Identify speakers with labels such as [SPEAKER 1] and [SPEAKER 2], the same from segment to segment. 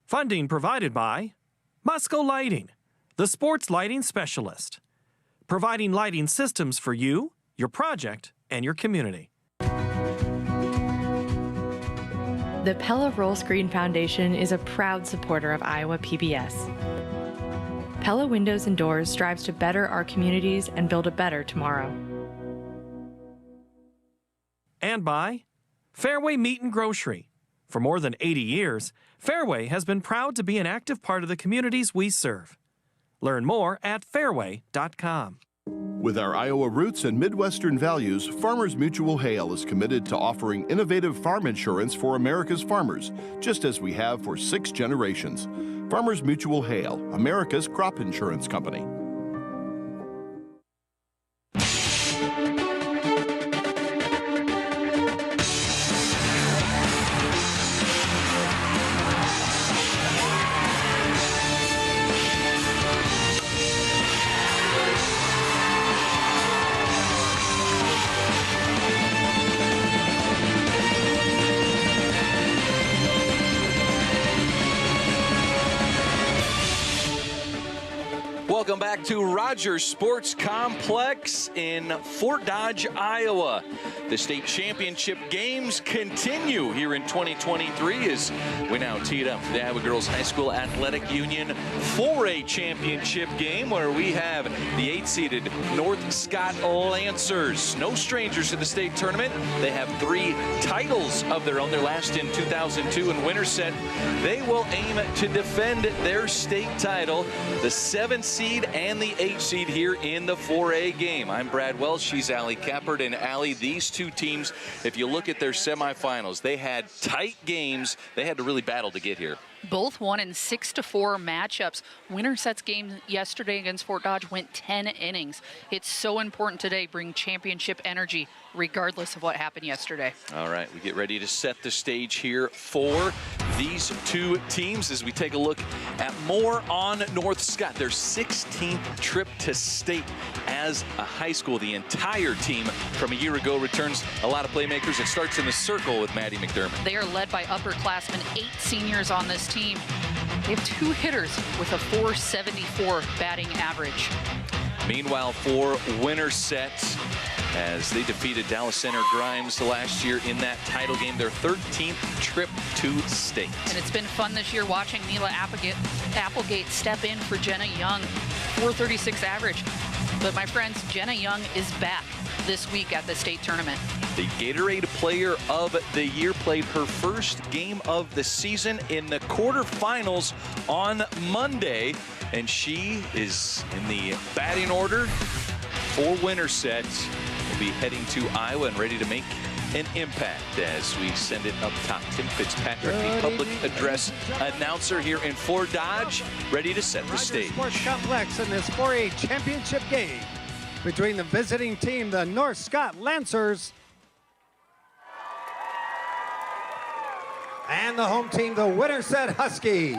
[SPEAKER 1] Funding provided by Musco Lighting, the sports lighting specialist, providing lighting systems for you, your project, and your community.
[SPEAKER 2] The Pella Rolscreen Foundation is a proud supporter of Iowa PBS. Pella Windows and Doors strives to better our communities and build a better tomorrow.
[SPEAKER 1] And by Fareway Meat and Grocery. For more than 80 years, Fareway has been proud to be an active part of the communities we serve. Learn more at fareway.com.
[SPEAKER 3] With our Iowa roots and Midwestern values, Farmers Mutual Hail is committed to offering innovative farm insurance for America's farmers, just as we have for 6 generations. Farmers Mutual Hail, America's crop insurance company.
[SPEAKER 4] Welcome back to Rogers Sports Complex in Fort Dodge, Iowa. The state championship games continue here in 2023 as we now teed up for the Iowa Girls High School Athletic Union 4A championship game where we have the 8-seeded North Scott Lancers. No strangers to the state tournament. They have 3 titles of their own. Their last in 2002 in Winterset. They will aim to defend their state title, the 7-seed and the 8-seed here in the 4A game. I'm Brad Wells, she's Allie Kappert, and Allie, these two teams, if you look at their semifinals, they had tight games. They had to really battle to get here.
[SPEAKER 5] Both won in 6-4 matchups. Winterset's game yesterday against Fort Dodge went 10 innings. It's so important today, bring championship energy regardless of what happened yesterday.
[SPEAKER 4] All right, we get ready to set the stage here for these two teams as we take a look at more on North Scott. Their 16th trip to state as a high school. The entire team from a year ago returns a lot of playmakers. It starts in the circle with Maddie McDermott.
[SPEAKER 5] They are led by upperclassmen, 8 seniors on this team. They have 2 hitters with a .474 batting average.
[SPEAKER 4] Meanwhile, for Winterset, as they defeated Dallas Center Grimes last year in that title game, their 13th trip to state.
[SPEAKER 5] And it's been fun this year watching Mila Applegate step in for Jenna Young, .436 average. But my friends, Jenna Young is back this week at the state tournament.
[SPEAKER 4] The Gatorade Player of the Year played her first game of the season in the quarterfinals on Monday, and she is in the batting order for Winterset. We'll be heading to Iowa and ready to make an impact as we send it up top. Tim Fitzpatrick, the public address announcer here in Fort Dodge, ready to set the stage.
[SPEAKER 6] Sports Complex in this 4A championship game between the visiting team, the North Scott Lancers, and the home team, the Winterset Huskies.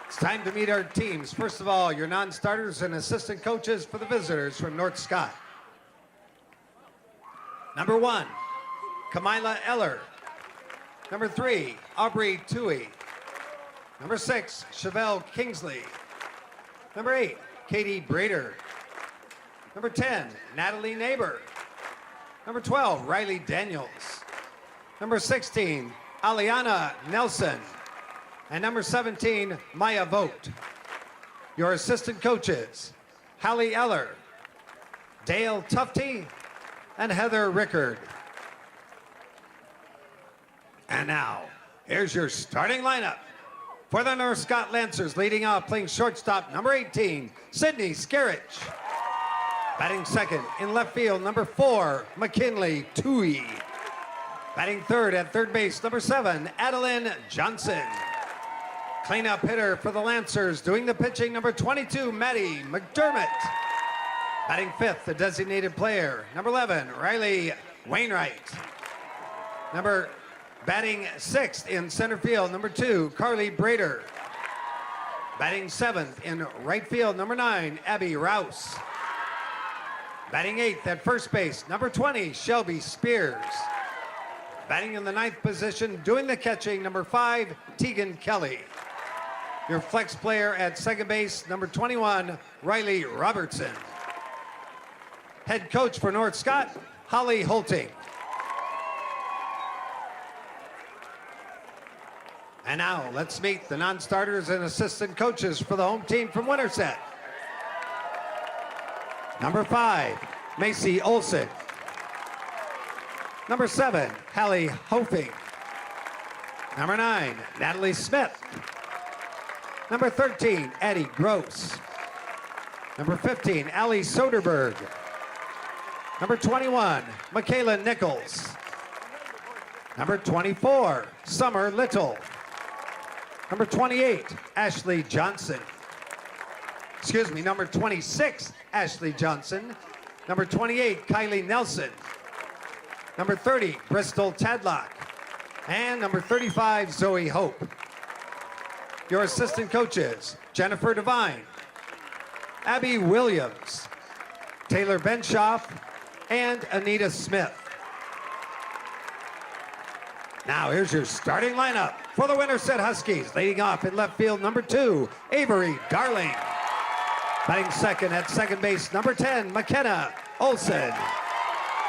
[SPEAKER 6] It's time to meet our teams. First of all, your non-starters and assistant coaches for the visitors from North Scott. Number 1, Kamila Eller. Number 3, Aubrey Toohey. Number 6, Chevelle Kingsley. Number 8, Katie Brader. Number 10, Natalie Neighbor. Number 12, Riley Daniels. Number 16, Aliana Nelson. And number 17, Maya Vogt. Your assistant coaches, Hallie Eller, Dale Tufte, and Heather Rickard. And now, here's your starting lineup. For the North Scott Lancers, leading off, playing shortstop, number 18, Sydney Scarich. Batting second, in left field, number 4, McKinley Toohey. Batting third at third base, number 7, Adeline Johnson. Cleanup hitter for the Lancers, doing the pitching, number 22, Maddie McDermott. Batting fifth, the designated player, number 11, Riley Wainwright. Batting sixth in center field, number 2, Carly Brader. Batting seventh in right field, number 9, Abby Rouse. Batting eighth at first base, number 20, Shelby Spears. Batting in the 9th position, doing the catching, number 5, Tegan Kelly. Your flex player at second base, number 21, Riley Robertson. Head coach for North Scott, Holly Holting. And now let's meet the non-starters and assistant coaches for the home team from Winterset. Number 5, Macy Olson. Number 7, Hallie Hofing. Number 9, Natalie Smith. Number 13, Addie Gross. Number 15, Allie Soderberg. Number 21, Michaela Nichols. Number 24, Summer Little. Number 28, Ashley Johnson. Excuse me, number 26, Ashley Johnson. Number 28, Kylie Nelson. Number 30, Bristol Tadlock. And number 35, Zoe Hope. Your assistant coaches, Jennifer Devine, Abby Williams, Taylor Benshoff, and Anita Smith. Now here's your starting lineup for the Winterset Huskies. Leading off in left field, number 2, Avery Darling. Batting second at second base, number 10, McKenna Olson.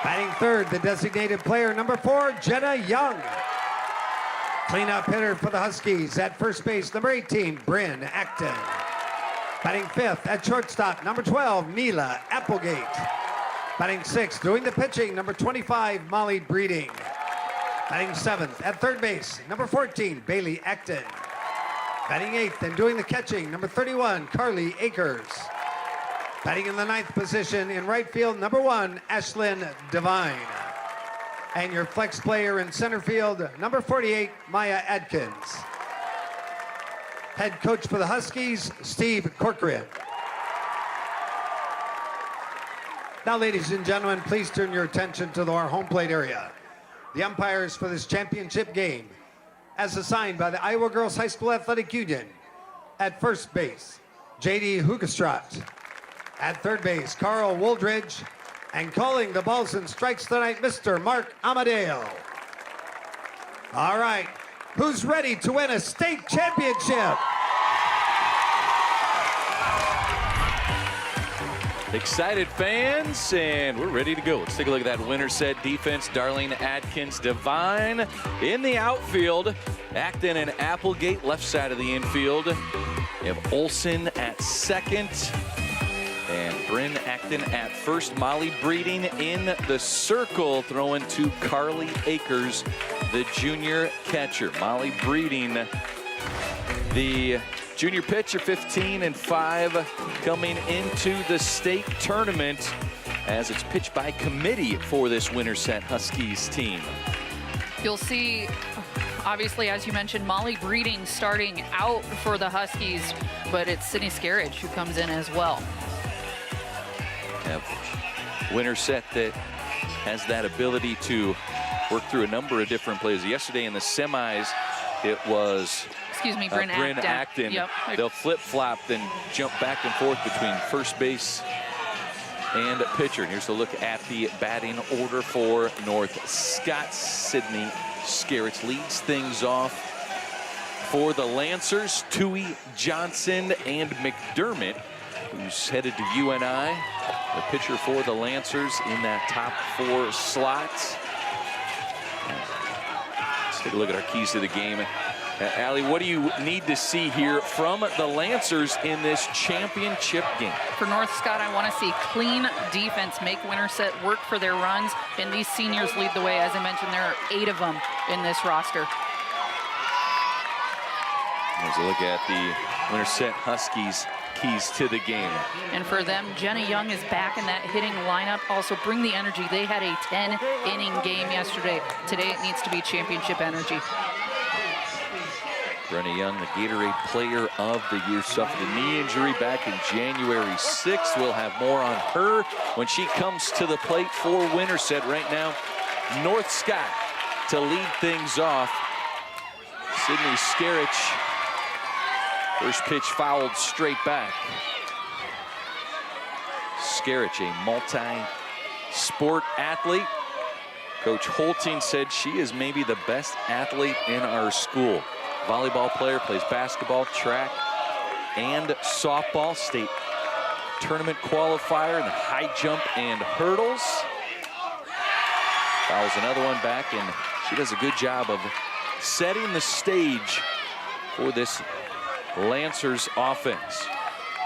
[SPEAKER 6] Batting third, the designated player, number 4, Jenna Young. Cleanup hitter for the Huskies at first base, number 18, Bryn Acton. Batting fifth at shortstop, number 12, Mila Applegate. Batting sixth, doing the pitching, number 25, Molly Breeding. Batting seventh at third base, number 14, Bailey Acton. Batting eighth and doing the catching, number 31, Carly Akers. Batting in the 9th position in right field, number 1, Ashlyn Devine. And your flex player in center field, number 48, Maya Adkins. Head coach for the Huskies, Steve Corcoran. Now, ladies and gentlemen, please turn your attention to our home plate area. The umpires for this championship game, as assigned by the Iowa Girls High School Athletic Union. At first base, J.D. Hugestrat. At third base, Carl Woldridge. And calling the balls and strikes tonight, Mr. Mark Amadeo. All right, who's ready to win a state championship?
[SPEAKER 4] Excited fans, and we're ready to go. Let's take a look at that Winterset defense. Darlene Atkins, Devine in the outfield. Acton and Applegate left side of the infield. You have Olson at second. And Bryn Acton at first. Molly Breeding in the circle, throwing to Carly Akers, the junior catcher. Molly Breeding, the junior pitcher, 15-5, coming into the state tournament as it's pitched by committee for this Winterset Huskies team.
[SPEAKER 5] You'll see, obviously, as you mentioned, Molly Breeding starting out for the Huskies, but it's Sydney Scarridge who comes in as well.
[SPEAKER 4] Winterset that has that ability to work through a number of different plays. Yesterday in the semis, it was
[SPEAKER 5] Bryn
[SPEAKER 4] Acton.
[SPEAKER 5] Yep.
[SPEAKER 4] They'll flip-flop, then jump back and forth between first base and pitcher. And here's a look at the batting order for North Scott. Sydney Scarrett leads things off for the Lancers. Tui, Johnson, and McDermott, who's headed to UNI. The pitcher for the Lancers in that top 4 slots. Let's take a look at our keys to the game. Allie, what do you need to see here from the Lancers in this championship game?
[SPEAKER 5] For North Scott, I want to see clean defense, make Winterset work for their runs, and these seniors lead the way. As I mentioned, there are 8 of them in this roster.
[SPEAKER 4] Here's a look at the Winterset Huskies keys to the game.
[SPEAKER 5] And for them, Jenna Young is back in that hitting lineup. Also bring the energy. They had a 10-inning game yesterday. Today it needs to be championship energy.
[SPEAKER 4] Brenna Young, the Gatorade Player of the Year, suffered a knee injury back in January 6th. We'll have more on her when she comes to the plate for Winterset. Right now, North Scott to lead things off. Sydney Scarrett. First pitch fouled straight back. Scarrett, a multi-sport athlete. Coach Holting said she is maybe the best athlete in our school. Volleyball player, plays basketball, track, and softball. State tournament qualifier in the high jump and hurdles. Fouls another one back, and she does a good job of setting the stage for this Lancers offense.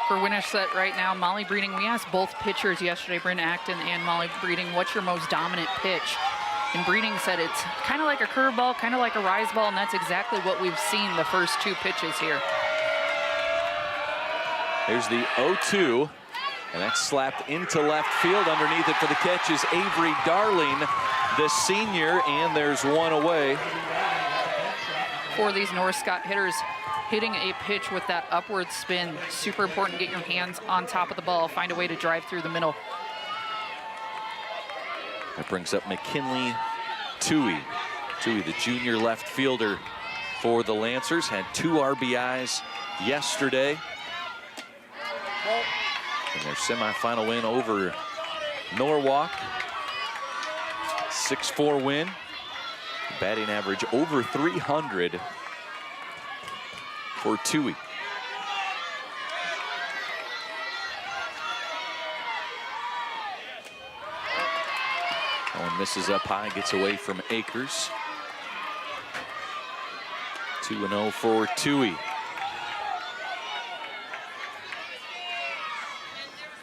[SPEAKER 5] For Winterset right now, Molly Breeding, we asked both pitchers yesterday, Bryn Acton and Molly Breeding, what's your most dominant pitch? And Breeding said it's kind of like a curveball, kind of like a rise ball, and that's exactly what we've seen the first two pitches here.
[SPEAKER 4] Here's the 0-2, and that's slapped into left field. Underneath it for the catch is Avery Darling, the senior, and there's one away.
[SPEAKER 5] For these North Scott hitters, hitting a pitch with that upward spin, super important. Get your hands on top of the ball, find a way to drive through the middle.
[SPEAKER 4] That brings up McKinley Toohey. Toohey, the junior left fielder for the Lancers, had 2 RBIs yesterday in their semifinal win over Norwalk. 6-4 win. Batting average over 300 for Toohey. One misses up high, gets away from Akers. 2-0 for Toohey.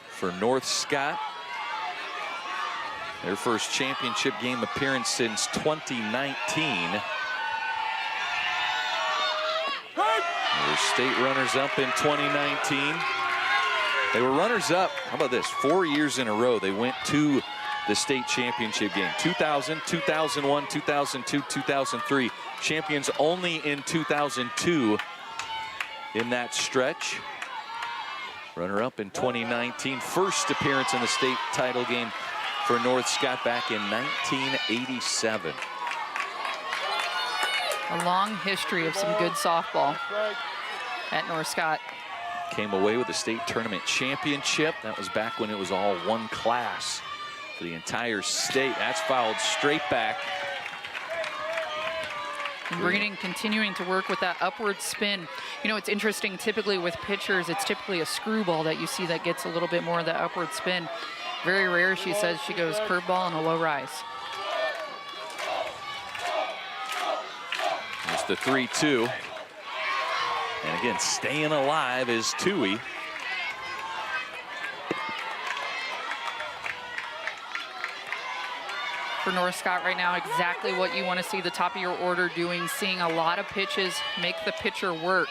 [SPEAKER 4] For North Scott, their first championship game appearance since 2019. They're state runners-up in 2019. They were runners-up, how about this, 4 years in a row they went to the state championship game. 2000, 2001, 2002, 2003. Champions only in 2002 in that stretch. Runner-up in 2019. First appearance in the state title game for North Scott back in 1987.
[SPEAKER 5] A long history of some good softball at North Scott.
[SPEAKER 4] Came away with the state tournament championship. That was back when it was all one class for the entire state. That's fouled straight back.
[SPEAKER 5] And Breeding continuing to work with that upward spin. You know, it's interesting, typically with pitchers, it's typically a screwball that you see that gets a little bit more of that upward spin. Very rare, she says, she goes curveball and a low rise.
[SPEAKER 4] There's the 3-2. And again, staying alive is Toohey.
[SPEAKER 5] For North Scott right now, exactly what you want to see the top of your order doing, seeing a lot of pitches, make the pitcher work.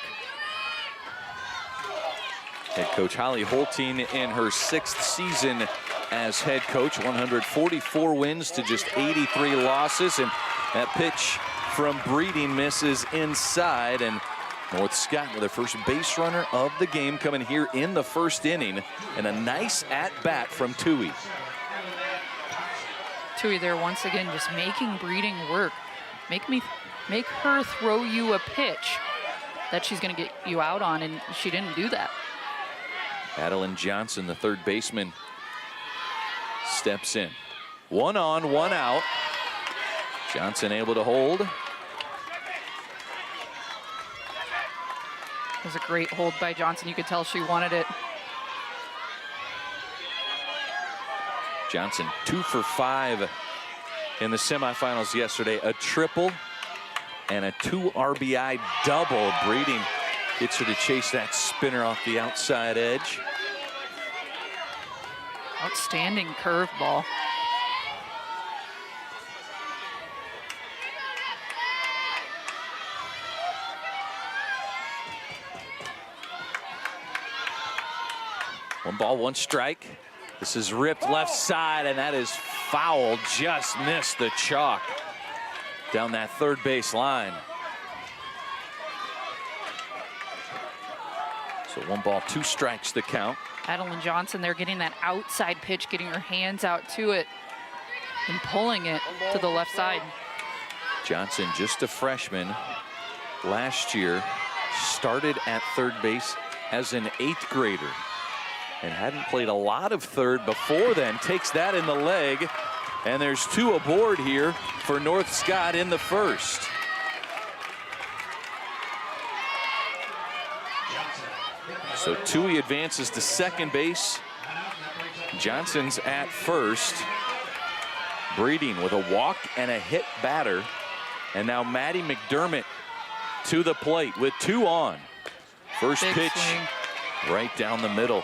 [SPEAKER 4] Head coach Holly Holting in her 6th season as head coach, 144 wins to just 83 losses, and that pitch from Breeding misses inside, and North Scott with their first base runner of the game coming here in the first inning, and a nice at-bat from Toohey.
[SPEAKER 5] Toohey there once again just making Breeding work. Make her throw you a pitch that she's going to get you out on, and she didn't do that.
[SPEAKER 4] Adeline Johnson, the third baseman, steps in. 1 on, 1 out. Johnson able to hold.
[SPEAKER 5] It was a great hold by Johnson. You could tell she wanted it.
[SPEAKER 4] Johnson 2 for 5 in the semifinals yesterday. A triple and a 2 RBI double. Breeding gets her to chase that spinner off the outside edge.
[SPEAKER 5] Outstanding curveball.
[SPEAKER 4] One ball, 1 strike. This is ripped left side, and that is foul. Just missed the chalk down that third base line. So 1 ball, 2 strikes to count.
[SPEAKER 5] Adeline Johnson, they're getting that outside pitch, getting her hands out to it and pulling it to the left side.
[SPEAKER 4] Johnson, just a freshman last year, started at third base as an 8th grader and hadn't played a lot of third before then. Takes that in the leg And there's 2 aboard here for North Scott in the first. So Tui advances to second base. Johnson's at first. Breeding with a walk and a hit batter. And now Maddie McDermott to the plate with 2 on. First
[SPEAKER 5] Big
[SPEAKER 4] pitch
[SPEAKER 5] swing.
[SPEAKER 4] right down the middle.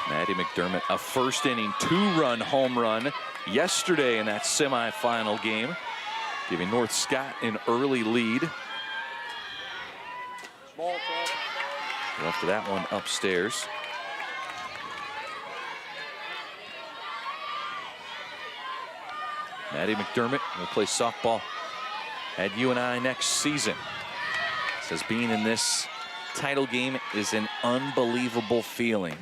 [SPEAKER 4] Maddie McDermott, a first inning 2-run home run yesterday in that semifinal game, giving North Scott an early lead. Left that one upstairs. Maddie McDermott will play softball at UNI next season. Says being in this title game is an unbelievable feeling.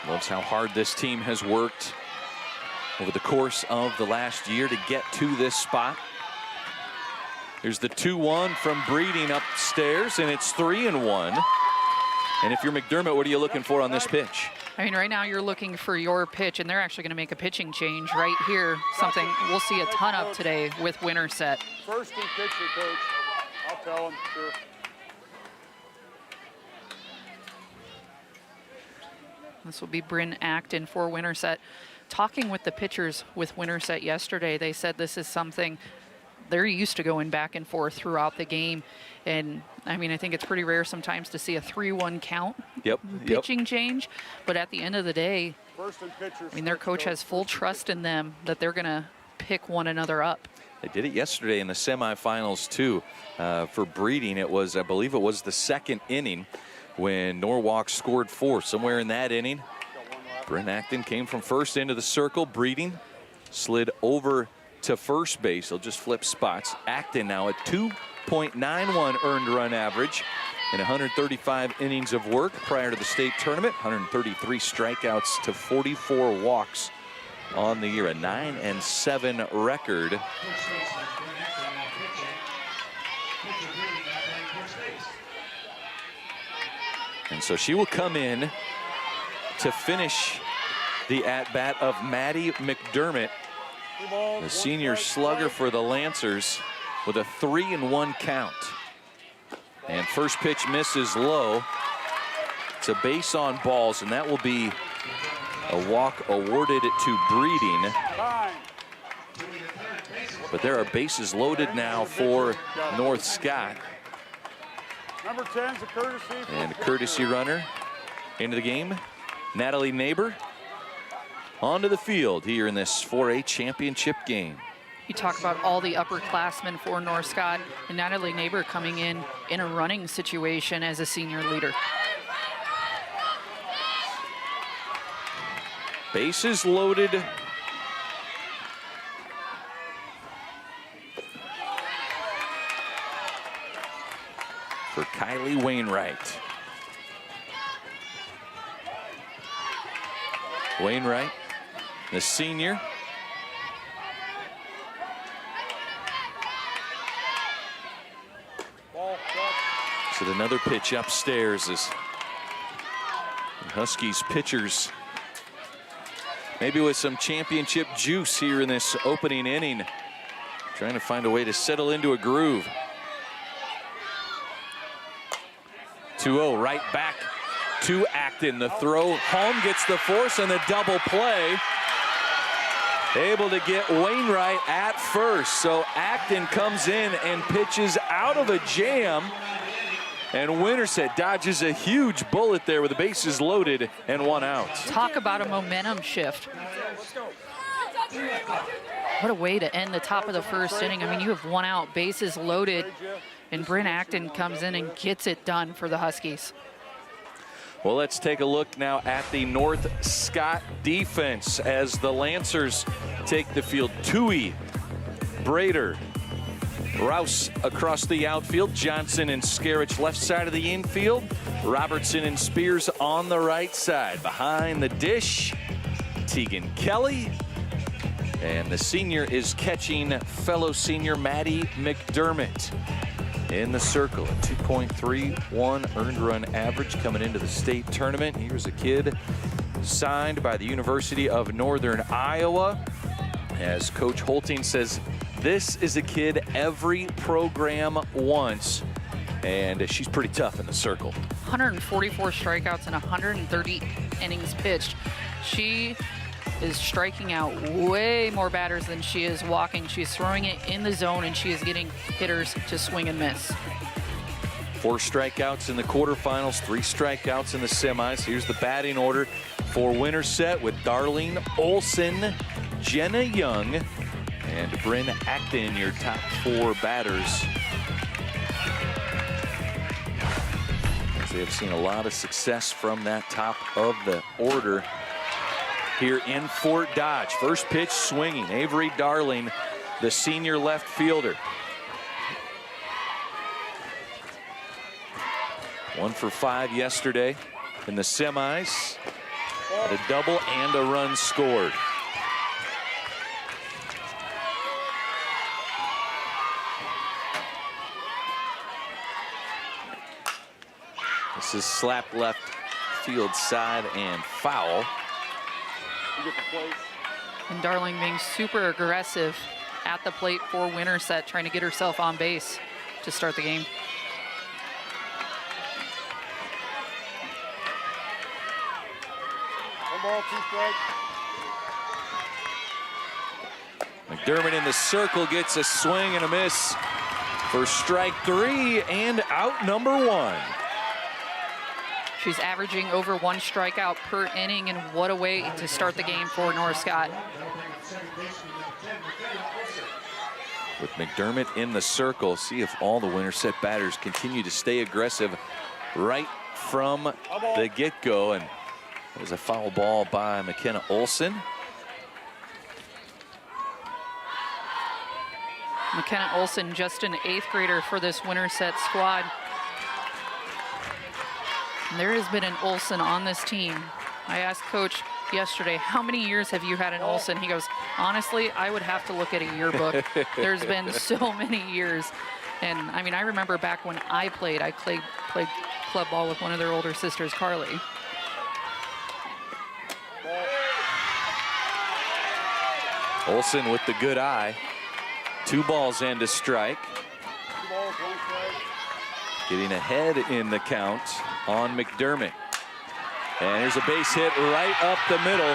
[SPEAKER 4] Loves how hard this team has worked over the course of the last year to get to this spot. Here's the 2-1 from Breeding upstairs, and it's 3-1. And if you're McDermott, what are you looking for on this pitch?
[SPEAKER 5] I mean, right now you're looking for your pitch, and they're actually going to make a pitching change right here. Something we'll see a ton of today with Winterset.
[SPEAKER 7] First and pitcher, coach. I'll tell him, sure.
[SPEAKER 5] This will be Bryn Acton for Winterset. Talking with the pitchers with Winterset yesterday, they said this is something they're used to going back and forth throughout the game. And I mean, I think it's pretty rare sometimes to see a 3-1 count pitching change. But at the end of the day, I mean, their coach has full trust in them that they're going to pick one another up.
[SPEAKER 4] They did it yesterday in the semifinals too. For Breeding, it was, I believe it was the second inning when Norwalk scored 4. Somewhere in that inning, Bryn Acton came from first into the circle. Breeding slid over to first base. He'll just flip spots. Acton now at 2.91 earned run average in 135 innings of work prior to the state tournament. 133 strikeouts to 44 walks on the year. A 9-7 record. And so she will come in to finish the at-bat of Maddie McDermott, the senior slugger for the Lancers, with a 3-1 count. And first pitch misses low. It's a base on balls, and that will be a walk awarded to Breeding. But there are bases loaded now for North Scott.
[SPEAKER 7] Number 10's a courtesy.
[SPEAKER 4] And a courtesy runner into the game. Natalie Neighbor onto the field here in this 4A championship game.
[SPEAKER 5] You talk about all the upperclassmen for North Scott, and Natalie Neighbor coming in a running situation as a senior leader.
[SPEAKER 4] Bases loaded. For Kylie Wainwright. Wainwright, the senior. So another pitch upstairs as the Huskies pitchers maybe with some championship juice here in this opening inning, trying to find a way to settle into a groove. 2-0 right back to Acton. The throw home gets the force and the double play. Able to get Wainwright at first. So Acton comes in and pitches out of a jam. And Winterset dodges a huge bullet there with the bases loaded and 1 out.
[SPEAKER 5] Talk about a momentum shift. What a way to end the top of the first inning. I mean, you have 1 out, bases loaded, and Bryn Acton comes in and gets it done for the Huskies.
[SPEAKER 4] Well, let's take a look now at the North Scott defense as the Lancers take the field. Tui, Brader, Rouse across the outfield, Johnson and Skerich left side of the infield, Robertson and Spears on the right side. Behind the dish, Tegan Kelly And the senior is catching fellow senior Maddie McDermott in the circle. A 2.31 earned run average coming into the state tournament. Here's a kid signed by the University of Northern Iowa. As Coach Holting says, this is a kid every program wants. And she's pretty tough in the circle.
[SPEAKER 5] 144 strikeouts and 130 innings pitched. She is striking out way more batters than she is walking. She's throwing it in the zone, and she is getting hitters to swing and miss.
[SPEAKER 4] 4 strikeouts in the quarterfinals, 3 strikeouts in the semis. Here's the batting order for Winterset with Darlene Olson, Jenna Young, and Bryn Acton, your top 4 batters. They have seen a lot of success from that top of the order here in Fort Dodge. First pitch swinging, Avery Darling, the senior left fielder. 1 for 5 yesterday in the semis. Had a double and a run scored. This is slapped left field side and foul.
[SPEAKER 5] And Darling being super aggressive at the plate for Winterset, trying to get herself on base to start the game.
[SPEAKER 7] One ball, 2 strikes.
[SPEAKER 4] McDermott in the circle gets a swing and a miss for strike 3 and out number 1.
[SPEAKER 5] She's averaging over 1 strikeout per inning, and what a way to start the game for North Scott.
[SPEAKER 4] With McDermott in the circle, see if all the Winterset batters continue to stay aggressive right from the get-go. And there's a foul ball by McKenna Olson.
[SPEAKER 5] McKenna Olson, just an 8th grader for this Winterset squad. There has been an Olson on this team. I asked Coach yesterday, how many years have you had an Olson? He goes, honestly, I would have to look at a yearbook. There's been so many years. And I mean, I remember back when I played club ball with one of their older sisters, Carly.
[SPEAKER 4] Olson with the good eye. 2 balls and a strike.
[SPEAKER 7] 2 balls, 1 strike.
[SPEAKER 4] Getting ahead in the count on McDermott. And here's a base hit right up the middle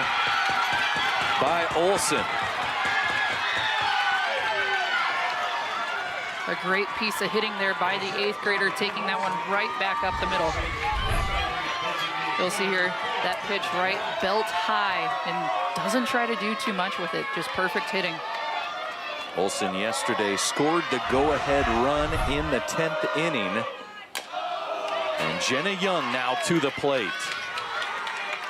[SPEAKER 4] by Olson.
[SPEAKER 5] A great piece of hitting there by the 8th grader, taking that one right back up the middle. You'll see here that pitch right belt high, and doesn't try to do too much with it, just perfect hitting.
[SPEAKER 4] Olson yesterday scored the go-ahead run in the 10th inning. And Jenna Young now to the plate.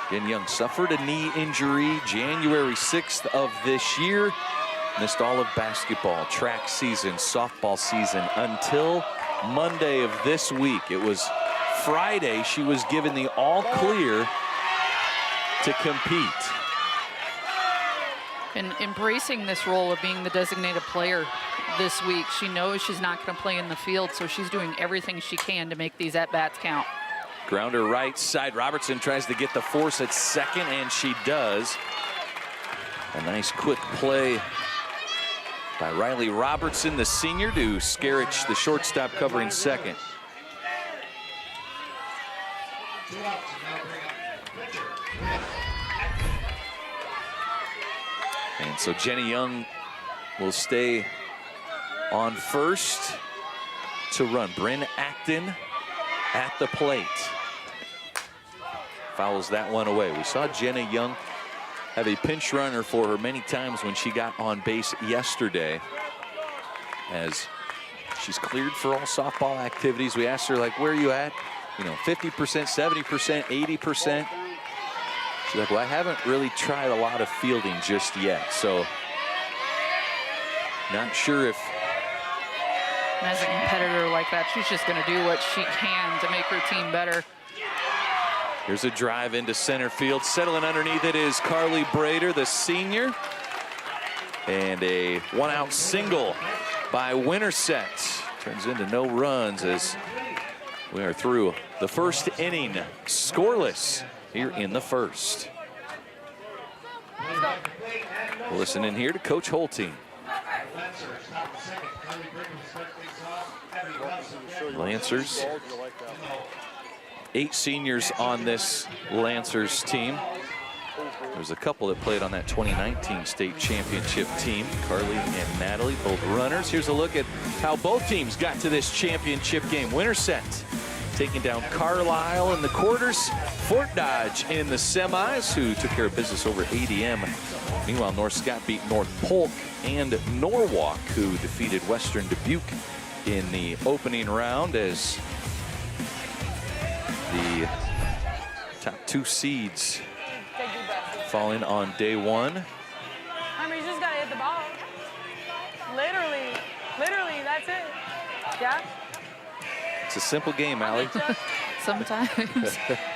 [SPEAKER 4] Jenna Young suffered a knee injury January 6th of this year. Missed all of basketball, track season, softball season until Monday of this week. It was Friday she was given the all clear to compete.
[SPEAKER 5] And embracing this role of being the designated player this week. She knows she's not going to play in the field, so she's doing everything she can to make these at-bats count.
[SPEAKER 4] Grounder right side. Robertson tries to get the force at second, and she does. A nice quick play by Riley Robertson, the senior, to Skerich, the shortstop, covering second. And so Jenny Young will stay on first to run. Bryn Acton at the plate. Fouls that one away. We saw Jenny Young have a pinch runner for her many times when she got on base yesterday, as she's cleared for all softball activities. We asked her, like, where are you at? You know, 50%, 70%, 80%. She's like, well, I haven't really tried a lot of fielding just yet, so not sure if.
[SPEAKER 5] And as a competitor like that, she's just going to do what she can to make her team better.
[SPEAKER 4] Here's a drive into center field. Settling underneath it is Carly Brader, the senior. And a one-out single by Winterset. Turns into no runs as we are through the first inning, scoreless here in the first. Listen in here to Coach Holting. Lancers, 8 seniors on this Lancers team. There's a couple that played on that 2019 state championship team. Carly and Natalie, both runners. Here's a look at how both teams got to this championship game. Winterset taking down Carlisle in the quarters. Fort Dodge in the semis, who took care of business over ADM. Meanwhile, North Scott beat North Polk and Norwalk, who defeated Western Dubuque in the opening round, as the top 2 seeds falling on day 1.
[SPEAKER 8] I mean, you just gotta hit the ball. Literally, that's it. Yeah?
[SPEAKER 4] It's a simple game, Allie.
[SPEAKER 5] Sometimes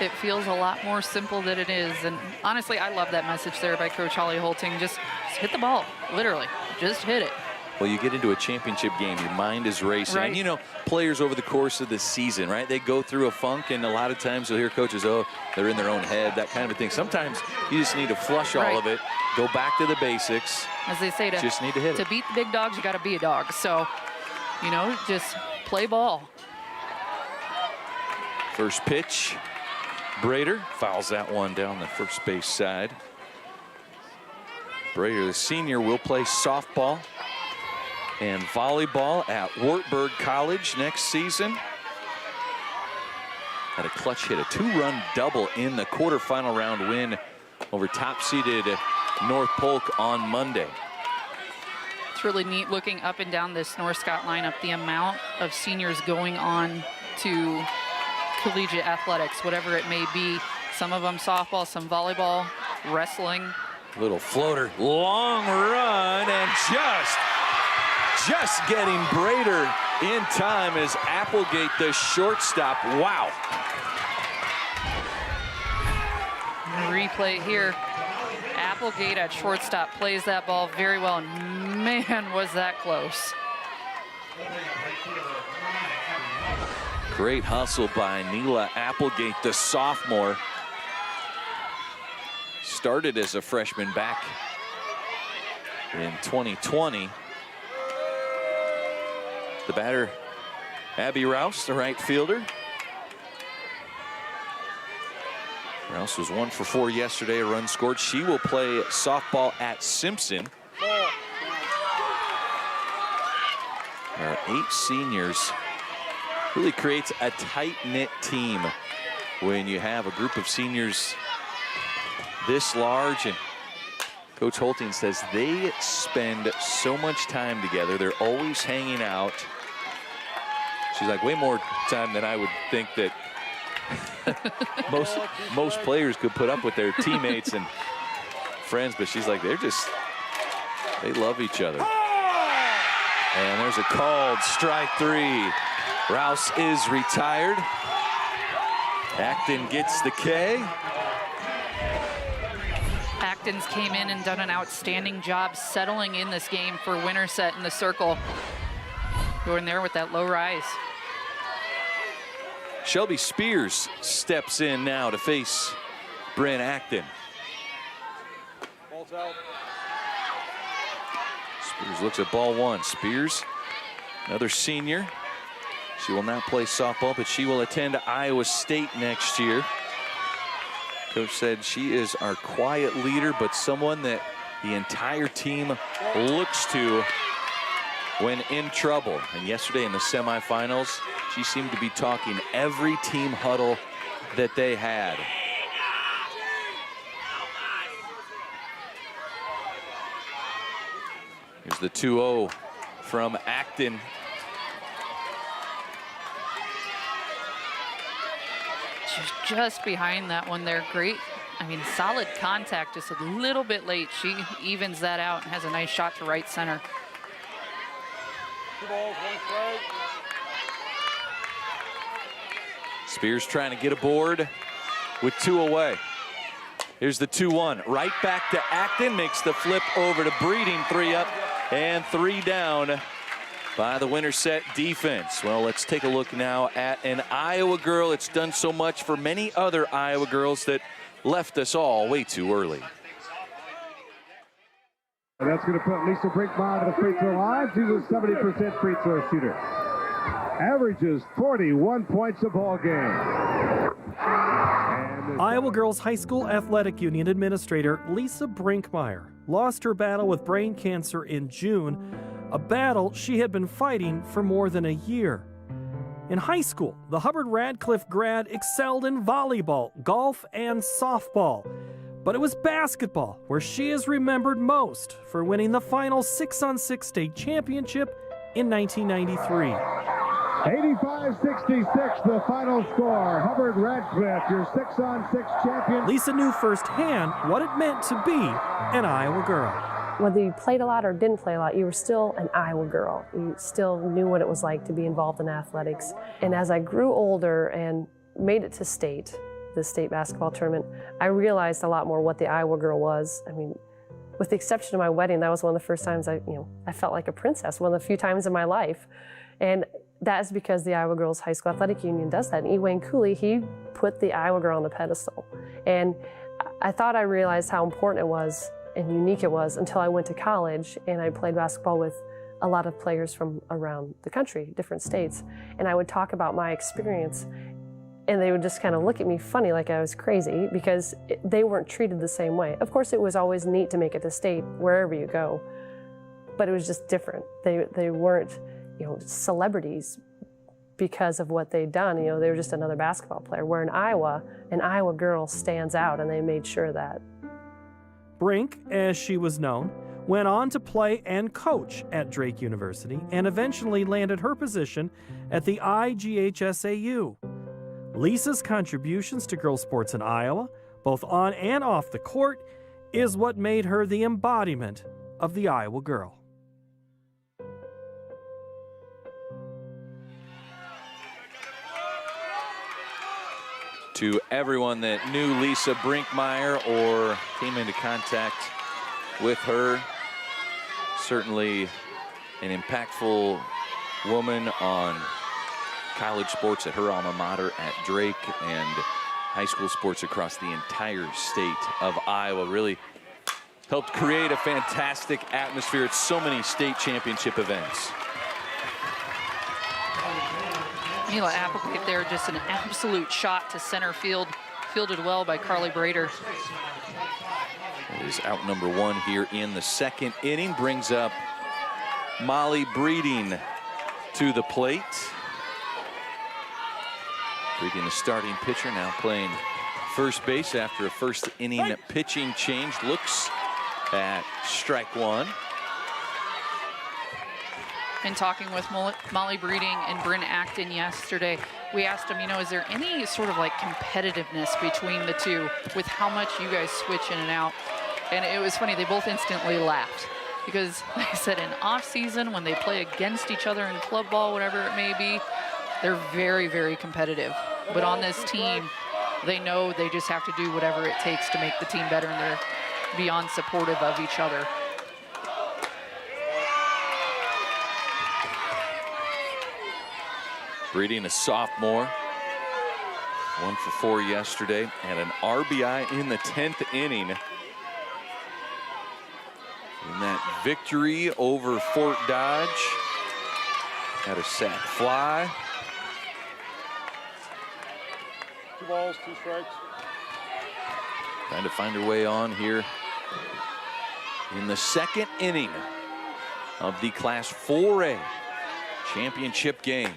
[SPEAKER 5] it feels a lot more simple than it is. And honestly, I love that message there by Coach Holly Holting. Just hit the ball, literally. Just hit it.
[SPEAKER 4] Well, you get into a championship game, your mind is racing.
[SPEAKER 5] Right.
[SPEAKER 4] And, you know, players over the course of the season, right? They go through a funk, and a lot of times you'll hear coaches, oh, they're in their own head, that kind of a thing. Sometimes you just need to flush all of it, go back to the basics.
[SPEAKER 5] As they say,
[SPEAKER 4] just need to hit it.
[SPEAKER 5] To beat the big dogs, you got to be a dog. So, you know, just play ball.
[SPEAKER 4] First pitch, Brader fouls that one down the first base side. Brader, the senior, will play softball and volleyball at Wartburg College next season. Had a clutch hit, a 2-run double in the quarterfinal round win over top-seeded North Polk on Monday.
[SPEAKER 5] It's really neat looking up and down this North Scott lineup, the amount of seniors going on to collegiate athletics, whatever it may be. Some of them softball, some volleyball, wrestling.
[SPEAKER 4] Little floater, long run, and just getting Brader in time as Applegate, the shortstop. Wow.
[SPEAKER 5] Replay here. Applegate at shortstop plays that ball very well, and man, was that close.
[SPEAKER 4] Great hustle by Neela Applegate, the sophomore. Started as a freshman back in 2020. The batter, Abby Rouse, the right fielder. Rouse was 1 for 4 yesterday, a run scored. She will play softball at Simpson. Our 8 seniors. Really creates a tight-knit team when you have a group of seniors this large. And Coach Holting says they spend so much time together. They're always hanging out. She's like, way more time than I would think that most players could put up with their teammates and friends. But she's like, they love each other. And there's a called strike 3. Rouse is retired. Acton gets the K.
[SPEAKER 5] Acton's came in and done an outstanding job settling in this game for Winterset in the circle. Going there with that low rise.
[SPEAKER 4] Shelby Spears steps in now to face Bryn Acton.
[SPEAKER 7] Ball's out.
[SPEAKER 4] Spears looks at ball 1. Spears, another senior. She will not play softball, but she will attend Iowa State next year. Coach said she is our quiet leader, but someone that the entire team looks to when in trouble. And yesterday in the semifinals, she seemed to be talking every team huddle that they had. Here's the 2-0 from Acton.
[SPEAKER 5] Just behind that one there. Great, I mean, solid contact, just a little bit late. She evens that out and has a nice shot to right center.
[SPEAKER 7] 2 balls, 1 strike.
[SPEAKER 4] Spears trying to get aboard with 2 away. Here's the 2-1. Right back to Acton. Makes the flip over to Breeding. 3 up and 3 down by the Winterset defense. Well, let's take a look now at an Iowa girl. It's done so much for many other Iowa girls that left us all way too early.
[SPEAKER 9] And that's going to put Lisa Brinkmeyer to the free throw line. She's a 70% free throw shooter. Averages 41 points a ball game.
[SPEAKER 1] Iowa Girls High School Athletic Union Administrator Lisa Brinkmeyer lost her battle with brain cancer in June, a battle she had been fighting for more than a year. In high school, the Hubbard-Radcliffe grad excelled in volleyball, golf, and softball. But it was basketball where she is remembered most for winning the final 6-on-6 state championship in 1993.
[SPEAKER 9] 85-66, the final score. Hubbard-Radcliffe, your 6-on-6 champion.
[SPEAKER 1] Lisa knew firsthand what it meant to be an Iowa girl.
[SPEAKER 10] Whether you played a lot or didn't play a lot, you were still an Iowa girl. You still knew what it was like to be involved in athletics. And as I grew older and made it to state, the state basketball tournament, I realized a lot more what the Iowa girl was. I mean, with the exception of my wedding, that was one of the first times I felt like a princess, one of the few times in my life. And that is because the Iowa Girls High School Athletic Union does that. And Ewayne Cooley, he put the Iowa girl on the pedestal. And I thought I realized how important it was and unique it was until I went to college and I played basketball with a lot of players from around the country, different states. And I would talk about my experience and they would just kind of look at me funny like I was crazy because they weren't treated the same way. Of course, it was always neat to make it to state wherever you go, but it was just different. They weren't, celebrities because of what they'd done. They were just another basketball player. Where in Iowa, an Iowa girl stands out, and they made sure of that.
[SPEAKER 1] Brink, as she was known, went on to play and coach at Drake University and eventually landed her position at the IGHSAU. Lisa's contributions to girls' sports in Iowa, both on and off the court, is what made her the embodiment of the Iowa girl.
[SPEAKER 4] To everyone that knew Lisa Brinkmeyer or came into contact with her, certainly an impactful woman on college sports at her alma mater at Drake and high school sports across the entire state of Iowa. Really helped create a fantastic atmosphere at so many state championship events.
[SPEAKER 5] Mila Applegate there, just an absolute shot to center field, fielded well by Carly Brader.
[SPEAKER 4] It is out number 1 here in the second inning. Brings up Molly Breeding to the plate. Breeding, the starting pitcher, now playing first base after a first inning pitching change. Looks at strike 1.
[SPEAKER 5] And talking with Molly Breeding and Bryn Acton yesterday, we asked them, is there any sort of like competitiveness between the two with how much you guys switch in and out? And it was funny, they both instantly laughed because they said in off season when they play against each other in club ball, whatever it may be, they're very, very competitive. But on this team, they know they just have to do whatever it takes to make the team better, and they're beyond supportive of each other.
[SPEAKER 4] Breeding, a sophomore, 1 for 4 yesterday, and an RBI in the 10th inning. In that victory over Fort Dodge, had a sac fly.
[SPEAKER 7] 2 balls, 2 strikes.
[SPEAKER 4] Trying to find her way on here in the second inning of the Class 4A championship game.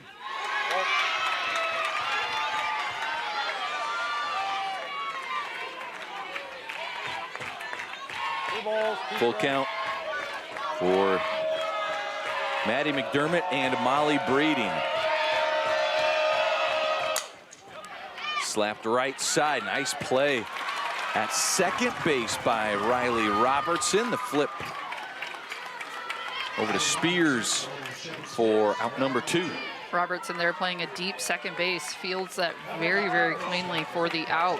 [SPEAKER 4] Full count for Maddie McDermott and Molly Breeding. Slapped right side, nice play at second base by Riley Robertson. The flip over to Spears for out number 2.
[SPEAKER 5] Robertson there playing a deep second base, fields that very, very cleanly for the out.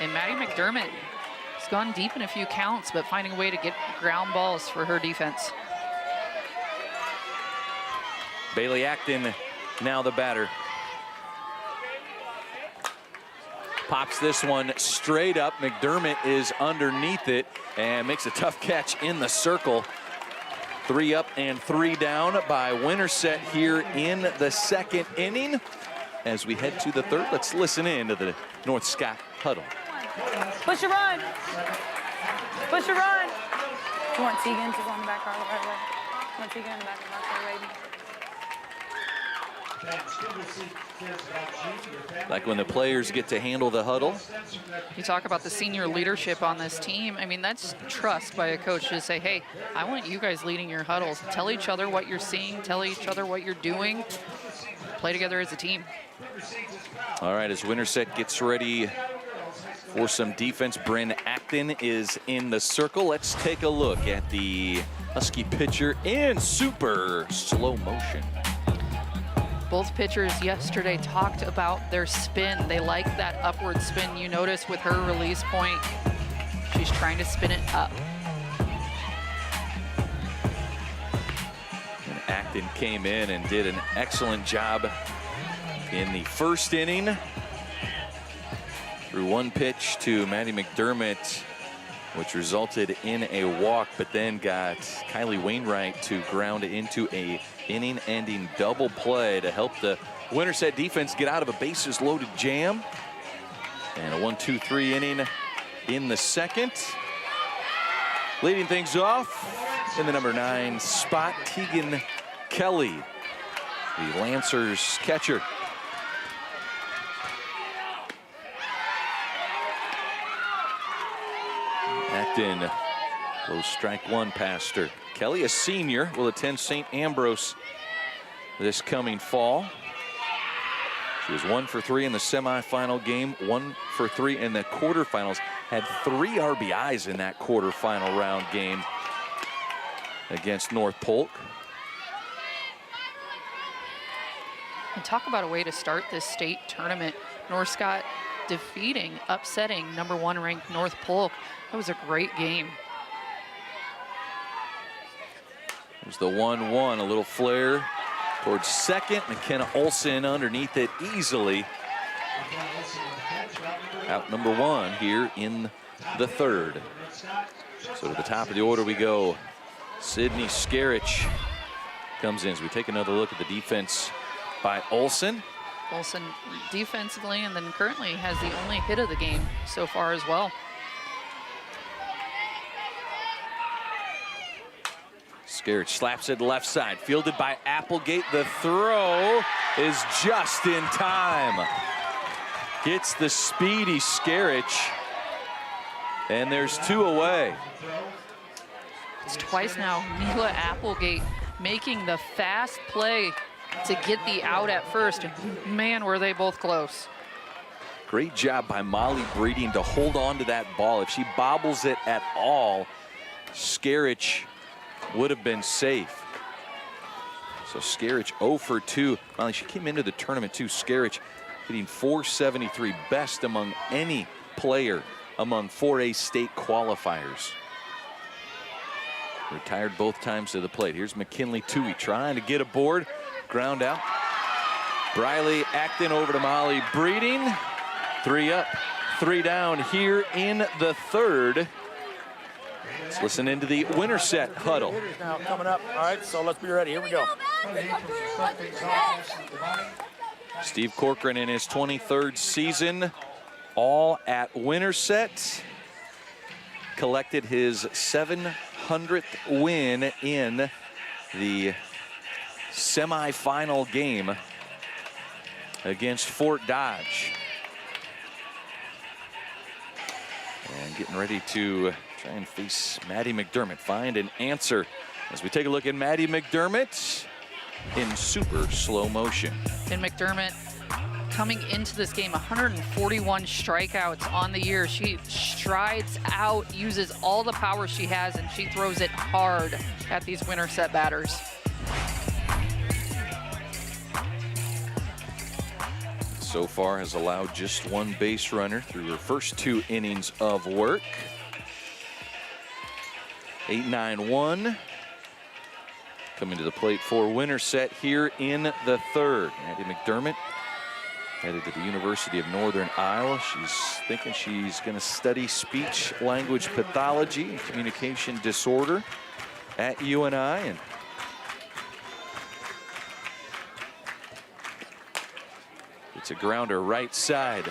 [SPEAKER 5] And Maddie McDermott She's gone deep in a few counts, but finding a way to get ground balls for her defense.
[SPEAKER 4] Bailey Acton, now the batter. Pops this one straight up. McDermott is underneath it and makes a tough catch in the circle. 3 up and 3 down by Winterset here in the 2nd inning. As we head to the 3rd, let's listen in to the North Scott huddle.
[SPEAKER 8] Push your run. Push your run. You want Tegan to go in the back right away. You want Tegan in the back right away.
[SPEAKER 4] Like when the players get to handle the huddle.
[SPEAKER 5] You talk about the senior leadership on this team. I mean, that's trust by a coach to say, hey, I want you guys leading your huddles. Tell each other what you're seeing. Tell each other what you're doing. Play together as a team.
[SPEAKER 4] All right, as Winterset gets ready for some defense, Bryn Acton is in the circle. Let's take a look at the Husky pitcher in super slow motion.
[SPEAKER 5] Both pitchers yesterday talked about their spin. They like that upward spin. You notice with her release point, she's trying to spin it up.
[SPEAKER 4] And Acton came in and did an excellent job in the 1st inning. Threw 1 pitch to Maddie McDermott, which resulted in a walk, but then got Kylie Wainwright to ground into a inning-ending double play to help the Winterset defense get out of a bases-loaded jam. And a 1-2-3 inning in the 2nd. Leading things off in the number 9 spot, Tegan Kelly, the Lancers catcher. Acton goes strike 1 past her. Kelly, a senior, will attend St. Ambrose this coming fall. She was 1 for 3 in the semifinal game, 1 for 3 in the quarterfinals. Had 3 RBIs in that quarterfinal round game against North Polk.
[SPEAKER 5] And talk about a way to start this state tournament. North Scott upsetting number 1 ranked North Polk. That was a great game.
[SPEAKER 4] There's the 1-1, a little flare towards second. McKenna Olsen underneath it easily. Out number 1 here in the 3rd. So to the top of the order we go. Sydney Skerich comes in as we take another look at the defense by Olsen.
[SPEAKER 5] Olsen defensively, and then currently has the only hit of the game so far as well.
[SPEAKER 4] Skerich slaps it left side, fielded by Applegate. The throw is just in time. Gets the speedy Skerich, and there's 2 away.
[SPEAKER 5] It's twice now, Mila Applegate making the fast play to get the out at first. Man, were they both close.
[SPEAKER 4] Great job by Molly Breeding to hold on to that ball. If she bobbles it at all, Skerich would have been safe. So Skerich 0 for 2. Molly, she came into the tournament too. Skerich hitting .473, best among any player among 4A state qualifiers. Retired both times to the plate. Here's McKinley Toohey trying to get aboard. Ground out. Briley Acton over to Molly Breeding. 3 up, 3 down here in the 3rd. Let's listen into the Winterset huddle.
[SPEAKER 11] Now coming up. All right, so let's be ready. Here we go.
[SPEAKER 4] Steve Corcoran in his 23rd season, all at Winterset. Collected his 700th win in the semifinal game against Fort Dodge. And getting ready to try and face Maddie McDermott, find an answer as we take a look at Maddie McDermott in super slow motion.
[SPEAKER 5] And McDermott coming into this game, 141 strikeouts on the year. She strides out, uses all the power she has, and she throws it hard at these Winterset batters.
[SPEAKER 4] So far has allowed just 1 base runner through her first 2 innings of work. 8-9-1. Coming to the plate for Winterset here in the third. Maddie McDermott headed to the University of Northern Iowa. She's thinking she's going to study speech language pathology and communication disorder at UNI. And it's a grounder right side.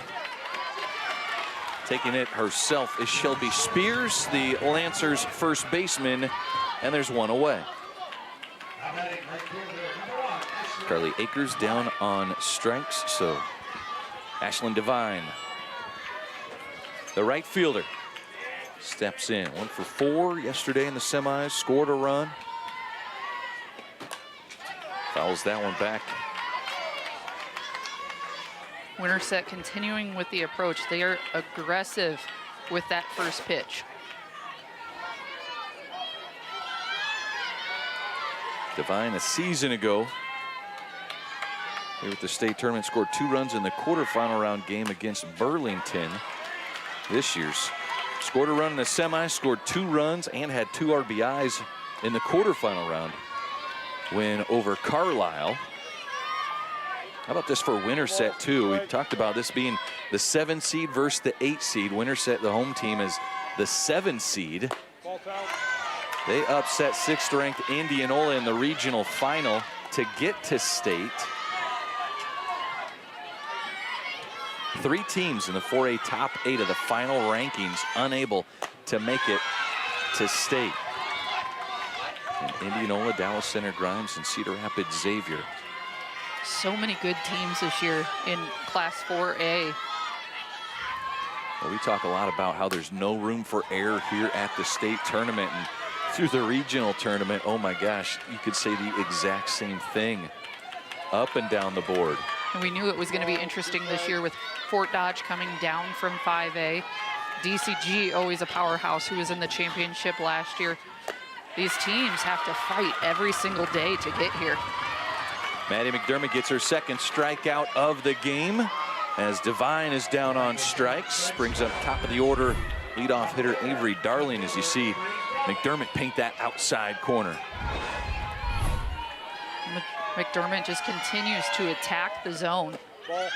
[SPEAKER 4] Taking it herself is Shelby Spears, the Lancers' first baseman, and there's one away. Carly Akers down on strikes, so Ashlyn Devine, the right fielder, steps in. 1 for 4 yesterday in the semis, scored a run. Fouls that one back.
[SPEAKER 5] Winterset continuing with the approach. They are aggressive with that first pitch.
[SPEAKER 4] Devine, a season ago, here at the state tournament, scored 2 runs in the quarterfinal round game against Burlington. This year's scored a run in the semi, scored 2 runs, and had 2 RBIs in the quarterfinal round win over Carlisle. How about this for Winterset, too? We talked about this being the 7 seed versus the 8 seed. Winterset, the home team, is the 7 seed. They upset 6th-ranked Indianola in the regional final to get to state. 3 teams in the 4A top 8 of the final rankings unable to make it to state. And Indianola, Dallas Center Grimes, and Cedar Rapids Xavier.
[SPEAKER 5] So many good teams this year in Class 4A.
[SPEAKER 4] Well, we talk a lot about how there's no room for error here at the state tournament, and through the regional tournament, oh my gosh, you could say the exact same thing up and down the board.
[SPEAKER 5] And we knew it was going to be interesting this year with Fort Dodge coming down from 5A. DCG, always a powerhouse, who was in the championship last year. These teams have to fight every single day to get here.
[SPEAKER 4] Maddie McDermott gets her 2nd strikeout of the game as Devine is down on strikes. Brings up top of the order leadoff hitter Avery Darling, as you see McDermott paint that outside corner.
[SPEAKER 5] McDermott just continues to attack the zone.
[SPEAKER 7] Ball.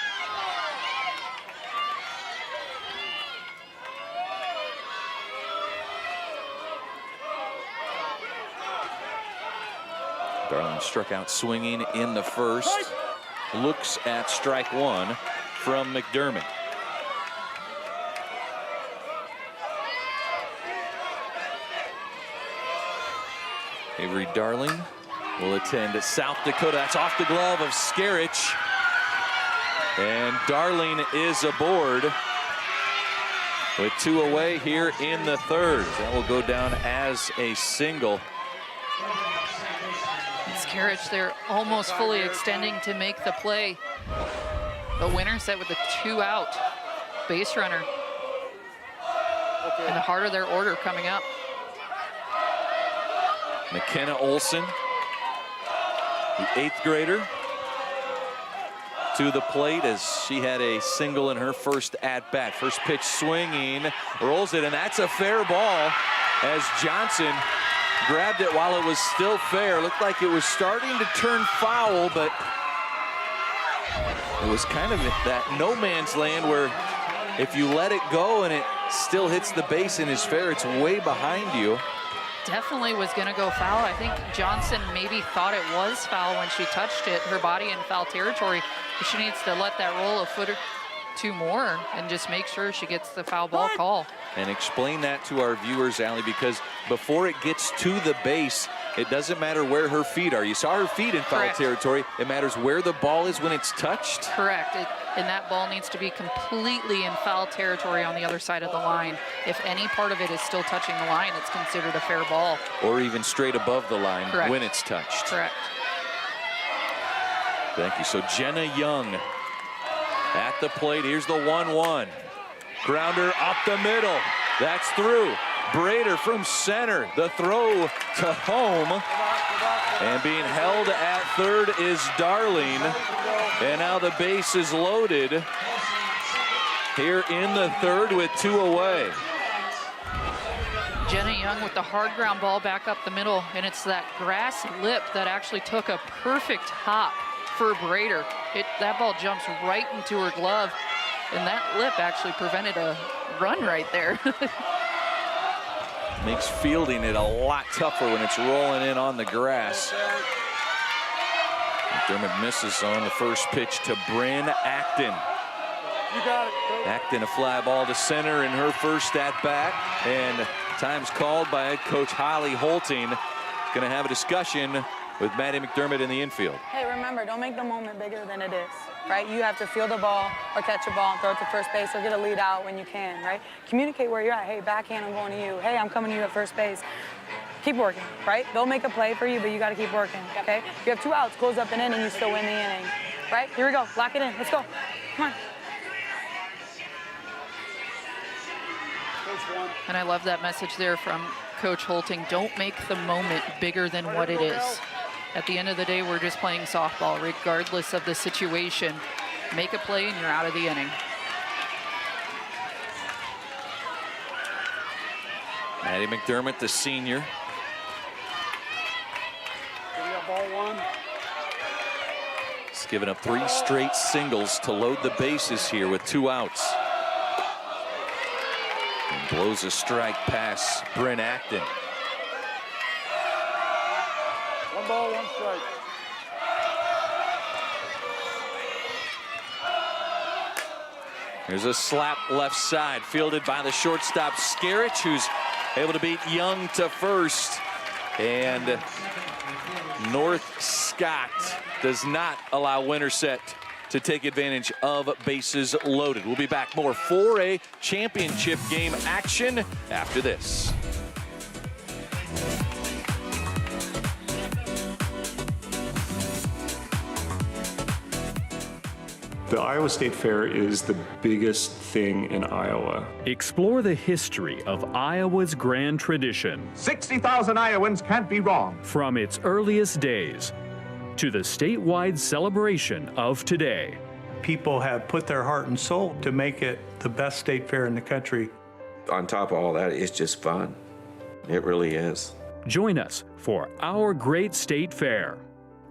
[SPEAKER 4] Darling struck out swinging in the first. Looks at strike 1 from McDermott. Avery Darling will attend to South Dakota. That's off the glove of Skerich. And Darling is aboard with 2 away here in the third. That will go down as a single.
[SPEAKER 5] Skerich, they're almost fully extending to make the play. But Winterset with a 2-out base runner in the heart of their order coming up.
[SPEAKER 4] McKenna Olson, the 8th grader, to the plate as she had a single in her first at-bat. First pitch swinging, rolls it, and that's a fair ball as Johnson grabbed it while it was still fair. Looked like it was starting to turn foul, but it was kind of that no man's land where if you let it go and it still hits the base and is fair, it's way behind you.
[SPEAKER 5] Definitely was going to go foul. I think Johnson maybe thought it was foul when she touched it, her body in foul territory. But she needs to let that roll a foot or 2 more and just make sure she gets the foul ball call.
[SPEAKER 4] And explain that to our viewers, Allie, because before it gets to the base, it doesn't matter where her feet are. You saw her feet in foul territory. It matters where the ball is when it's touched.
[SPEAKER 5] Correct. And that ball needs to be completely in foul territory on the other side of the line. If any part of it is still touching the line, it's considered a fair ball.
[SPEAKER 4] Or even straight above the line when it's touched.
[SPEAKER 5] Correct.
[SPEAKER 4] Thank you. So Jenna Young at the plate. Here's the 1-1. Grounder up the middle. That's through. Brader from center. The throw to home. And being held at third is Darling. And now the base is loaded here in the third with 2 away.
[SPEAKER 5] Jenna Young with the hard ground ball back up the middle, and it's that grass lip that actually took a perfect hop for Brader. That ball jumps right into her glove, and that lip actually prevented a run right there.
[SPEAKER 4] Makes fielding it a lot tougher when it's rolling in on the grass. McDermott misses on the first pitch to Bryn Acton.
[SPEAKER 7] You got it, Coach.
[SPEAKER 4] Acton, a fly ball to center in her first at-bat, and time's called by head coach Holly Holting. Going to have a discussion with Maddie McDermott in the infield.
[SPEAKER 8] Hey, remember, don't make the moment bigger than it is, right? You have to field the ball or catch a ball and throw it to first base or get a lead out when you can, right? Communicate where you're at. Hey, backhand, I'm going to you. Hey, I'm coming to you at first base. Keep working, right? They'll make a play for you, but you got to keep working, okay? You have 2 outs, close up an inning, you still win the inning, right? Here we go. Lock it in. Let's go. Come on.
[SPEAKER 5] And I love that message there from Coach Holting. Don't make the moment bigger than what it is. At the end of the day, we're just playing softball, regardless of the situation. Make a play and you're out of the inning.
[SPEAKER 4] Maddie McDermott, the senior.
[SPEAKER 7] Ball 1.
[SPEAKER 4] He's given up 3 straight singles to load the bases here with 2 outs. And blows a strike past Bryn Acton.
[SPEAKER 7] 1 ball, 1 strike.
[SPEAKER 4] There's a slap left side, fielded by the shortstop Skarich, who's able to beat Young to first. And North Scott does not allow Winterset to take advantage of bases loaded. We'll be back more 4A championship game action after this.
[SPEAKER 12] The Iowa State Fair is the biggest thing in Iowa.
[SPEAKER 13] Explore the history of Iowa's grand tradition.
[SPEAKER 14] 60,000 Iowans can't be wrong.
[SPEAKER 13] From its earliest days to the statewide celebration of today.
[SPEAKER 15] People have put their heart and soul to make it the best state fair in the country.
[SPEAKER 16] On top of all that, it's just fun. It really is.
[SPEAKER 13] Join us for our great state fair.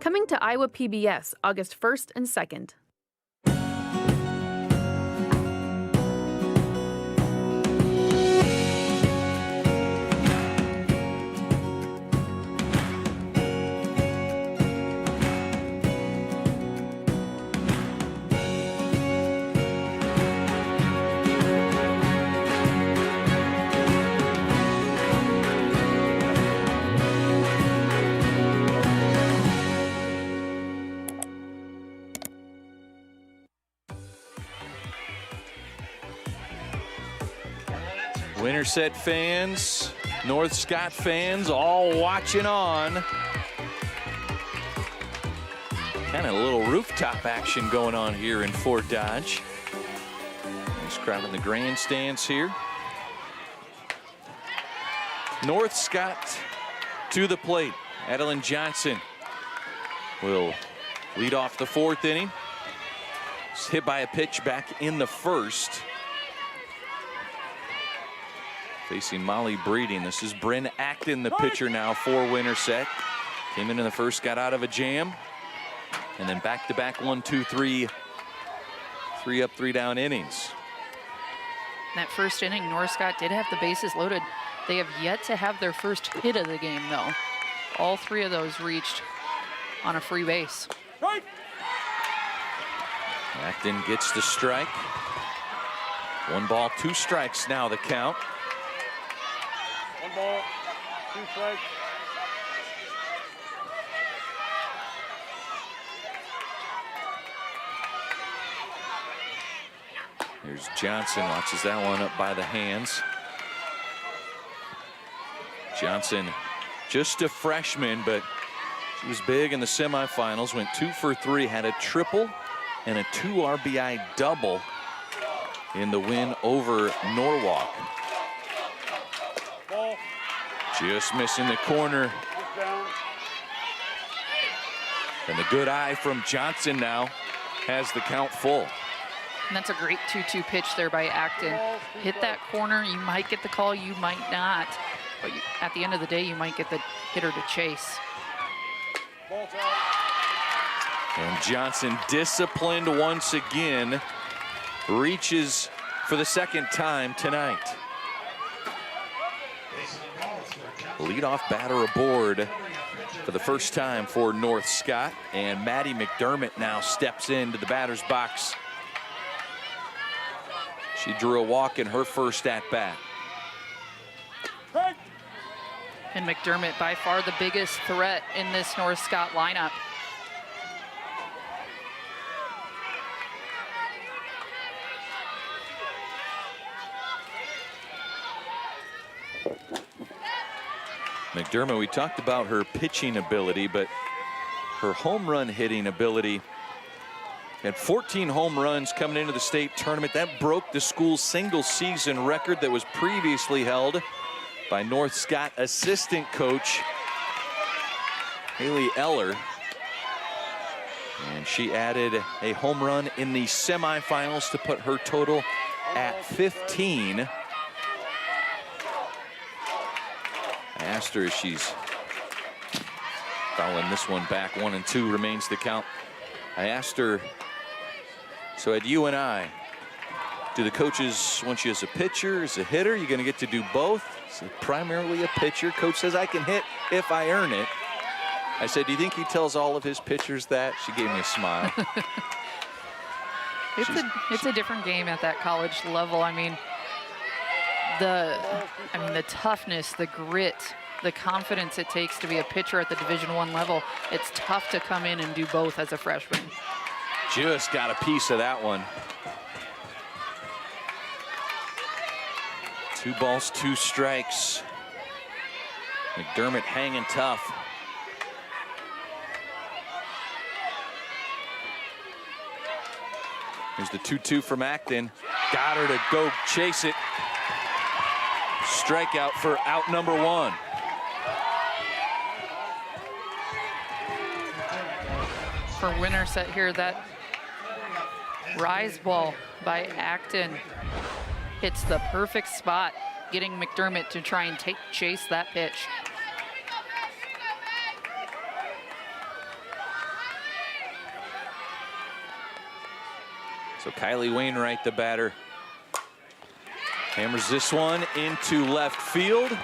[SPEAKER 17] Coming to Iowa PBS August 1st and 2nd.
[SPEAKER 4] Winterset fans, North Scott fans, all watching on. Kind of a little rooftop action going on here in Fort Dodge. Nice crowd in the grandstands here. North Scott to the plate. Adeline Johnson will lead off the 4th inning. It's hit by a pitch back in the 1st. Facing Molly Breeding. This is Bryn Acton, the pitcher now for Winterset. Came in the 1st, got out of a jam. And then back-to-back 1, 2, 3. 3 up, 3 down innings.
[SPEAKER 5] In that 1st inning, North Scott did have the bases loaded. They have yet to have their first hit of the game, though. All 3 of those reached on a free base.
[SPEAKER 7] Right.
[SPEAKER 4] Acton gets the strike. 1 ball, 2 strikes now the count.
[SPEAKER 7] 1 ball, 2 strikes.
[SPEAKER 4] Here's Johnson, watches that one up by the hands. Johnson, just a freshman, but she was big in the semifinals, went 2 for 3, had a triple and a 2 RBI double in the win over Norwalk.
[SPEAKER 7] Ball.
[SPEAKER 4] Just missing the corner. And the good eye from Johnson now has the count full.
[SPEAKER 5] And that's a great 2-2 pitch there by Acton. Hit that corner, you might get the call, you might not. But at the end of the day, you might get the hitter to chase.
[SPEAKER 4] And Johnson, disciplined once again, reaches for the second time tonight. Leadoff batter aboard for the first time for North Scott, and Maddie McDermott now steps into the batter's box. She drew a walk in her first at-bat.
[SPEAKER 5] And McDermott, by far the biggest threat in this North Scott lineup.
[SPEAKER 4] McDermott, we talked about her pitching ability, but her home run hitting ability. Had 14 home runs coming into the state tournament. That broke the school's single season record that was previously held by North Scott assistant coach Haley Eller. And she added a home run in the semifinals to put her total at 15. I asked her as she's fouling this one back. 1-2 remains the count. I asked her, so at UNI, do the coaches want you as a pitcher, as a hitter? You're going to get to do both? So primarily a pitcher. Coach says I can hit if I earn it. I said, do you think he tells all of his pitchers that? She gave me a smile.
[SPEAKER 5] It's a different game at that college level. I mean, the toughness, the grit, the confidence it takes to be a pitcher at the Division I level. It's tough to come in and do both as a freshman.
[SPEAKER 4] Just got a piece of that one. 2 balls, 2 strikes. McDermott hanging tough. Here's the 2-2 from Acton. Got her to go chase it. Strikeout for out number 1.
[SPEAKER 5] For Winterset here, that rise ball by Acton hits the perfect spot, getting McDermott to try and chase that pitch.
[SPEAKER 4] So Kylie Wainwright, the batter, hammers this one into left field.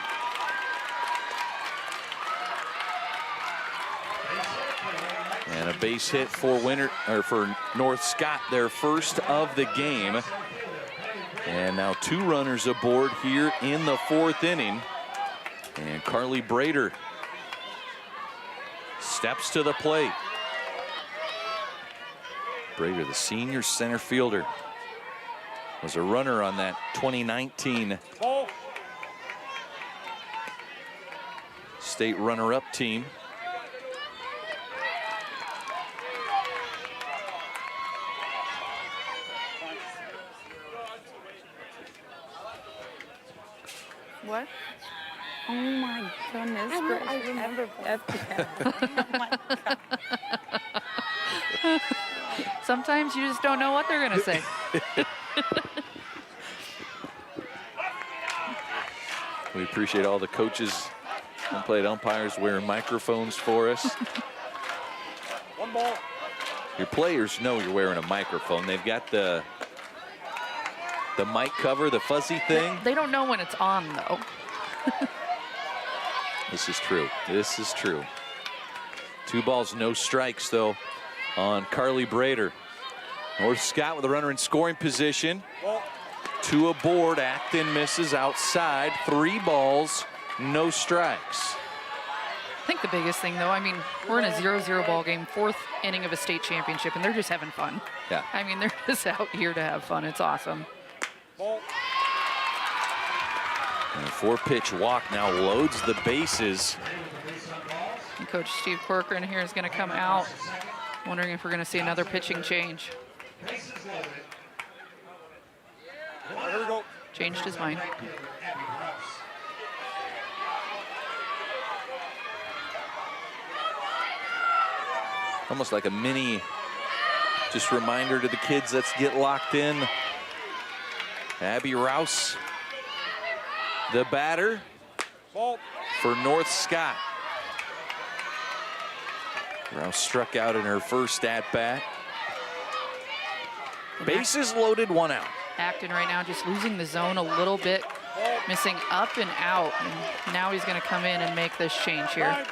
[SPEAKER 4] And a base hit for for North Scott, their first of the game. And now 2 runners aboard here in the 4th inning. And Carly Brader steps to the plate. Brader, the senior center fielder, was a runner on that 2019 state runner-up team.
[SPEAKER 8] What? Oh my goodness. I remember that. Oh my God.
[SPEAKER 5] Sometimes you just don't know what they're going to say.
[SPEAKER 4] We appreciate all the coaches and plate umpires wearing microphones for us.
[SPEAKER 7] 1 ball.
[SPEAKER 4] Your players know you're wearing a microphone. They've got the mic cover, the fuzzy thing.
[SPEAKER 5] They don't know when it's on, though.
[SPEAKER 4] This is true. This is true. 2 balls, no strikes, though, on Carly Brader. North Scott with a runner in scoring position. 2 aboard. Acton misses outside. 3 balls, no strikes.
[SPEAKER 5] I think the biggest thing, though, I mean, we're in a 0-0 ball game, 4th inning of a state championship, and they're just having fun.
[SPEAKER 4] Yeah.
[SPEAKER 5] I mean, they're just out here to have fun. It's awesome.
[SPEAKER 4] And a 4-pitch walk now loads the bases.
[SPEAKER 5] And Coach Steve Corcoran here is going to come out, wondering if we're going to see another pitching change.
[SPEAKER 7] Here we go.
[SPEAKER 5] Changed his mind.
[SPEAKER 4] Almost like a mini, just reminder to the kids, let's get locked in. Abby Rouse, the batter. for North Scott. Rouse struck out in her first at-bat. Bases loaded, 1 out.
[SPEAKER 5] Acton right now just losing the zone a little bit, missing up and out. And now he's going to come in and make this change here.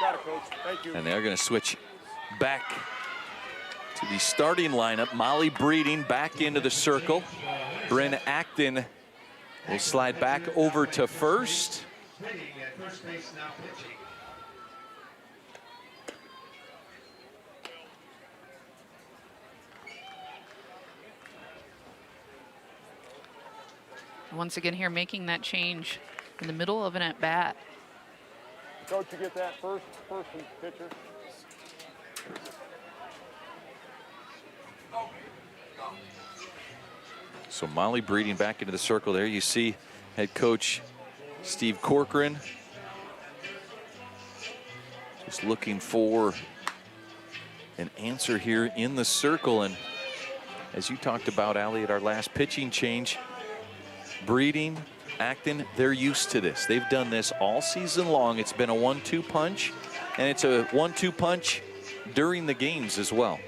[SPEAKER 7] Got it, Coach. Thank you.
[SPEAKER 4] And they're going to switch back to the starting lineup. Molly Breeding back into the circle. Bryn Acton will slide back over to first.
[SPEAKER 5] Once again here making that change in the middle of an at-bat.
[SPEAKER 7] Coach, you get that first person pitcher.
[SPEAKER 4] So Molly Breeding back into the circle there. You see head coach Steve Corcoran just looking for an answer here in the circle. And as you talked about, Allie, at our last pitching change, Breeding, Acton, they're used to this. They've done this all season long. It's been a 1-2 punch, and it's a 1-2 punch during the games as well.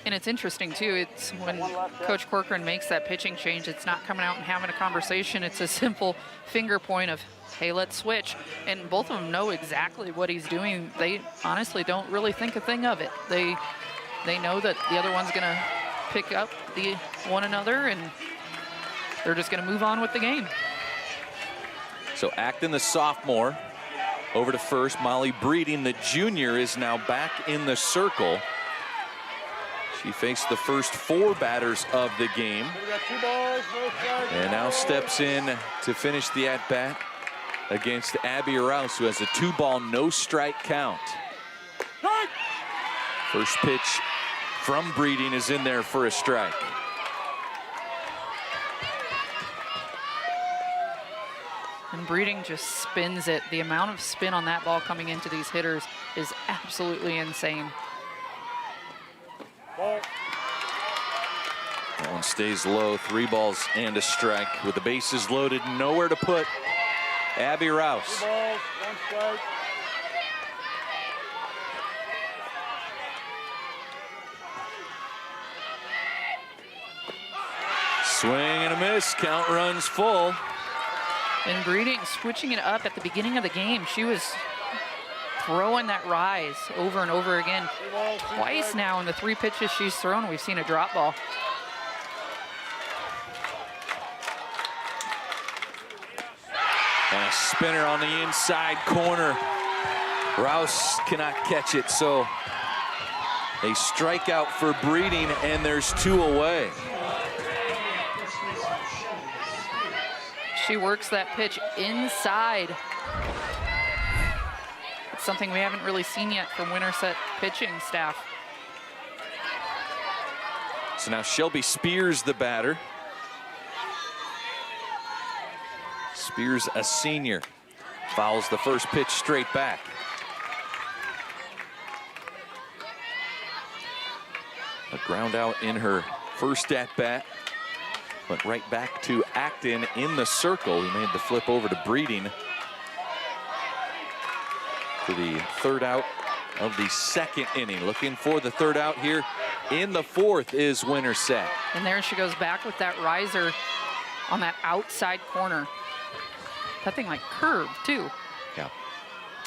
[SPEAKER 5] And it's interesting too, it's when Coach Corcoran makes that pitching change, it's not coming out and having a conversation. It's a simple finger point of, hey, let's switch. And both of them know exactly what he's doing. They honestly don't really think a thing of it. They know that the other one's gonna pick up the one another, and they're just gonna move on with the game.
[SPEAKER 4] So Acton, the sophomore, over to first. Molly Breeding, the junior, is now back in the circle. She faced the first 4 batters of the game. And now steps in to finish the at-bat against Abby Rouse, who has a 2-ball, no-strike count. First pitch from Breeding is in there for a strike.
[SPEAKER 5] And Breeding just spins it. The amount of spin on that ball coming into these hitters is absolutely insane.
[SPEAKER 4] That one stays low. 3 balls and a strike with the bases loaded. Nowhere to put Abby Rouse.
[SPEAKER 7] 2 balls, 1 strike.
[SPEAKER 4] Swing and a miss. Count runs full.
[SPEAKER 5] And Breeding switching it up at the beginning of the game. She was throwing that rise over and over again. Twice now in the 3 pitches she's thrown, we've seen a drop ball.
[SPEAKER 4] And a spinner on the inside corner. Rouse cannot catch it, so a strikeout for Breeding, and there's 2 away.
[SPEAKER 5] She works that pitch inside. It's something we haven't really seen yet from Winterset pitching staff.
[SPEAKER 4] So now Shelby Spears, the batter. Spears, a senior, fouls the first pitch straight back. A ground out in her first at-bat. Went right back to Acton in the circle. He made the flip over to Breeding for the 3rd out of the 2nd inning. Looking for the 3rd out here in the 4th is Winterset.
[SPEAKER 5] And there she goes back with that riser on that outside corner. That thing like curved too.
[SPEAKER 4] Yeah.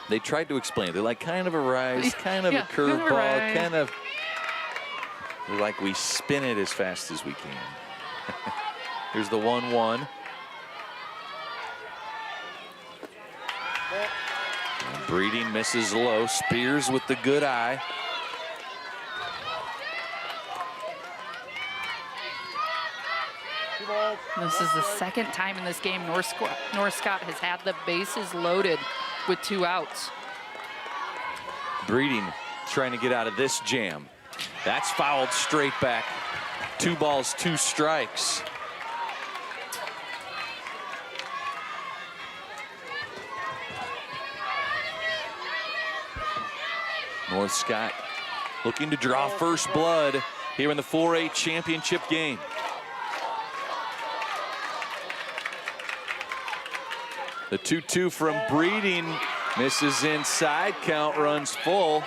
[SPEAKER 4] They tried to explain it. They're like kind of a rise, kind of a curveball,
[SPEAKER 5] rise.
[SPEAKER 4] kind of. They're like, we spin it as fast as we can. Here's the 1-1. Breeding misses low. Spears with the good eye.
[SPEAKER 5] This is the 2nd time in this game North Scott has had the bases loaded with 2 outs.
[SPEAKER 4] Breeding trying to get out of this jam. That's fouled straight back. 2 balls, 2 strikes. North Scott looking to draw first blood here in the 4A championship game. The 2-2 from Breeding misses inside. Count runs full.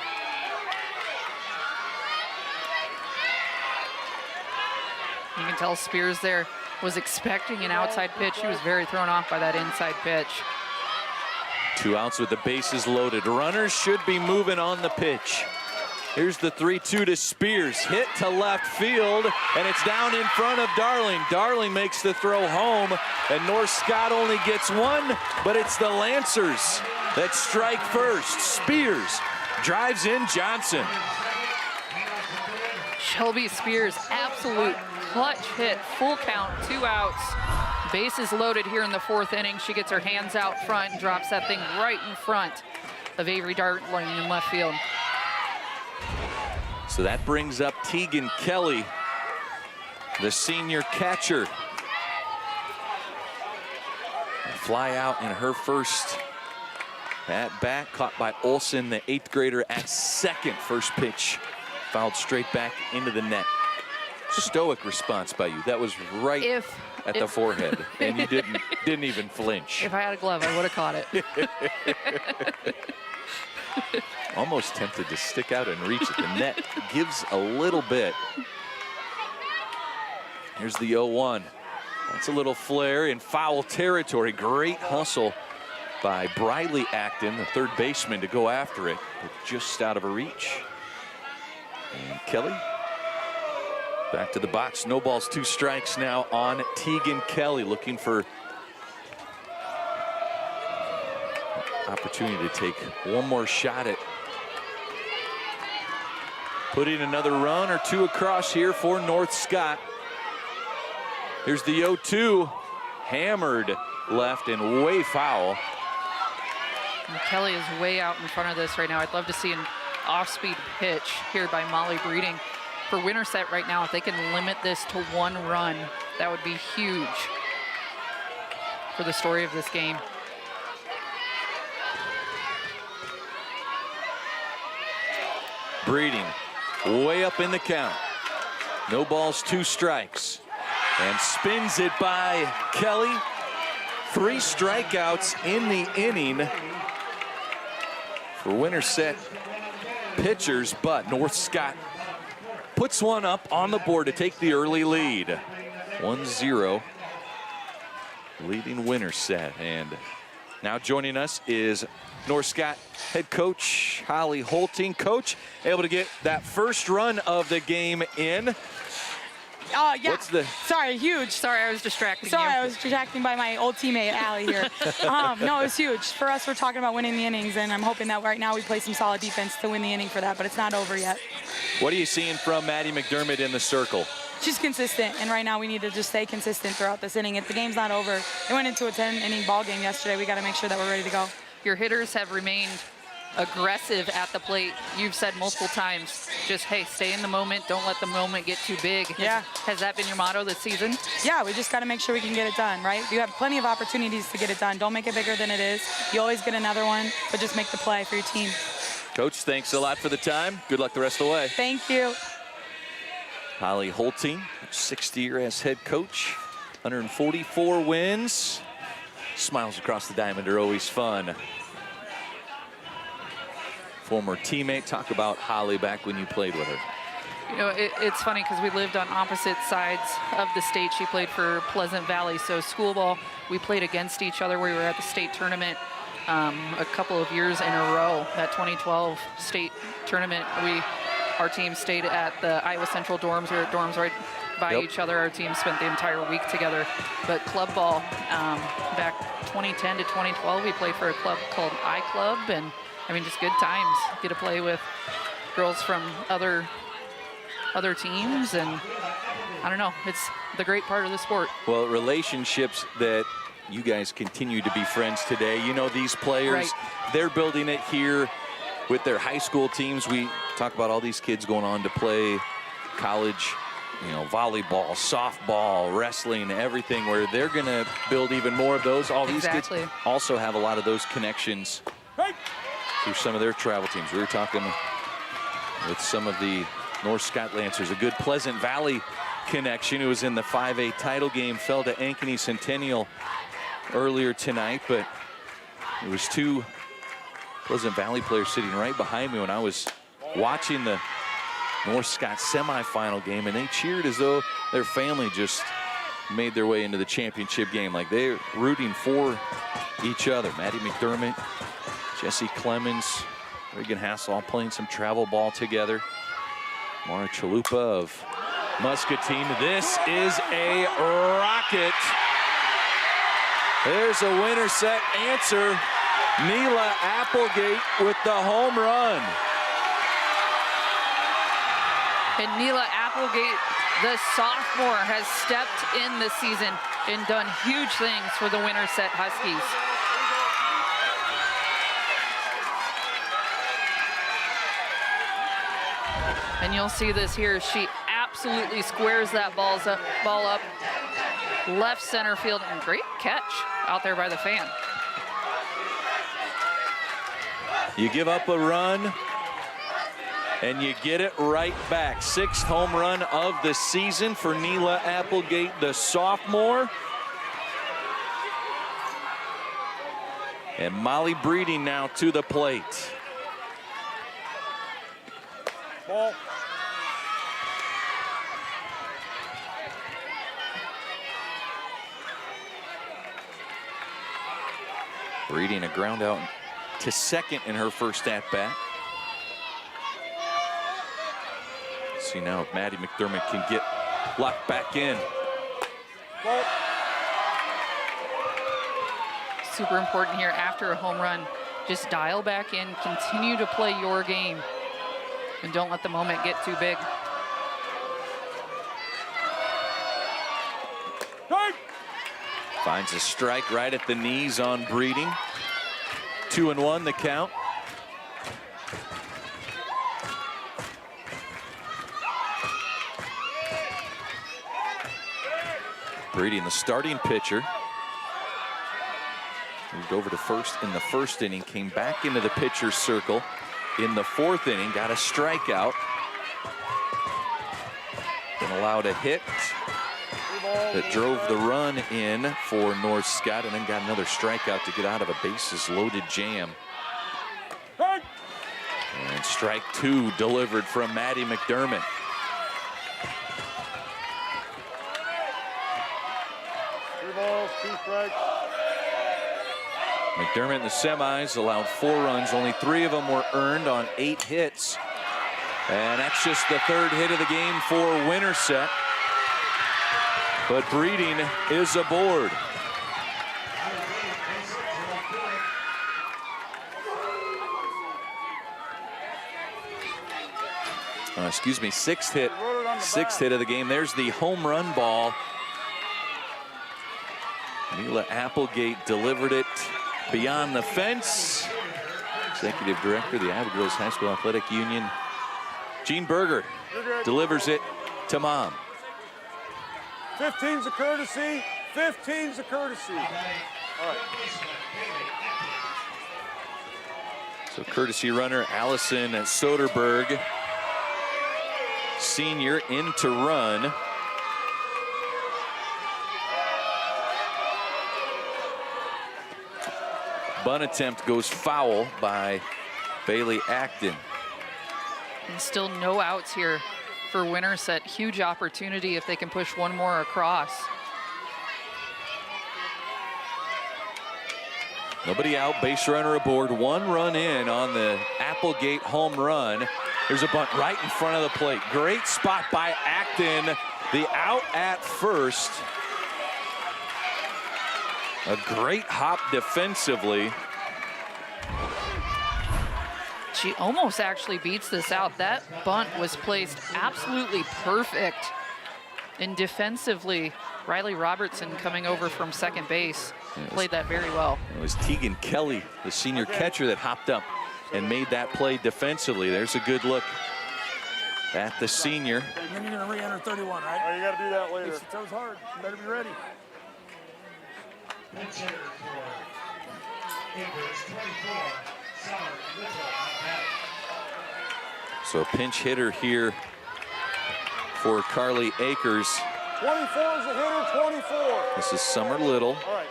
[SPEAKER 5] You can tell Spears there was expecting an outside pitch. He was very thrown off by that inside pitch.
[SPEAKER 4] 2 outs with the bases loaded. Runners should be moving on the pitch. Here's the 3-2 to Spears. Hit to left field, and it's down in front of Darling. Darling makes the throw home, and North Scott only gets 1, but it's the Lancers that strike first. Spears drives in Johnson.
[SPEAKER 5] Shelby Spears, absolute clutch hit, full count, 2 outs. Bases loaded here in the 4th inning. She gets her hands out front and drops that thing right in front of Avery Darling in left field.
[SPEAKER 4] So that brings up Tegan Kelly, the senior catcher. Fly out in her first at bat, caught by Olsen, the 8th grader, at second. First pitch fouled straight back into the net. Stoic response by you. That was right at the forehead, and you didn't even flinch.
[SPEAKER 5] If I had a glove, I would have caught it.
[SPEAKER 4] Almost tempted to stick out and reach it. The net gives a little bit. Here's the 0-1. That's a little flare in foul territory. Great hustle by Briley Acton, the 3rd baseman, to go after it, but just out of her reach. And Kelly back to the box. No balls, 2 strikes now on Tegan Kelly, looking for opportunity to take one more shot at putting another run or 2 across here for North Scott. Here's the 0-2, hammered left and way foul.
[SPEAKER 5] And Kelly is way out in front of this right now. I'd love to see an off-speed pitch here by Molly Breeding. For Winterset right now, if they can limit this to 1 run, that would be huge for the story of this game.
[SPEAKER 4] Breeding way up in the count. No balls, 2 strikes. And spins it by Kelly. 3 strikeouts in the inning for Winterset pitchers, but North Scott puts one up on the board to take the early lead. 1-0 leading Winterset. And now joining us is North Scott head coach Holly Holting. Coach, able to get that first run of the game in.
[SPEAKER 8] Yeah. Sorry, huge.
[SPEAKER 5] Sorry, I was distracting you.
[SPEAKER 8] Sorry, I was distracting by my old teammate, Allie here. No, it was huge. For us, we're talking about winning the innings, and I'm hoping that right now we play some solid defense to win the inning for that, but it's not over yet.
[SPEAKER 4] What are you seeing from Maddie McDermott in the circle?
[SPEAKER 8] She's consistent, and right now we need to just stay consistent throughout this inning. If the game's not over, it went into a 10-inning ball game yesterday. We got to make sure that we're ready to go.
[SPEAKER 5] Your hitters have remained aggressive at the plate. You've said multiple times, just, hey, stay in the moment. Don't let the moment get too big. Has that been your motto this season?
[SPEAKER 8] Yeah, we just got to make sure we can get it done, right? You have plenty of opportunities to get it done. Don't make it bigger than it is. You always get another one, but just make the play for your team.
[SPEAKER 4] Coach, thanks a lot for the time. Good luck the rest of the way.
[SPEAKER 8] Thank you.
[SPEAKER 4] Holly Holting, 6th year as head coach, 144 wins. Smiles across the diamond are always fun. Former teammate, talk about Holly back when you played with her.
[SPEAKER 5] You know, it's funny because we lived on opposite sides of the state. She played for Pleasant Valley, so school ball, we played against each other. We were at the state tournament a couple of years in a row. That 2012 state tournament, our team stayed at the Iowa Central dorms. We were at dorms right by each other. Our team spent the entire week together. But club ball, back 2010 to 2012, we played for a club called I-Club, and I mean, just good times. Get to play with girls from other teams, and I don't know, it's the great part of the sport.
[SPEAKER 4] Well, relationships that you guys continue to be friends today. You know, these players, they're building it here with their high school teams. We talk about all these kids going on to play college, you know, volleyball, softball, wrestling, everything, where they're going to build even more of those. All these kids also have a lot of those connections through some of their travel teams. We were talking with some of the North Scott Lancers, a good Pleasant Valley connection who was in the 5A title game, fell to Ankeny Centennial earlier tonight, but There was two Pleasant Valley players sitting right behind me when I was watching the North Scott semifinal game, and they cheered as though their family just made their way into the championship game. Like they're rooting for each other. Maddie McDermott, Jesse Clemens, Reagan Hassel all playing some travel ball together. Mara Chalupa of Muscatine. This is a rocket. There's a Winterset answer. Neela Applegate with the home run.
[SPEAKER 5] And Neela Applegate, the sophomore, has stepped in this season and done huge things for the Winterset Huskies. And you'll see this here. She absolutely squares that ball up left center field, and great catch out there by the fan.
[SPEAKER 4] You give up a run and you get it right back. Sixth home run of the season for Neela Applegate, the sophomore. And Molly Breeding now to the plate.
[SPEAKER 7] Ball.
[SPEAKER 4] Breeding a ground out to second in her first at bat. See now if Maddie McDermott can get locked back in.
[SPEAKER 7] Ball.
[SPEAKER 5] Super important here after a home run. Just dial back in, continue to play your game, and don't let the moment get too big.
[SPEAKER 4] Finds a strike right at the knees on Breeding. 2-1 the count. Breeding, the starting pitcher, moved over to first in the first inning, came back into the pitcher's circle in the fourth inning, got a strikeout, then allowed a hit that drove the run in for North Scott, and then got another strikeout to get out of a bases loaded jam. And strike two delivered from Maddie McDermott. McDermott in the semis allowed 4 runs. Only 3 of them were earned on 8 hits. And that's just the 3rd hit of the game for Winterset. But Breeding is aboard. Excuse me, 6th hit of the game. There's the home run ball. Neela Applegate delivered it beyond the fence. Executive Director of the Iowa Girls High School Athletic Union, Gene Berger, delivers it to Mom.
[SPEAKER 7] 15's a courtesy. 15's a courtesy. All right.
[SPEAKER 4] So courtesy runner Allison Soderberg, senior, in to run. Bunt attempt goes foul by Bailey Acton.
[SPEAKER 5] And still no outs here for Winterset. Huge opportunity if they can push one more across.
[SPEAKER 4] Nobody out, base runner aboard, 1 run in on the Applegate home run. There's a bunt right in front of the plate. Great spot by Acton. The out at first. A great hop defensively.
[SPEAKER 5] She almost actually beats this out. That bunt was placed absolutely perfect. And defensively, Riley Robertson coming over from second base played that very well.
[SPEAKER 4] It was Tegan Kelly, the senior catcher, that hopped up and made that play defensively. There's a good look at the senior.
[SPEAKER 11] And then you're going to re-enter 31, right?
[SPEAKER 7] Oh, you got to do that later.
[SPEAKER 11] That was hard. You better be ready.
[SPEAKER 4] So a pinch hitter here for Carly Akers.
[SPEAKER 7] 24 is a hitter, 24.
[SPEAKER 4] This is Summer Little.
[SPEAKER 7] All right.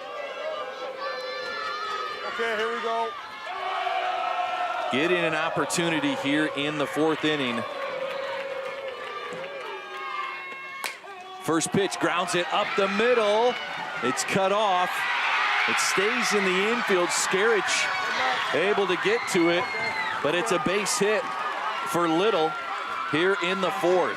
[SPEAKER 7] Okay, here we go.
[SPEAKER 4] Getting an opportunity here in the 4th inning. First pitch, grounds it up the middle. It's cut off. It stays in the infield. Skerich able to get to it, but it's a base hit for Little here in the 4th.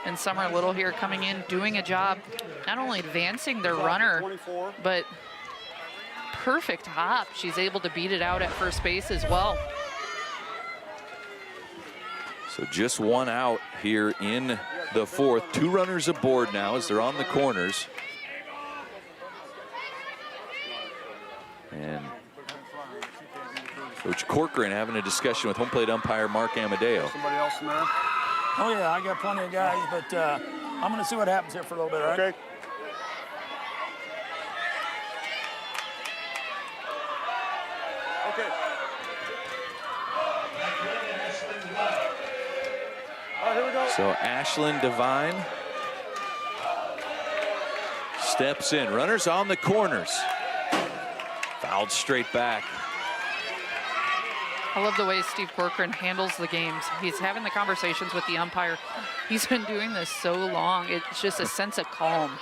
[SPEAKER 5] And Summer Little here coming in, doing a job, not only advancing their runner, but perfect hop. She's able to beat it out at first base as well.
[SPEAKER 4] So just one out here in the 4th. 2 runners aboard now as they're on the corners. And Coach Corcoran having a discussion with home plate umpire Mark Amadeo.
[SPEAKER 7] Somebody else in there?
[SPEAKER 11] Oh, yeah, I got plenty of guys, but I'm going to see what happens here for a little bit, all right?
[SPEAKER 7] Okay. Okay. All right, here we go.
[SPEAKER 4] So Ashlyn Devine steps in. Runners on the corners. Fouled straight back.
[SPEAKER 5] I love the way Steve Corcoran handles the games. He's having the conversations with the umpire. He's been doing this so long. It's just a sense of calm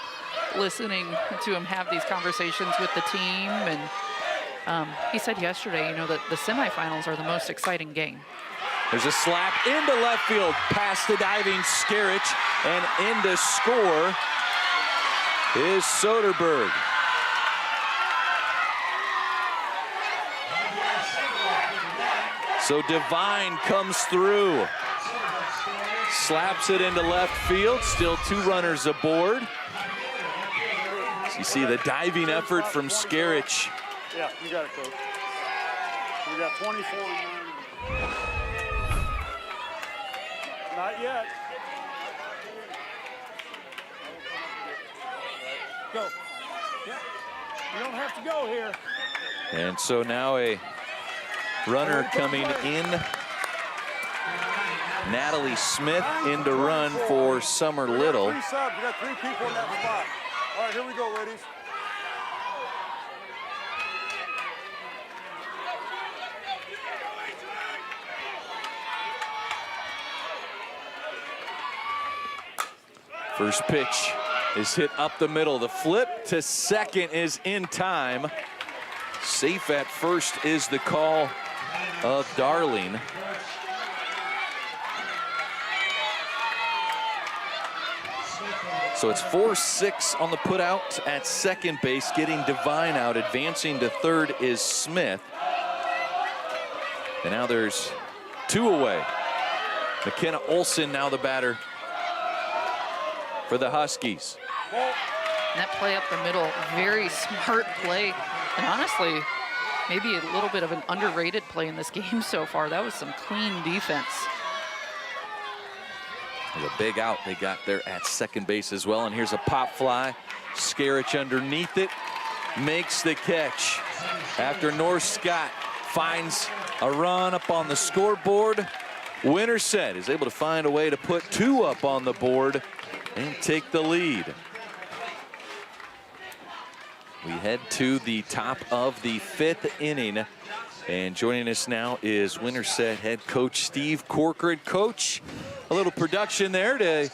[SPEAKER 5] listening to him have these conversations with the team. And he said yesterday, you know, that the semifinals are the most exciting game.
[SPEAKER 4] There's a slap into left field past the diving Skerich, and in to score is Soderberg. So Devine comes through, slaps it into left field, still 2 runners aboard. So you see the diving effort from Skerich.
[SPEAKER 7] Yeah, you got it, Coach. We got 24 and 9. Not yet.
[SPEAKER 11] Go. Yeah. You don't have to go here.
[SPEAKER 4] And so now a runner coming in. Natalie Smith in to run for Summer Little.
[SPEAKER 7] 3 subs. You got 3 people in that spot. All right, here we go, ladies.
[SPEAKER 4] First pitch is hit up the middle. The flip to second is in time. Safe at first is the call of Darling. So it's 4-6 on the put out at second base, getting Devine out. Advancing to third is Smith. And now there's 2 away. McKenna Olson now the batter for the Huskies.
[SPEAKER 5] And that play up the middle, very smart play. And honestly, maybe a little bit of an underrated play in this game so far. That was some clean defense.
[SPEAKER 4] There's a big out they got there at second base as well. And here's a pop fly. Skerich underneath it, makes the catch. After North Scott finds a run up on the scoreboard, Winterset is able to find a way to put 2 up on the board and take the lead. We head to the top of the 5th inning. And joining us now is Winterset head coach Steve Corcoran. Coach, a little production there to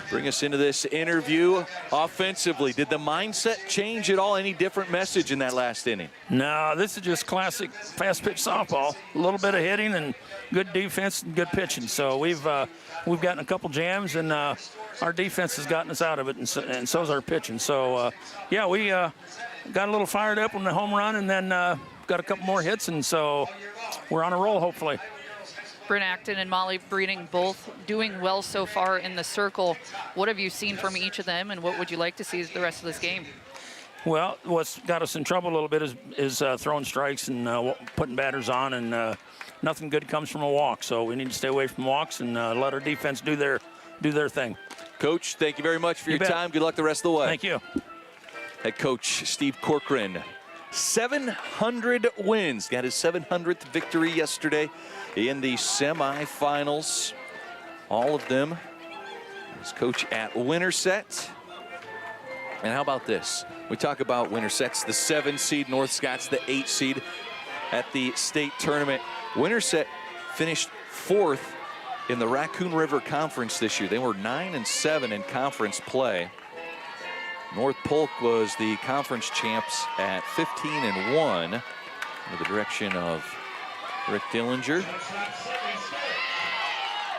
[SPEAKER 4] bring us into this interview. Offensively, did the mindset change at all? Any different message in that last inning?
[SPEAKER 11] No, this is just classic fast pitch softball. A little bit of hitting and good defense and good pitching. So we've gotten a couple jams, and our defense has gotten us out of it, and so's our pitching. So yeah, we got a little fired up on the home run, and then got a couple more hits, and so we're on a roll, hopefully.
[SPEAKER 5] Bryn Acton and Molly Breeding both doing well so far in the circle. What have you seen from each of them, and what would you like to see the rest of this game?
[SPEAKER 11] Well, what's got us in trouble a little bit is throwing strikes and putting batters on, and nothing good comes from a walk. So we need to stay away from walks and let our defense do their thing.
[SPEAKER 4] Coach, thank you very much for your time. Good luck the rest of the way.
[SPEAKER 11] Thank you.
[SPEAKER 4] Head coach Steve Corcoran, 700 wins. Got his 700th victory yesterday in the semifinals. All of them. His coach at Winterset. And how about this? We talk about Winterset's the 7 seed, North Scott's the 8 seed at the state tournament. Winterset finished 4th in the Raccoon River Conference this year. They were 9-7 in conference play. North Polk was the conference champs at 15-1 under the direction of Rick Dillinger.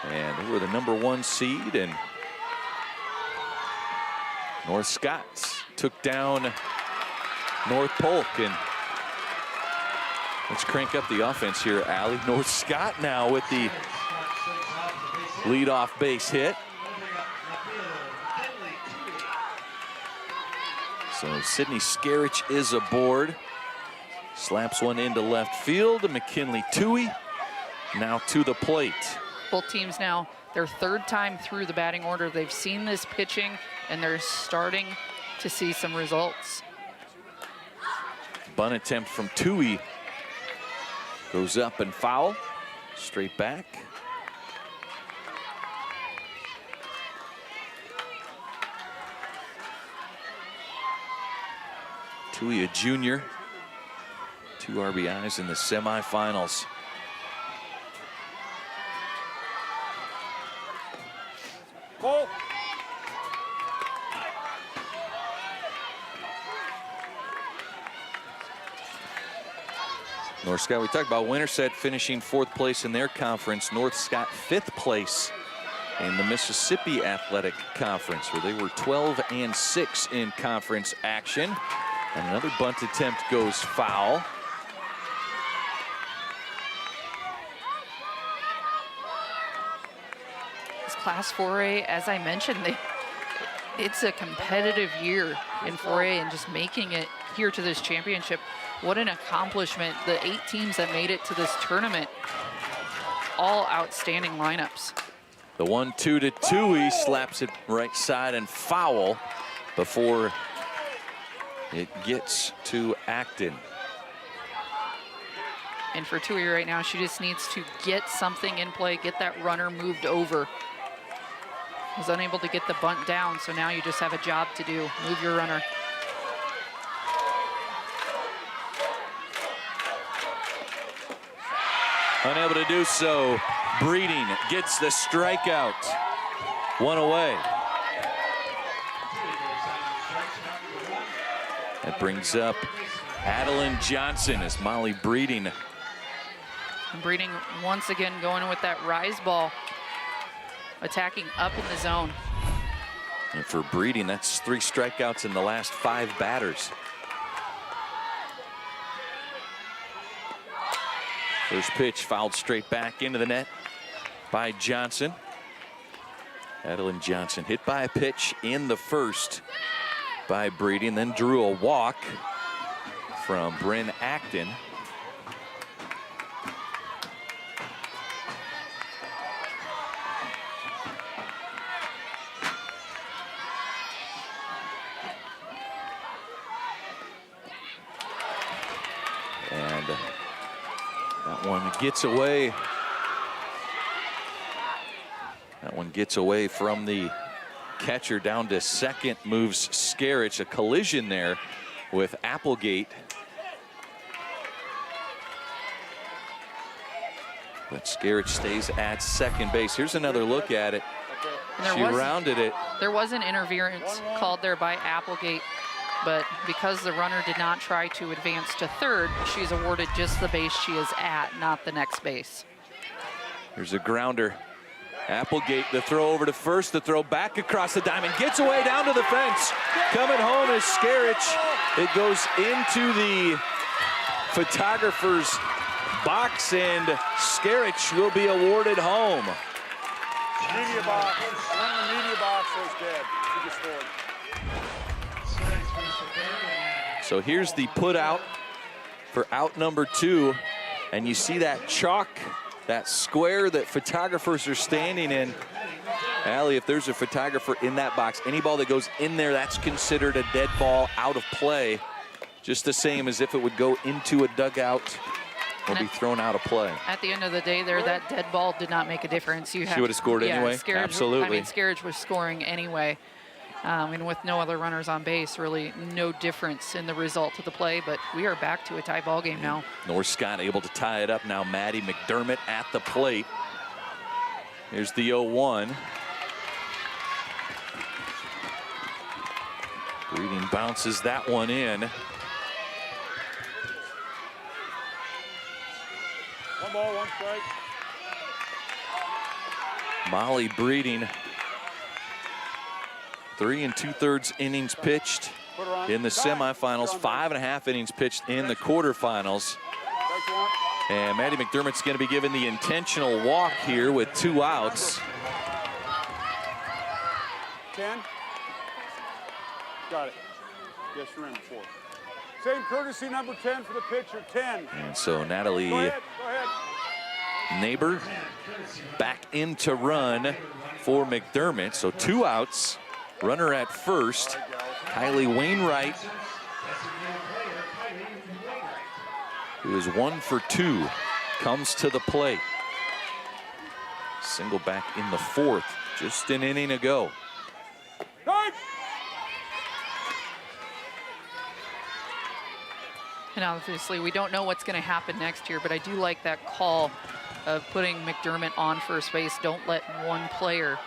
[SPEAKER 4] And they were the #1 seed, and North Scott took down North Polk. And let's crank up the offense here, Allie. North Scott now with the leadoff base hit. So Sydney Skerich is aboard. Slaps one into left field. McKinley Toohey now to the plate.
[SPEAKER 5] Both teams now, their 3rd time through the batting order. They've seen this pitching, and they're starting to see some results.
[SPEAKER 4] Bunt attempt from Toohey goes up and foul. Straight back. Toohey, a junior. 2 RBIs in the semifinals.
[SPEAKER 7] Cole.
[SPEAKER 4] North Scott, we talked about Winterset finishing 4th place in their conference. North Scott 5th place in the Mississippi Athletic Conference, where they were 12-6 in conference action. And another bunt attempt goes foul.
[SPEAKER 5] This Class 4A, as I mentioned, it's a competitive year in 4A, and just making it here to this championship, what an accomplishment. The 8 teams that made it to this tournament, all outstanding lineups.
[SPEAKER 4] The 1-2 to Toohey, slaps it right side and foul before it gets to Acton.
[SPEAKER 5] And for Toohey right now, she just needs to get something in play, get that runner moved over. Was unable to get the bunt down, so now you just have a job to do. Move your runner.
[SPEAKER 4] Unable to do so. Breeding gets the strikeout. 1 away. That brings up Adeline Johnson as Molly Breeding.
[SPEAKER 5] Breeding once again going with that rise ball, attacking up in the zone.
[SPEAKER 4] And for Breeding, that's 3 strikeouts in the last 5 batters. First pitch fouled straight back into the net by Johnson. Adeline Johnson hit by a pitch in the first by Breeding, then drew a walk from Bryn Acton. And that one gets away. That one gets away from the catcher down to second, moves Skerich. A collision there with Applegate. But Skerich stays at second base. Here's another look at it. She rounded it.
[SPEAKER 5] There was an interference called there by Applegate, but because the runner did not try to advance to third, she's awarded just the base she is at, not the next base.
[SPEAKER 4] Here's a grounder. Applegate, the throw over to first, the throw back across the diamond, gets away down to the fence. Coming home is Skerich. It goes into the photographer's box, and Skerich will be awarded home.
[SPEAKER 7] Media box. When the media box was dead, she just scored.
[SPEAKER 4] So here's the put out for out number 2, and you see that chalk, that square that photographers are standing in. Allie, if there's a photographer in that box, any ball that goes in there, that's considered a dead ball, out of play. Just the same as if it would go into a dugout or be thrown out of play.
[SPEAKER 5] At the end of the day there, that dead ball did not make a difference.
[SPEAKER 4] She would have scored anyway?
[SPEAKER 5] Skerich,
[SPEAKER 4] Absolutely.
[SPEAKER 5] I mean, Skerich was scoring anyway. And with no other runners on base, really no difference in the result of the play, but we are back to a tie ball game now.
[SPEAKER 4] North Scott able to tie it up now. Maddie McDermott at the plate. Here's the 0-1. Breeding bounces that one in.
[SPEAKER 7] One ball, one strike.
[SPEAKER 4] Molly Breeding, 3 2/3 innings pitched in the semifinals, 5.5 innings pitched in the quarterfinals. And Maddie McDermott's going to be given the intentional walk here with 2 outs.
[SPEAKER 7] 10. Got it. Yes, you're in 4. Same courtesy, number 10 for the pitcher, 10.
[SPEAKER 4] And so Natalie
[SPEAKER 7] Go ahead.
[SPEAKER 4] Neighbor back in to run for McDermott. So 2 outs, runner at first. Kylie Wainwright, who is 1 for 2, comes to the plate. Single back in the 4th, just an inning ago.
[SPEAKER 5] And obviously we don't know what's going to happen next year, but I do like that call of putting McDermott on first base. Don't let one player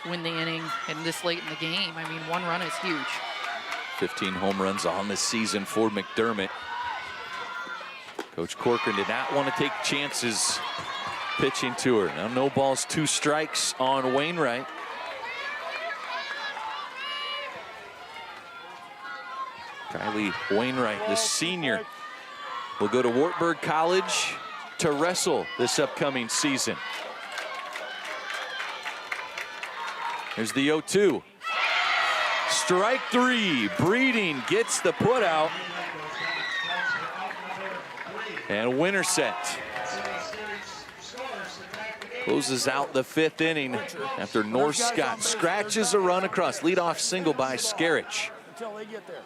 [SPEAKER 5] win the inning and this late in the game. I mean, 1 run is huge.
[SPEAKER 4] 15 home runs on the season for McDermott. Coach Corcoran did not want to take chances pitching to her. Now no balls, 2 strikes on Wainwright. Kylie Wainwright, the senior, will go to Wartburg College to wrestle this upcoming season. Here's the 0-2. Strike 3. Breeding gets the put out. And Winterset closes out the 5th inning after North Scott scratches a run across. Leadoff single by Skerich.
[SPEAKER 11] Until they get there.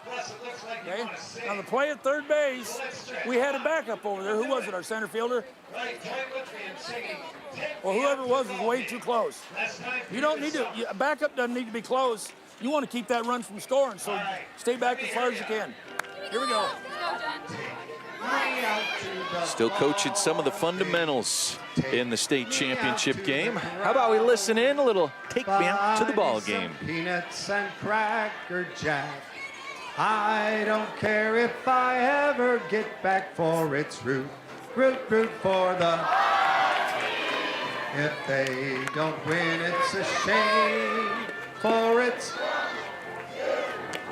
[SPEAKER 11] Okay? On the play at third base, we had a backup over there. Who was it, our center fielder? Well, whoever it was way too close. You don't need to, a backup doesn't need to be close. You want to keep that run from scoring, so stay back as far as you can. Here we go.
[SPEAKER 4] Still coaching some of the fundamentals in the state championship game. How about we listen in a little take me out to the ball game.
[SPEAKER 6] Peanuts and Cracker Jack. I don't care if I ever get back, for it's root for the. If they don't win, it's a shame, for it's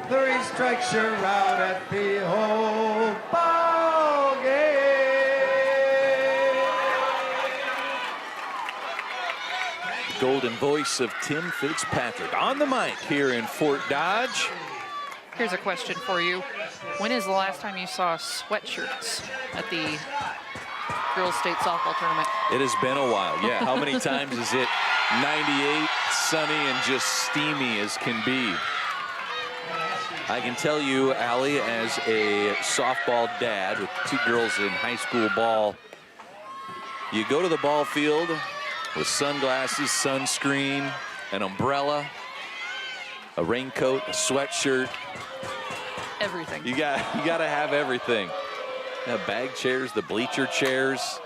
[SPEAKER 6] 3 strikes, you're out at the whole ball game.
[SPEAKER 4] Golden voice of Tim Fitzpatrick on the mic here in Fort Dodge.
[SPEAKER 5] Here's a question for you. When is the last time you saw sweatshirts at the girls' state softball tournament?
[SPEAKER 4] It has been a while, yeah. How many times is it 98, sunny, and just steamy as can be? I can tell you, Allie, as a softball dad with 2 girls in high school ball, you go to the ball field with sunglasses, sunscreen, an umbrella, a raincoat, a sweatshirt.
[SPEAKER 5] Everything.
[SPEAKER 4] You got to have everything. Bag chairs, the bleacher chairs.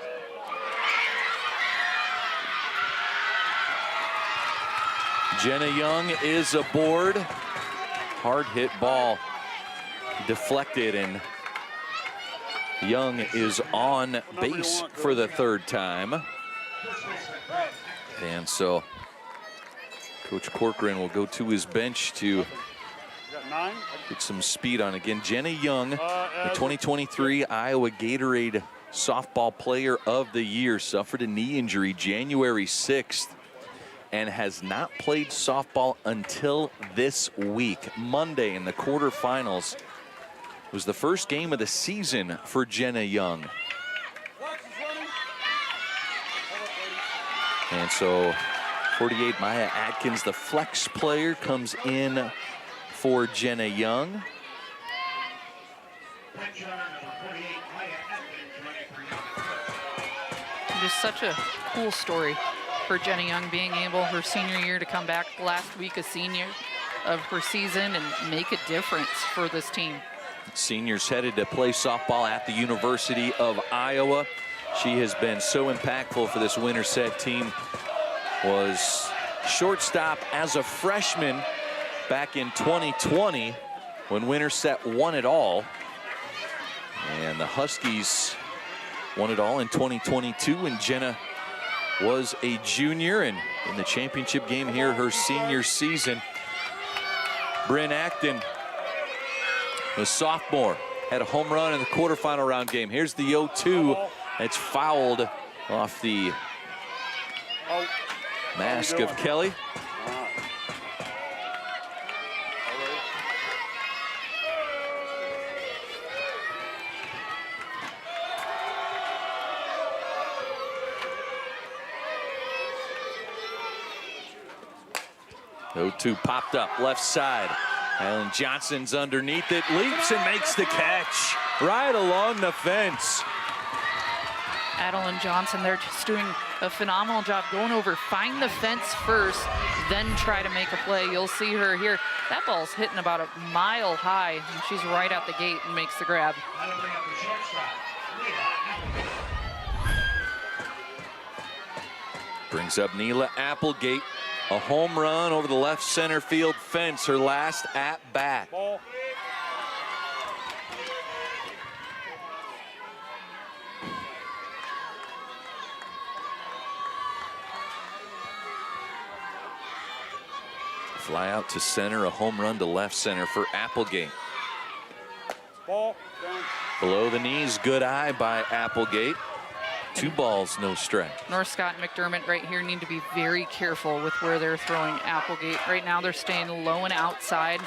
[SPEAKER 4] Jenna Young is aboard. Hard hit ball deflected, and Young is on base for the 3rd time. And so Coach Corcoran will go to his bench to get some speed on. Again, Jenna Young, the 2023 Iowa Gatorade Softball Player of the Year, suffered a knee injury January 6th and has not played softball until this week. Monday in the quarterfinals was the first game of the season for Jenna Young. And so 48, Maya Atkins, the flex player, comes in for Jenna Young.
[SPEAKER 5] Just such a cool story for Jenna Young, being able her senior year to come back last week a senior of her season and make a difference for this team.
[SPEAKER 4] Senior's headed to play softball at the University of Iowa. She has been so impactful for this Winterset team. Was shortstop as a freshman back in 2020 when Winterset won it all. And the Huskies won it all in 2022 when Jenna was a junior, and in the championship game here her senior season. Bryn Acton, the sophomore, had a home run in the quarterfinal round game. Here's the 0-2. It's fouled off the mask of Kelly. O2 popped up left side. Alan Johnson's underneath it, leaps and makes the catch right along the fence.
[SPEAKER 5] Adeline Johnson, they're just doing a phenomenal job going over, find the fence first, then try to make a play. You'll see her here. That ball's hitting about a mile high, and she's right out the gate and makes the grab.
[SPEAKER 4] Brings up Neela Applegate. A home run over the left center field fence, her last at bat.
[SPEAKER 7] Ball.
[SPEAKER 4] Fly out to center, a home run to left center for Applegate.
[SPEAKER 7] Ball. Down.
[SPEAKER 4] Below the knees, good eye by Applegate. 2 balls, no strike.
[SPEAKER 5] North Scott and McDermott right here need to be very careful with where they're throwing Applegate. Right now they're staying low and outside.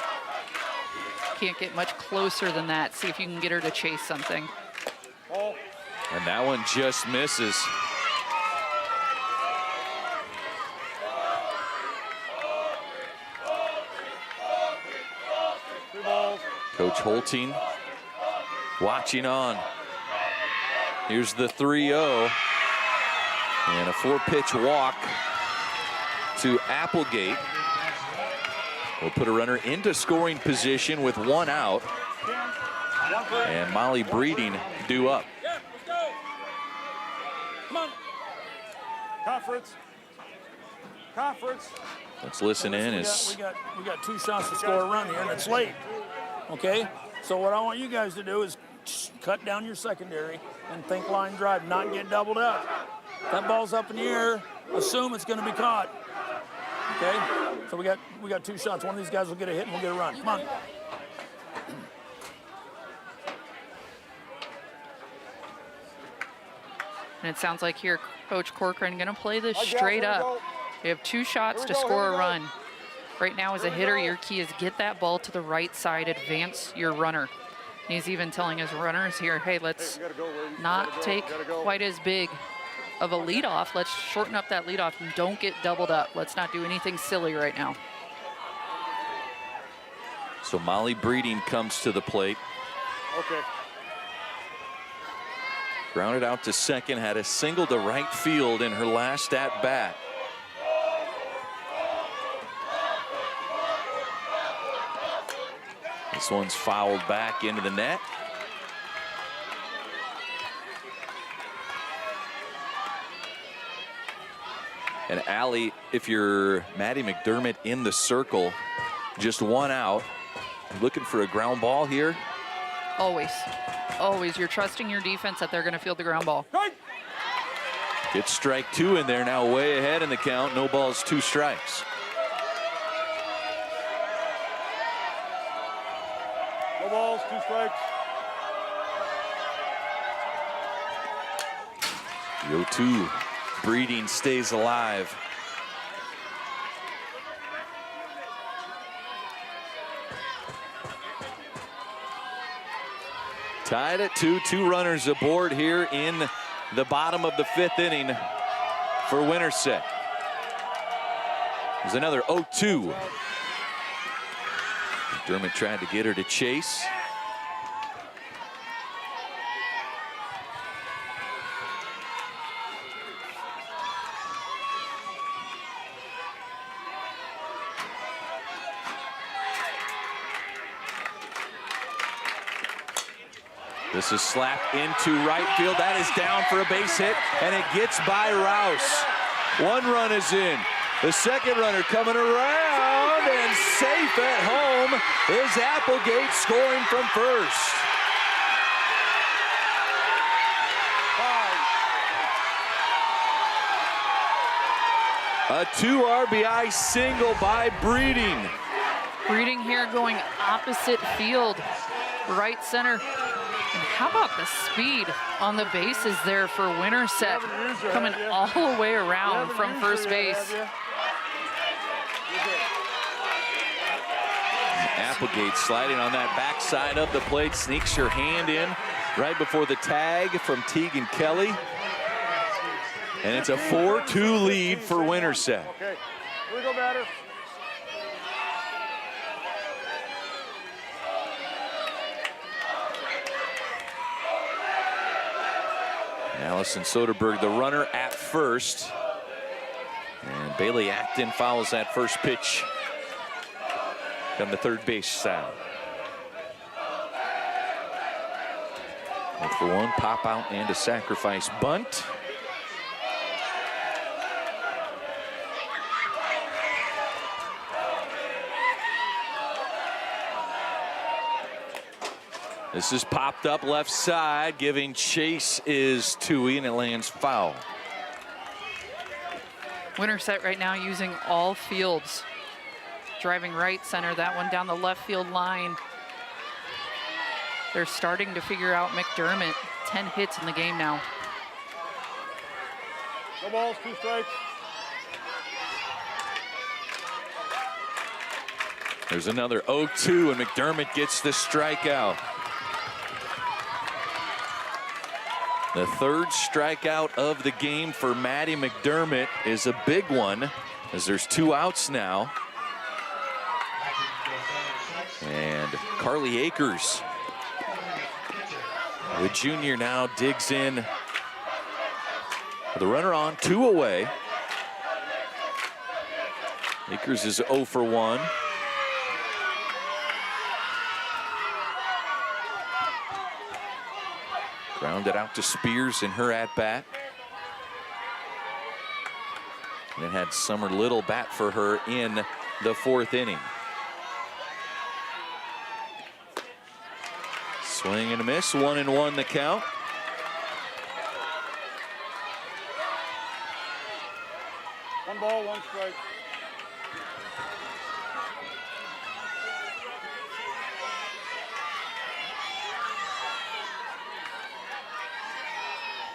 [SPEAKER 5] Can't get much closer than that. See if you can get her to chase something.
[SPEAKER 7] Ball.
[SPEAKER 4] And that one just misses. Coach Holting watching on. Here's the 3-0. And a 4-pitch walk to Applegate. We'll put a runner into scoring position with 1 out. And Molly Breeding due up.
[SPEAKER 7] Come on. Conference. Conference.
[SPEAKER 4] Let's listen in.
[SPEAKER 11] We got 2 shots to score a run here, and it's late. Okay? So what I want you guys to do is cut down your secondary and think line drive, not get doubled up. That ball's up in the air, assume it's going to be caught. Okay? So we got 2 shots. One of these guys will get a hit and we'll get a run. Come on.
[SPEAKER 5] And it sounds like here Coach Corcoran going to play this straight up. You have 2 shots to score a run. Right now as a hitter, your key is get that ball to the right side, advance your runner. And he's even telling his runners here, hey, let's not take quite as big of a leadoff. Let's shorten up that leadoff and don't get doubled up. Let's not do anything silly right now.
[SPEAKER 4] So Molly Breeding comes to the plate.
[SPEAKER 7] Okay.
[SPEAKER 4] Grounded out to second, had a single to right field in her last at bat. This one's fouled back into the net. And Allie, if you're Maddie McDermott in the circle, just 1 out, looking for a ground ball here.
[SPEAKER 5] Always, always. You're trusting your defense that they're going to field the ground ball.
[SPEAKER 4] Gets strike 2 in there, now way ahead in the count. No balls, 2 strikes.
[SPEAKER 7] No balls, 2 strikes.
[SPEAKER 4] The 0-2. Breeding stays alive. Tied at 2, 2 runners aboard here in the bottom of the 5th inning for Winterset. There's another 0-2. McDermott tried to get her to chase. This is slapped into right field. That is down for a base hit, and it gets by Rouse. One run is in. The second runner coming around, and safe at home is Applegate, scoring from first. A 2 RBI single by Breeding.
[SPEAKER 5] Breeding here going opposite field, right center. And how about the speed on the bases there for Winterset, coming all the way around from first base.
[SPEAKER 4] Applegate sliding on that backside of the plate, sneaks your hand in right before the tag from Teagan Kelly. And it's a 4-2 lead for Winterset.
[SPEAKER 7] Okay, here we go, batter.
[SPEAKER 4] Allison Soderberg, the runner at first. And Bailey Acton fouls that first pitch on the third base side. 0-for-1, pop out and a sacrifice bunt. This is popped up left side, giving chase is Toohey, and it lands foul.
[SPEAKER 5] Winterset right now using all fields. Driving right center, that one down the left field line. They're starting to figure out McDermott. 10 hits in the game now.
[SPEAKER 7] No balls, 2 strikes.
[SPEAKER 4] There's another 0-2, and McDermott gets the strikeout. The third strikeout of the game for Maddie McDermott is a big one, as there's 2 outs now. And Carly Akers, the junior, now digs in. The runner on, 2 away. Akers is 0-for-1. Grounded out to Spears in her at-bat. And it had Summer Little bat for her in the 4th inning. Swing and a miss, 1-1 the count.
[SPEAKER 7] One ball, 1 strike.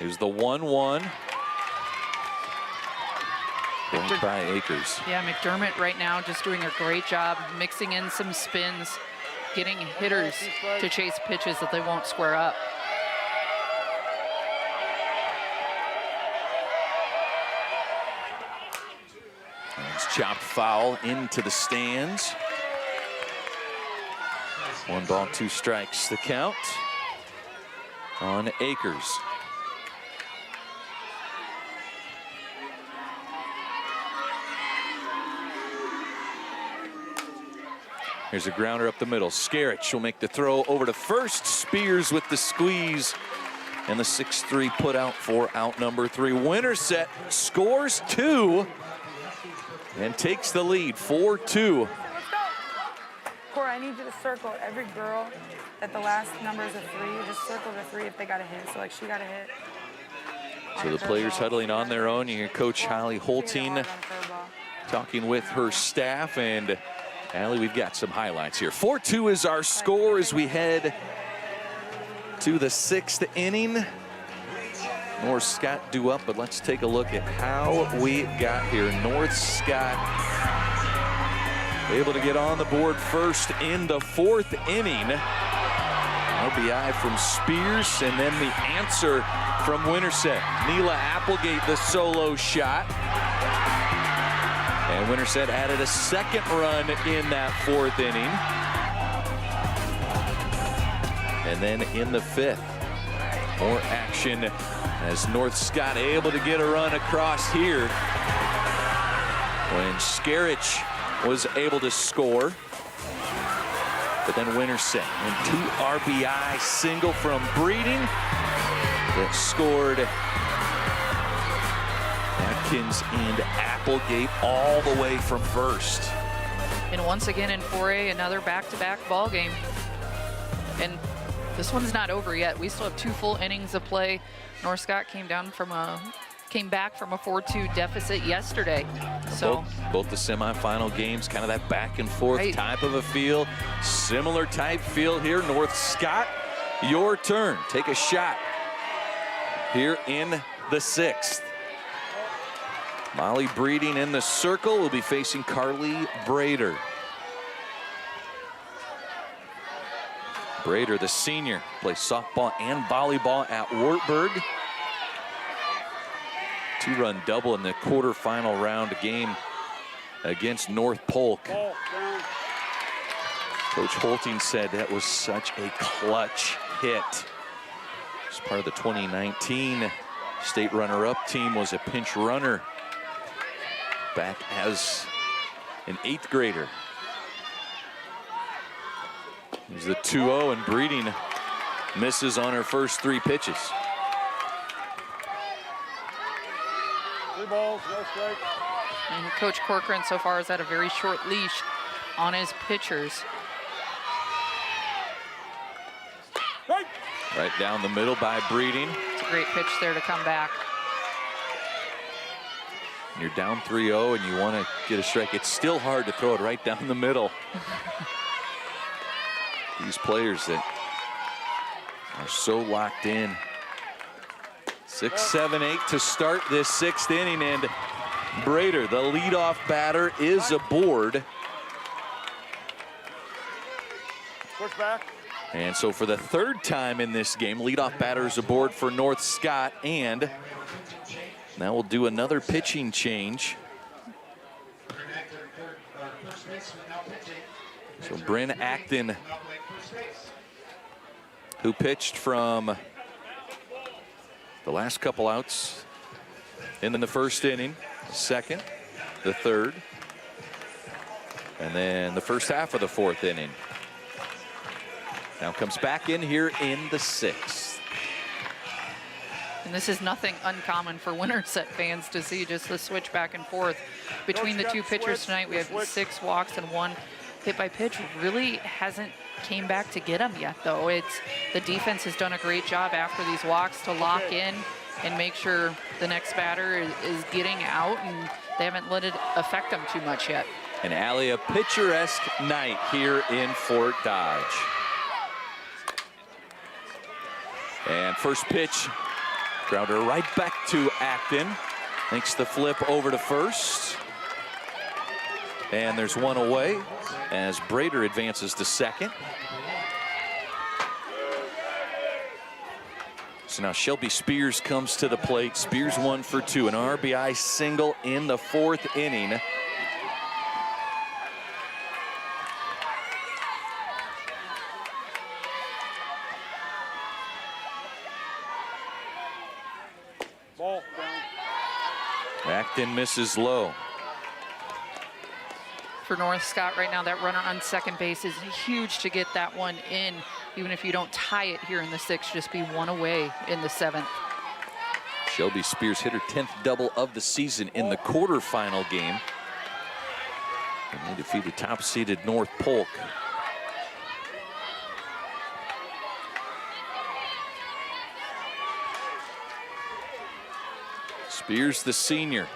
[SPEAKER 4] Here's the 1-1. Going by Akers.
[SPEAKER 5] Yeah, McDermott right now just doing a great job mixing in some spins, getting hitters to chase pitches that they won't square up.
[SPEAKER 4] And it's chopped foul into the stands. 1 ball, 2 strikes the count on Akers. Here's a grounder up the middle. Skerich will make the throw over to first. Spears with the squeeze. And the 6-3 put out for out number 3. Winterset scores 2 and takes the lead, 4-2.
[SPEAKER 8] Cora, I need you to circle every girl that the last number is a 3. Just circle the 3 if they got a hit. So like she got a hit.
[SPEAKER 4] So the players huddling on their own. You hear Coach Holly Holting talking with her staff, and Allie, we've got some highlights here. 4-2 is our score as we head to the 6th inning. North Scott due up, but let's take a look at how we got here. North Scott able to get on the board first in the 4th inning. RBI from Spears, and then the answer from Winterset. Neela Applegate, the solo shot. And Winterset added a 2nd run in that 4th inning. And then in the 5th, more action as North Scott able to get a run across here when Skerich was able to score. But then Winterset and 2 RBI single from Breeding that scored Atkins and Applegate all the way from first.
[SPEAKER 5] And once again in 4A, another back-to-back ball game. And this one's not over yet. We still have 2 full innings of play. North Scott came back from a 4-2 deficit yesterday. So
[SPEAKER 4] both the semifinal games, kind of that back and forth type of a feel. Similar type feel here. North Scott, your turn. Take a shot here in the 6th. Molly Breeding in the circle will be facing Carly Brader. Brader, the senior, plays softball and volleyball at Wartburg. 2-run double in the quarterfinal round game against North Polk. Coach Holting said that was such a clutch hit. As part of the 2019 state runner-up team, was a pinch runner back as an 8th grader. Here's the 2-0, and Breeding misses on her first 3 pitches.
[SPEAKER 7] 3 balls, no strike.
[SPEAKER 5] And Coach Corcoran so far has had a very short leash on his pitchers.
[SPEAKER 4] Right down the middle by Breeding.
[SPEAKER 5] It's a great pitch there to come back.
[SPEAKER 4] You're down 3-0 and you want to get a strike. It's still hard to throw it right down the middle. These players that are so locked in. 6, 7, 8 to start this 6th inning, and Brader, the leadoff batter, is aboard.
[SPEAKER 7] Push back.
[SPEAKER 4] And so for the 3rd time in this game, leadoff batter is aboard for North Scott, and now we'll do another pitching change. So Bryn Acton, who pitched from the last couple outs in the 1st inning, the 2nd, the 3rd, and then the first half of the 4th inning. Now comes back in here in the 6th.
[SPEAKER 5] And this is nothing uncommon for Winterset fans to see, just the switch back and forth between the 2 pitchers tonight. We have 6 walks and 1 hit by pitch. Really hasn't came back to get them yet, though. It's the defense has done a great job after these walks to lock in and make sure the next batter is getting out, and they haven't let it affect them too much yet.
[SPEAKER 4] And Allie, a picturesque night here in Fort Dodge. And first pitch, grounder right back to Acton. Makes the flip over to first. And there's 1 away as Brader advances to 2nd. So now Shelby Spears comes to the plate. Spears 1 for 2, an RBI single in the 4th inning.
[SPEAKER 7] Ball down.
[SPEAKER 4] Acton misses low.
[SPEAKER 5] For North Scott right now, that runner on 2nd base is huge to get that one in. Even if you don't tie it here in the 6th, just be 1 away in the 7th.
[SPEAKER 4] Shelby Spears hit her 10th double of the season in the quarterfinal game. And they defeated top-seeded North Polk. Spears, the senior.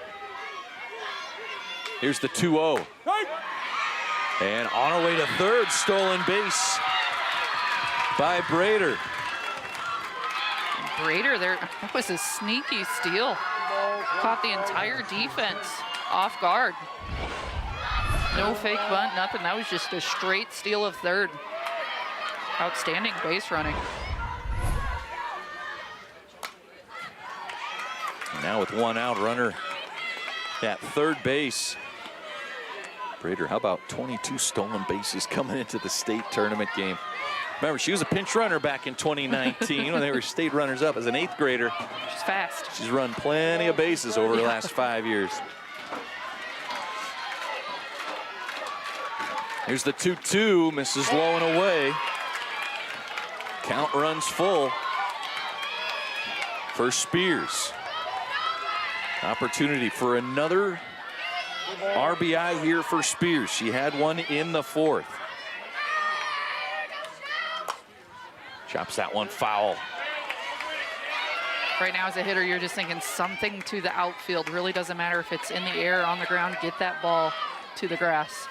[SPEAKER 4] Here's the 2-0. And on her way to 3rd, stolen base by Brader.
[SPEAKER 5] Brader there, that was a sneaky steal. Caught the entire defense off guard. No fake bunt, nothing. That was just a straight steal of 3rd. Outstanding base running.
[SPEAKER 4] And now with 1 out, runner at 3rd base. Brader, how about 22 stolen bases coming into the state tournament game? Remember, she was a pinch runner back in 2019 when they were state runners up as an 8th grader.
[SPEAKER 5] She's fast.
[SPEAKER 4] She's run plenty of bases over the last 5 years. Here's the 2-2, misses low and away. Count runs full for Spears. Opportunity for another RBI here for Spears. She had one in the 4th. Chops that one foul.
[SPEAKER 5] Right now as a hitter, you're just thinking something to the outfield. Really doesn't matter if it's in the air, on the ground, get that ball to the grass.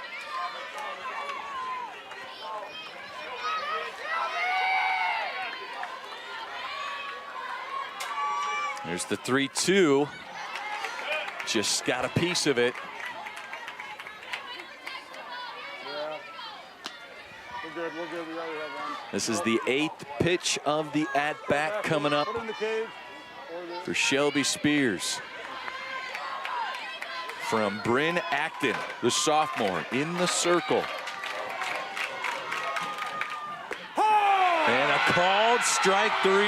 [SPEAKER 4] There's the 3-2. Just got a piece of it.
[SPEAKER 7] Yeah. We're good. We already have one.
[SPEAKER 4] This is the 8th pitch of the at-bat coming up
[SPEAKER 7] Put in the cage.
[SPEAKER 4] for Shelby Spears. From Bryn Acton, the sophomore, in the circle. And a called strike 3.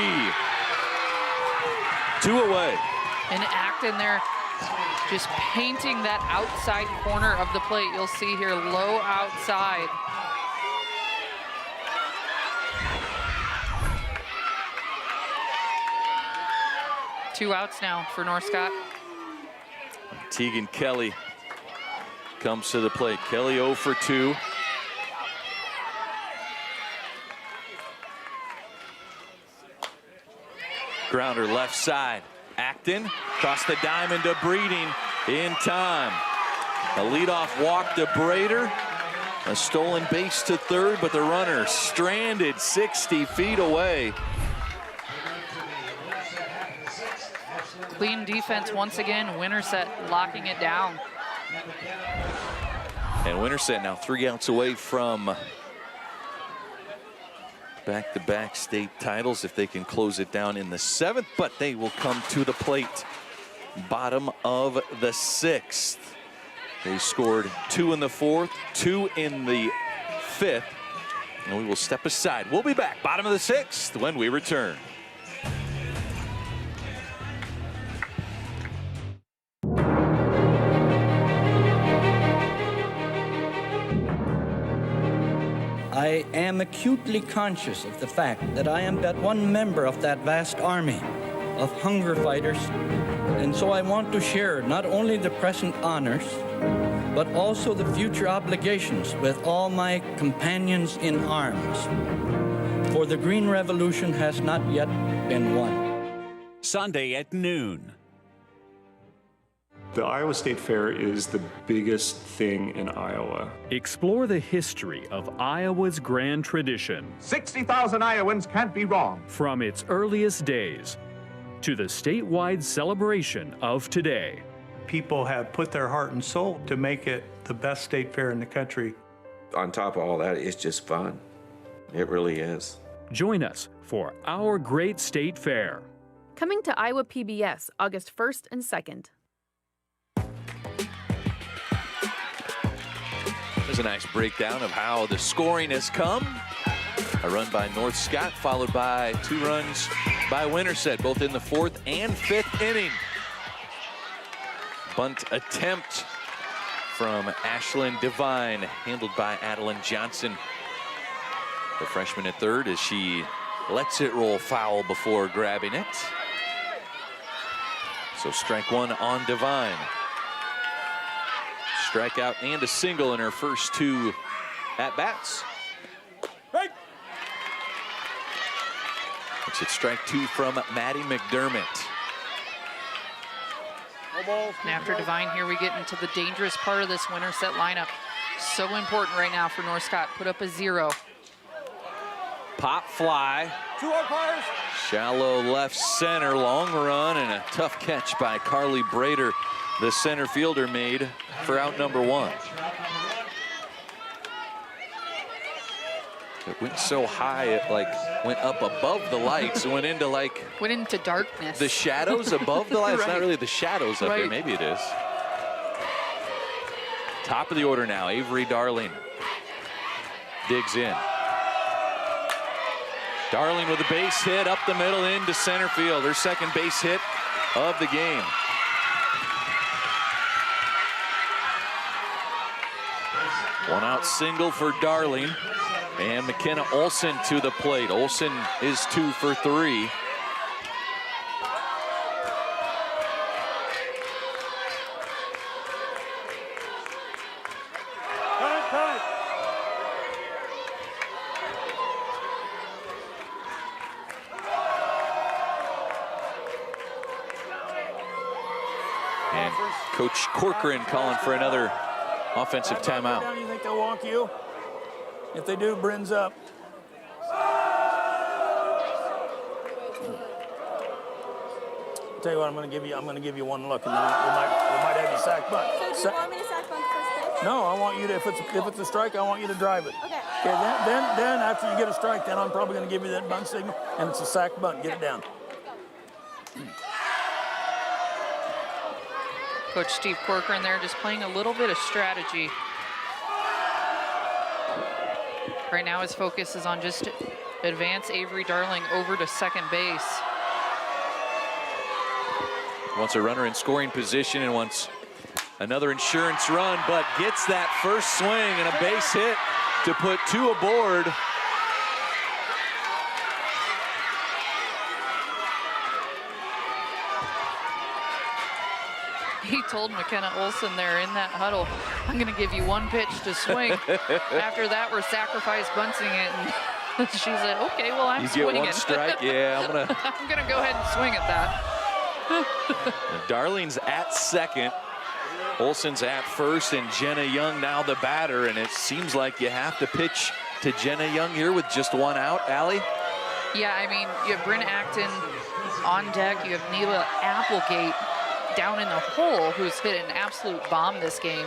[SPEAKER 4] 2 away.
[SPEAKER 5] And Acton there just painting that outside corner of the plate. You'll see here, low outside. Two outs now for Northcott.
[SPEAKER 4] Tegan Kelly comes to the plate. Kelly 0 for 2. Grounder left side. Acton across the diamond to Breeding in time. A leadoff walk to Brader. A stolen base to third, but the runner stranded 60 feet away.
[SPEAKER 5] Clean defense once again. Winterset locking it down.
[SPEAKER 4] And Winterset now 3 outs away from back-to-back state titles if they can close it down in the 7th, but they will come to the plate. Bottom of the 6th. They scored 2 in the 4th, 2 in the 5th, and we will step aside. We'll be back, bottom of the 6th, when we return.
[SPEAKER 18] I am acutely conscious of the fact that I am but one member of that vast army of hunger fighters, and so I want to share not only the present honors, but also the future obligations with all my companions in arms. For the Green Revolution has not yet been won.
[SPEAKER 19] Sunday at noon.
[SPEAKER 12] The Iowa State Fair is the biggest thing in Iowa.
[SPEAKER 13] Explore the history of Iowa's grand tradition.
[SPEAKER 14] 60,000 Iowans can't be wrong.
[SPEAKER 13] From its earliest days to the statewide celebration of today.
[SPEAKER 15] People have put their heart and soul to make it the best state fair in the country.
[SPEAKER 16] On top of all that, it's just fun. It really is.
[SPEAKER 13] Join us for our great state fair.
[SPEAKER 17] Coming to Iowa PBS August 1st and 2nd.
[SPEAKER 4] There's a nice breakdown of how the scoring has come. A run by Northcott, followed by 2 runs by Winterset, both in the 4th and 5th inning. Bunt attempt from Ashlyn Devine, handled by Adeline Johnson. The freshman at third as she lets it roll foul before grabbing it. So strike 1 on Devine. Strikeout and a single in her first 2 at-bats.
[SPEAKER 7] Right.
[SPEAKER 4] It's strike 2 from Maddie McDermott.
[SPEAKER 5] And after Devine here, we get into the dangerous part of this Winterset lineup. So important right now for Northcott. Put up a 0.
[SPEAKER 4] Pop fly.
[SPEAKER 7] 2 umpires.
[SPEAKER 4] Shallow left center, long run, and a tough catch by Carly Brader, the center fielder, made for out number 1. It went so high, it like went up above the lights, went into
[SPEAKER 5] darkness.
[SPEAKER 4] The shadows above the lights. Right. It's not really the shadows up there, maybe it is. Top of the order now, Avery Darling digs in. Darling with a base hit up the middle into center field. Her second base hit of the game. One out single for Darling. And McKenna Olsen to the plate. Olsen is 2 for 3. And Coach Corcoran calling for another offensive timeout.
[SPEAKER 11] You think they'll walk you? If they do, Bryn's up. Tell you what, I'm going to give you one look, and then we might have you sack bunt.
[SPEAKER 20] So do you want me to sack bunt first pitch?
[SPEAKER 11] No, I want you to. If it's a strike, I want you to drive it.
[SPEAKER 20] Okay.
[SPEAKER 11] Okay. Then after you get a strike, then I'm probably going to give you that bunt signal, and it's a sack bunt. Get it down.
[SPEAKER 5] Coach Steve Corcoran there just playing a little bit of strategy. Right now his focus is on just advance Avery Darling over to second base.
[SPEAKER 4] Wants a runner in scoring position and wants another insurance run, but gets that first swing and a base hit to put 2 aboard.
[SPEAKER 5] He told McKenna Olsen there in that huddle, I'm going to give you 1 pitch to swing. After that, we're sacrifice bunting it. And she said, okay, well, I'm swinging.
[SPEAKER 4] You get 1 strike, yeah, I'm going
[SPEAKER 5] to go ahead and swing at that.
[SPEAKER 4] Darling's at second. Olsen's at first, and Jenna Young now the batter. And it seems like you have to pitch to Jenna Young here with just 1 out. Allie?
[SPEAKER 5] Yeah, I mean, you have Bryn Acton on deck. You have Neela Applegate down in the hole, who's hit an absolute bomb this game.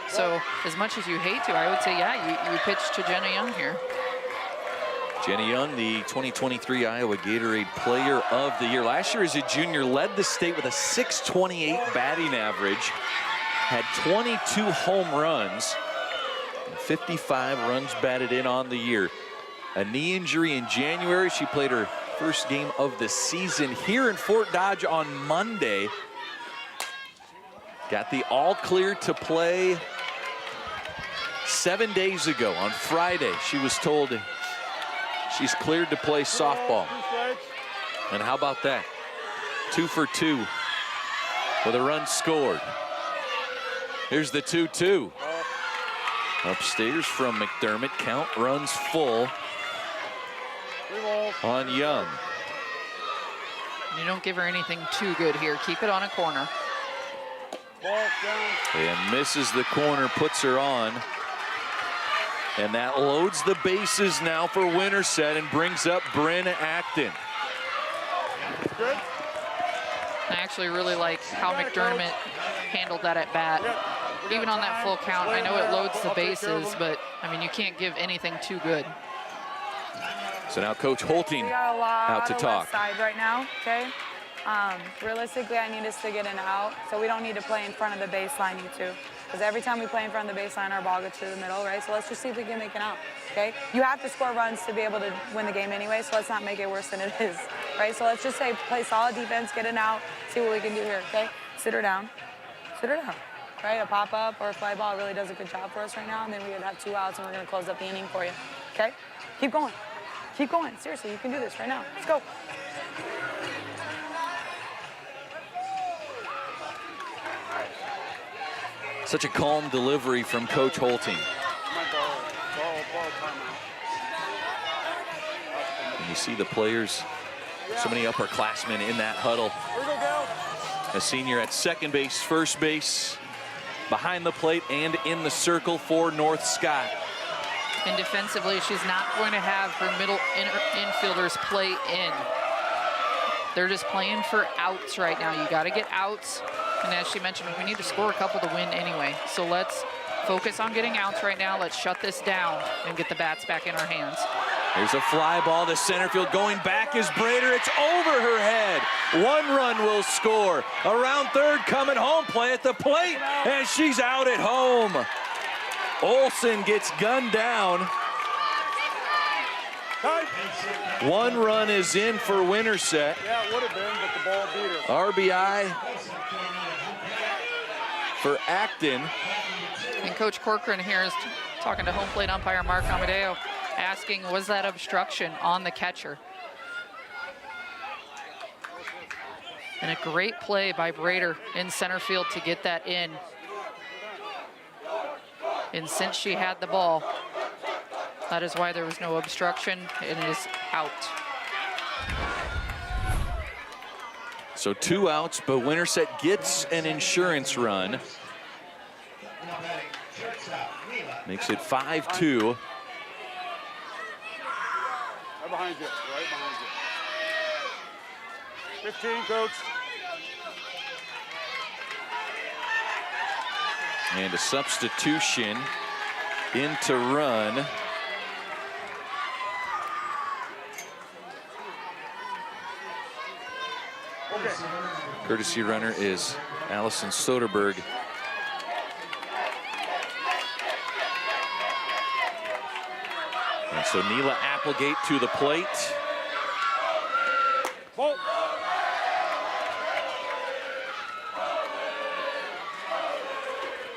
[SPEAKER 5] So as much as you hate to, I would say, yeah, you pitch to Jenna Young here.
[SPEAKER 4] Jenna Young, the 2023 Iowa Gatorade Player of the Year. Last year as a junior, led the state with a .628 batting average, had 22 home runs, and 55 runs batted in on the year. A knee injury in January. She played her first game of the season here in Fort Dodge on Monday. Got the all clear to play 7 days ago on Friday. She was told she's cleared to play softball. And how about that? 2 for 2 with a run scored. Here's the 2-2. Upstairs from McDermott. Count runs full on Young.
[SPEAKER 5] You don't give her anything too good here. Keep it on a corner.
[SPEAKER 4] And misses the corner, puts her on. And that loads the bases now for Winterset and brings up Bryn Acton.
[SPEAKER 5] I actually really like how McDermott handled that at bat. Even on that full count, I know it loads the bases, but I mean, you can't give anything too good.
[SPEAKER 4] So now Coach Holting out to talk.
[SPEAKER 8] Side right now, okay? Realistically, I need us to get an out, so we don't need to play in front of the baseline, you two. Because every time we play in front of the baseline, our ball gets to the middle, right? So let's just see if we can make an out, okay? You have to score runs to be able to win the game anyway, so let's not make it worse than it is, right? So let's just say play solid defense, get an out, see what we can do here, okay? Sit her down, right? A pop-up or a fly ball really does a good job for us right now, and then we would have 2 outs, and we're gonna close up the inning for you, okay? Keep going, seriously, you can do this right now, let's go.
[SPEAKER 4] Such a calm delivery from Coach Holting. And you see the players, so many upperclassmen in that huddle. A senior at second base, first base, behind the plate, and in the circle for North Scott.
[SPEAKER 5] And defensively, she's not going to have her middle infielders play in. They're just playing for outs right now. You got to get outs. And as she mentioned, we need to score a couple to win anyway. So let's focus on getting outs right now. Let's shut this down and get the bats back in our hands.
[SPEAKER 4] Here's a fly ball to center field. Going back is Brader. It's over her head. 1 run will score. Around third, coming home, play at the plate, and she's out at home. Olsen gets gunned down. 1 run is in for Winterset.
[SPEAKER 7] Yeah, it would have been, but the ball beat her.
[SPEAKER 4] RBI for Acton.
[SPEAKER 5] And Coach Corcoran here is talking to home plate umpire Mark Amadeo, asking, was that obstruction on the catcher? And a great play by Brader in center field to get that in. And since she had the ball, that is why there was no obstruction, and it is out.
[SPEAKER 4] So 2 outs, but Winterset gets an insurance run. Makes it 5-2.
[SPEAKER 7] Right behind you, right behind you. 15, coach.
[SPEAKER 4] And a substitution into run. Courtesy runner is Allison Soderberg. And so Neela Applegate to the plate.
[SPEAKER 7] Ball.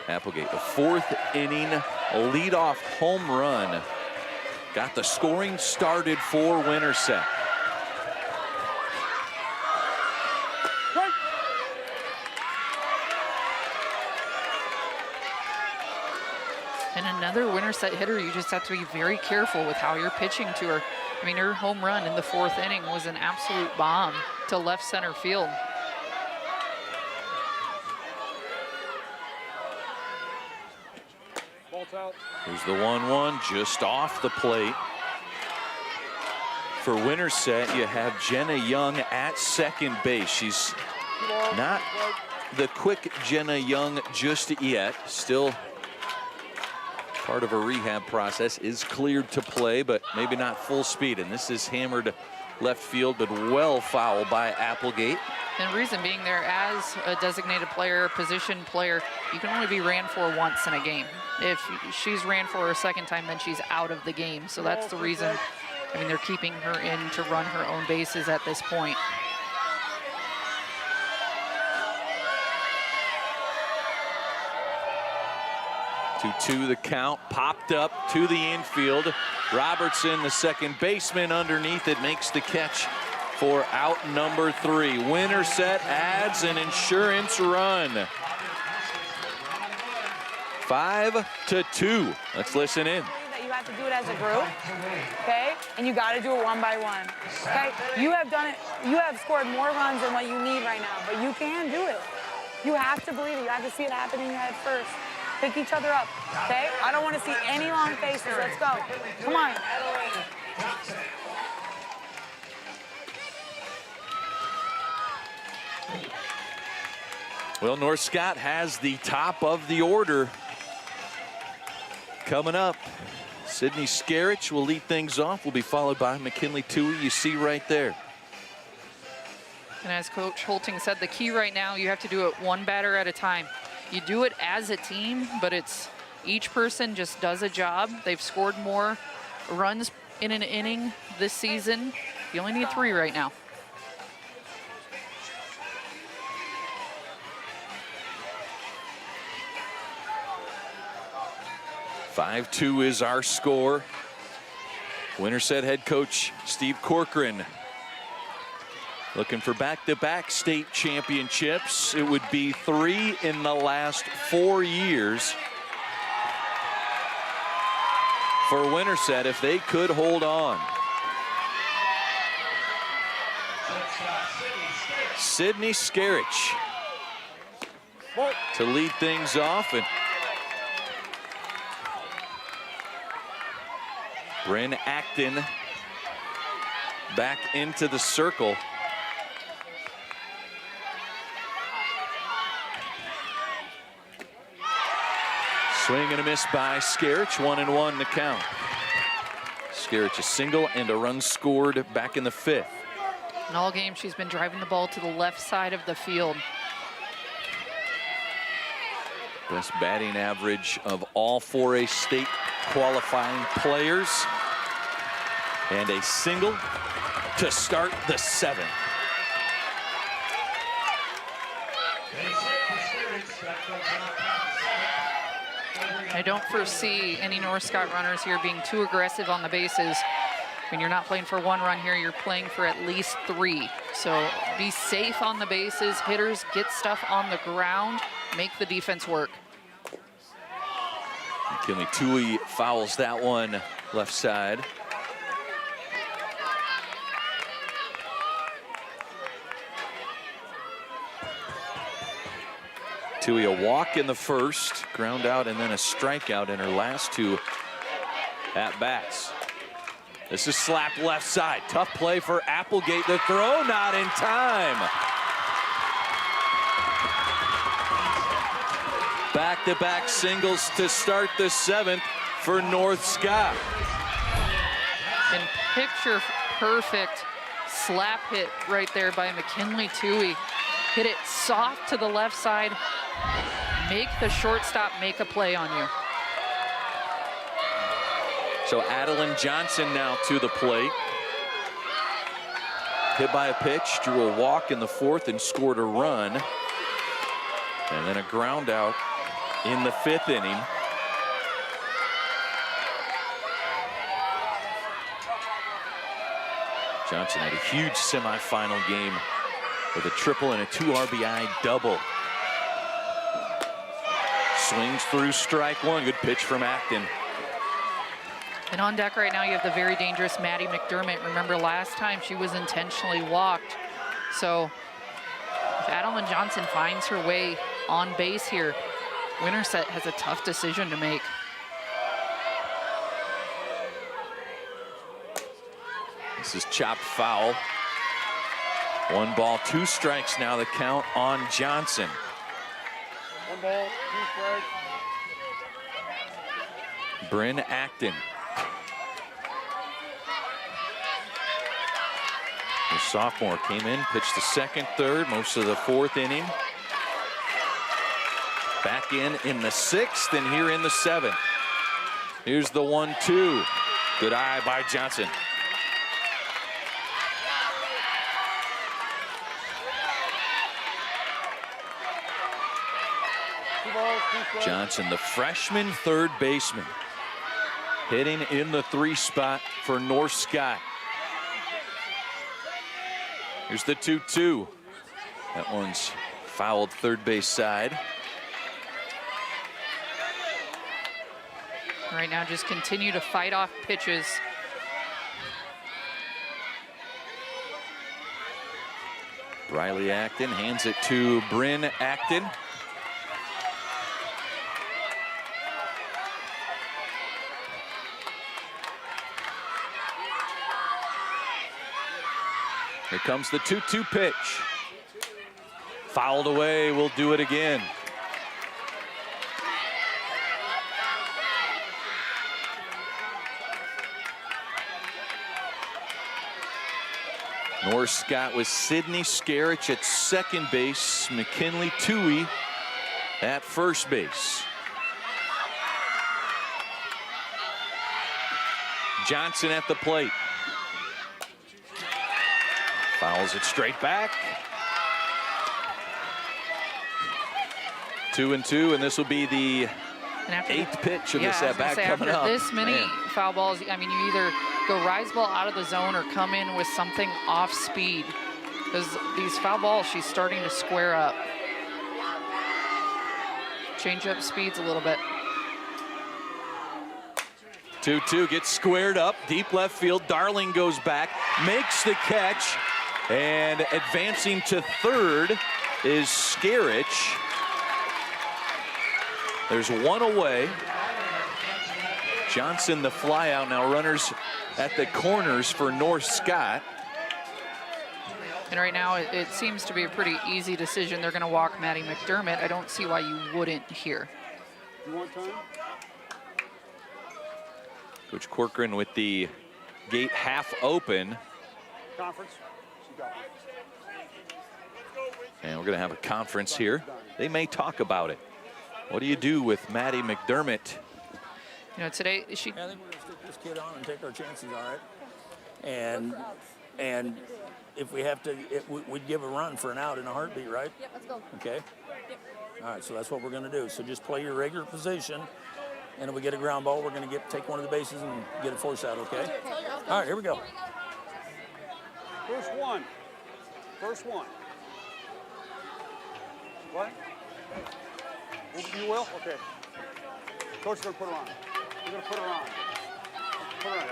[SPEAKER 4] Applegate, a 4th inning leadoff home run. Got the scoring started for Winterset.
[SPEAKER 5] And another Winterset hitter, you just have to be very careful with how you're pitching to her. I mean, her home run in the 4th inning was an absolute bomb to left center field.
[SPEAKER 4] Here's the 1-1 just off the plate. For Winterset, you have Jenna Young at second base. She's not the quick Jenna Young just yet. Still part of a rehab process, is cleared to play, but maybe not full speed. And this is hammered left field, but well fouled by Applegate.
[SPEAKER 5] And the reason being, there as a designated player, position player, you can only be ran for once in a game. If she's ran for a second time, then she's out of the game. So that's the reason. I mean, they're keeping her in to run her own bases at this point.
[SPEAKER 4] To the count, popped up to the infield. Robertson, the second baseman, underneath it, makes the catch for out number 3. Winterset adds an insurance run. 5-2. Let's listen in.
[SPEAKER 8] That you have to do it as a group, okay? And you got to do it one by one, okay? You have done it. You have scored more runs than what you need right now, but you can do it. You have to believe it. You have to see it happen in your head first. Pick each other up, okay? I don't want to see any long faces. Let's go. Come on.
[SPEAKER 4] Well, North Scott has the top of the order coming up. Sydney Skerich will lead things off. Will be followed by McKinley Toohey. You see right there.
[SPEAKER 5] And as Coach Holting said, the key right now, you have to do it one batter at a time. You do it as a team, but it's each person just does a job. They've scored more runs in an inning this season. You only need 3 right now.
[SPEAKER 4] (5-2) is our score. Winterset head coach Steve Corcoran looking for back-to-back state championships. It would be 3 in the last 4 years for Winterset if they could hold on. Sydney Skerich to lead things off, and Bryn Acton back into the circle. Swing and a miss by Skerich, 1-1 the count. Skerich a single and a run scored back in the 5th.
[SPEAKER 5] In all game, she's been driving the ball to the left side of the field.
[SPEAKER 4] Best batting average of all 4A state qualifying players. And a single to start the 7th.
[SPEAKER 5] I don't foresee any North Scott runners here being too aggressive on the bases. When you're not playing for one run here, you're playing for at least 3. So be safe on the bases. Hitters get stuff on the ground, make the defense work.
[SPEAKER 4] McKinley Tui fouls that one left side. Tui a walk in the first, ground out, and then a strikeout in her last 2 at-bats. This is slapped left side. Tough play for Applegate. The throw not in time. Back-to-back singles to start the 7th for North Scott.
[SPEAKER 5] And picture perfect slap hit right there by McKinley Tui. Hit it soft to the left side. Make the shortstop make a play on you.
[SPEAKER 4] So Adeline Johnson now to the plate. Hit by a pitch, drew a walk in the 4th and scored a run. And then a ground out in the 5th inning. Johnson had a huge semifinal game with a triple and a 2 RBI double. Swings through strike 1. Good pitch from Acton.
[SPEAKER 5] And on deck right now, you have the very dangerous Maddie McDermott. Remember last time she was intentionally walked. So if Adeline Johnson finds her way on base here, Winterset has a tough decision to make.
[SPEAKER 4] This is chopped foul. 1 ball, 2 strikes now the count on Johnson.
[SPEAKER 7] 1 ball, 2 strikes.
[SPEAKER 4] Bryn Acton. The sophomore came in, pitched the 2nd, 3rd, most of the 4th inning. Back in the 6th and here in the 7th. Here's the 1-2. Good eye by Johnson. Johnson, the freshman 3rd baseman, hitting in the 3 spot for North Scott. Here's the 2-2. That one's fouled 3rd base side.
[SPEAKER 5] Right now, just continue to fight off pitches.
[SPEAKER 4] Briley Acton hands it to Bryn Acton. Here comes the 2-2 pitch. Fouled away, we'll do it again. North Scott with Sydney Skerich at 2nd base, McKinley Tui at 1st base. Johnson at the plate. Fouls it straight back. 2-2, and this will be the 8th pitch of this at-bat coming up.
[SPEAKER 5] After this many foul balls, I mean, you either go rise ball out of the zone or come in with something off speed. Because these foul balls, she's starting to square up. Change up speeds a little bit.
[SPEAKER 4] 2-2 gets squared up, deep left field. Darling goes back, makes the catch, and advancing to 3rd is Skerich. There's 1 away. Johnson the fly out. Now runners at the corners for North Scott.
[SPEAKER 5] And right now it seems to be a pretty easy decision. They're going to walk Maddie McDermott. I don't see why you wouldn't here.
[SPEAKER 7] You want time?
[SPEAKER 4] Coach Corcoran with the gate half open.
[SPEAKER 7] Conference.
[SPEAKER 4] And we're going to have a conference here. They may talk about it. What do you do with Maddie McDermott?
[SPEAKER 5] You know, today she...
[SPEAKER 11] I think we're going to stick this kid on and take our chances, all right? And And if we have to, we'd give a run for an out in a heartbeat, right?
[SPEAKER 20] Yep, let's go.
[SPEAKER 11] Okay. All right, so that's what we're going to do. So just play your regular position, and if we get a ground ball, we're going to take one of the bases and get a force out, okay? All right, here we go.
[SPEAKER 7] First one. First one. What? You will? Okay. Coach is going to put her on. We're going to put her on. Put her on.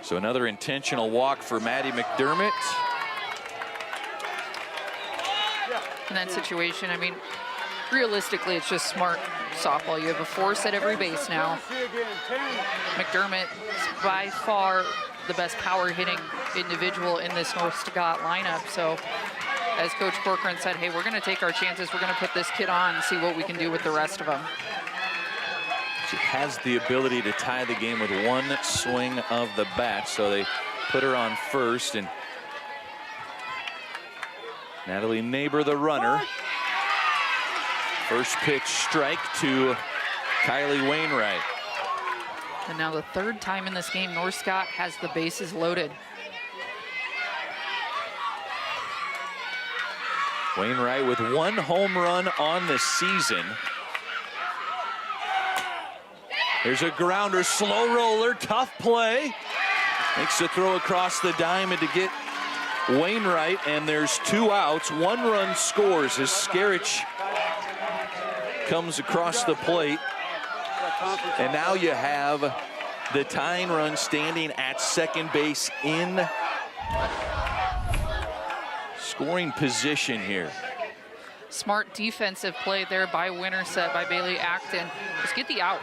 [SPEAKER 4] So another intentional walk for Maddie McDermott.
[SPEAKER 5] In that situation, I mean, realistically, it's just smart softball. You have a force at every base now. McDermott is by far the best power hitting individual in this North Scott lineup. So as Coach Corcoran said, hey, we're going to take our chances. We're going to put this kid on and see what we can do with the rest of them.
[SPEAKER 4] She has the ability to tie the game with one swing of the bat, so they put her on first, and Natalie Neighbor, the runner. First pitch strike to Kylie Wainwright.
[SPEAKER 5] And now the third time in this game, North Scott has the bases loaded.
[SPEAKER 4] Wainwright with one home run on the season. There's a grounder, slow roller, tough play. Makes the throw across the diamond to get Wainwright, and there's 2 outs. 1 run scores as Skerich comes across the plate. And now you have the tying run standing at second base in scoring position here.
[SPEAKER 5] Smart defensive play there by Winterset, by Bailey Acton. Just get the out.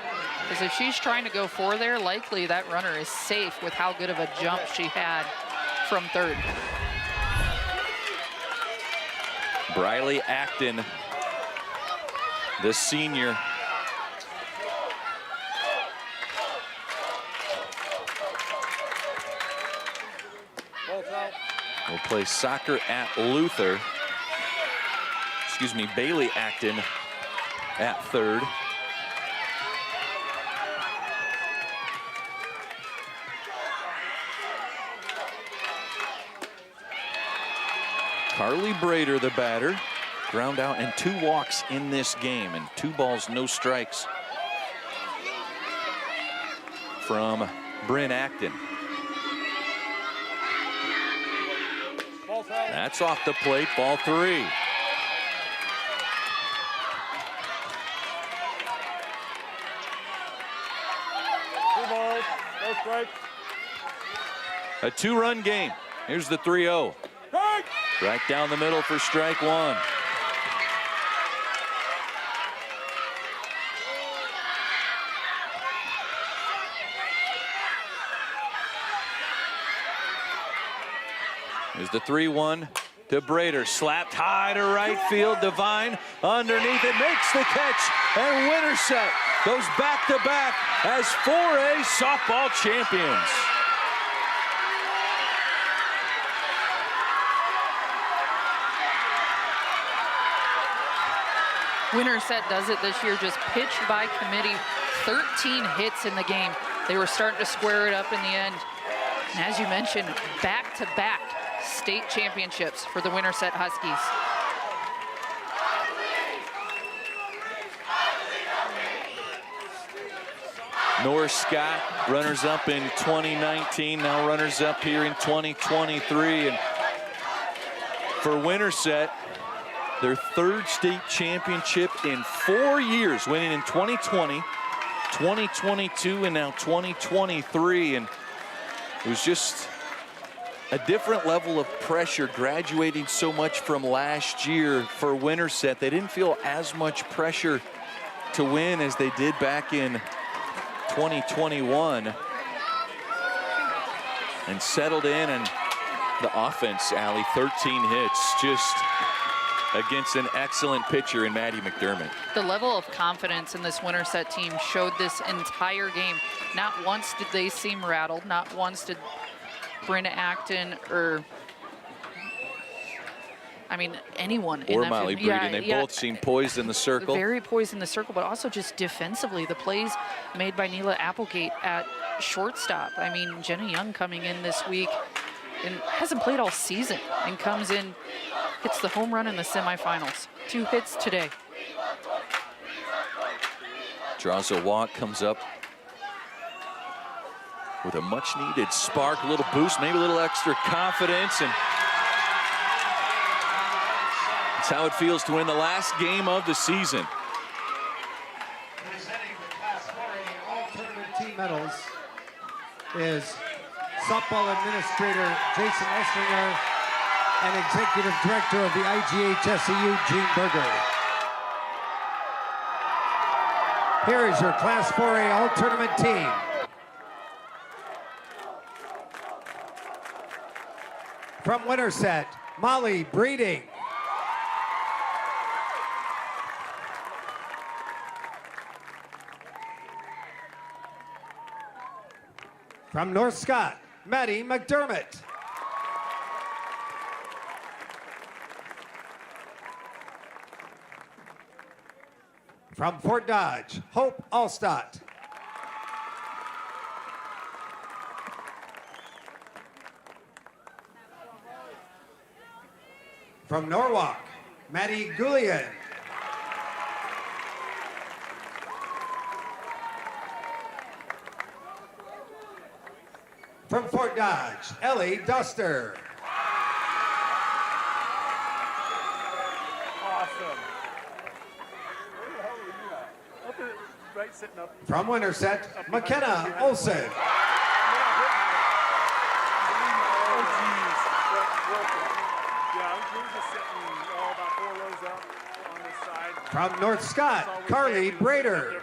[SPEAKER 5] Because if she's trying to go for there, likely that runner is safe with how good of a jump she had from third.
[SPEAKER 4] Briley Acton, the senior. Will play soccer at Luther. Excuse me, Bailey Acton at third. Carly Brader, the batter. Ground out and 2 walks in this game, and 2 balls, no strikes from Bryn Acton. That's off the plate, ball 3.
[SPEAKER 7] No strike.
[SPEAKER 4] A 2-run game. Here's the 3-0. Right down the middle for strike 1. Here's the 3-1 to Brader. Slapped high to right field. Devine underneath it, makes the catch, and Winterset goes back-to-back as 4A softball champions.
[SPEAKER 5] Winterset does it this year, just pitch by committee, 13 hits in the game. They were starting to square it up in the end. And as you mentioned, back-to-back state championships for the Winterset Huskies.
[SPEAKER 4] North Scott, runners-up in 2019, now runners-up here in 2023. And for Winterset, their 3rd state championship in 4 years, winning in 2020, 2022, and now 2023. And it was just a different level of pressure, graduating so much from last year for Winterset. They didn't feel as much pressure to win as they did back in 2021. And settled in, and the offense, Allie, 13 hits, just against an excellent pitcher in Maddie McDermott.
[SPEAKER 5] The level of confidence in this Winterset team showed this entire game. Not once did they seem rattled. Not once did Bryn Acton or I mean, anyone.
[SPEAKER 4] Or Molly Breeding. They both seem poised in the circle.
[SPEAKER 5] Very poised in the circle, but also just defensively. The plays made by Neela Applegate at shortstop. I mean, Jenna Young coming in this week and hasn't played all season and comes in, hits the home run in the semifinals. 2 hits today.
[SPEAKER 4] Draws a walk, comes up with a much-needed spark, a little boost, maybe a little extra confidence, and that's how it feels to win the last game of the season.
[SPEAKER 6] Presenting the Class 4A all-tournament team medals is softball administrator Jason Esslinger and executive director of the IGHSAU, Gene Berger. Here is your Class 4A all-tournament team. From Winterset, Molly Breeding. From North Scott, Maddie McDermott. From Fort Dodge, Hope Allstott. From Norwalk, Maddie Goulian. From Fort Dodge, Ellie Duster.
[SPEAKER 7] Awesome. Where the hell were you at? Up at, right sitting up.
[SPEAKER 6] From Winterset, McKenna Olson.
[SPEAKER 7] Oh, geez. Yeah, we were just sitting about 4 rows up on this side.
[SPEAKER 6] From North Scott, Carly Brader.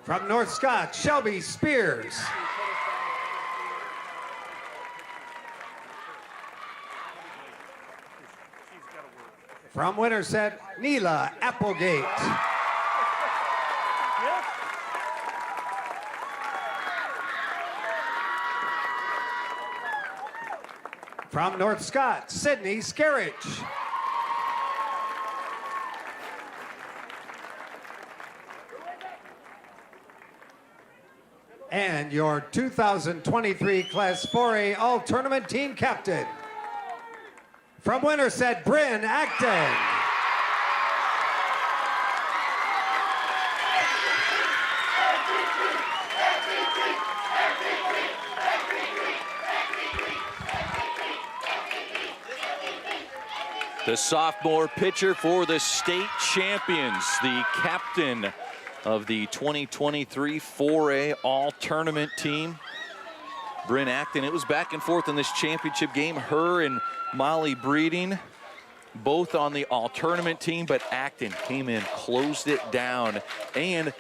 [SPEAKER 6] From North Scott, Shelby Spears. From Winterset, Neela Applegate. From North Scott, Sydney Scarich. And your 2023 Class 4A All-Tournament Team Captain. From Winterset, Bryn Acton.
[SPEAKER 4] The sophomore pitcher for the state champions, the captain of the 2023 4A All-Tournament team, Bryn Acton. It was back and forth in this championship game. Her and Molly Breeding both on the All-Tournament team, but Acton came in, closed it down, and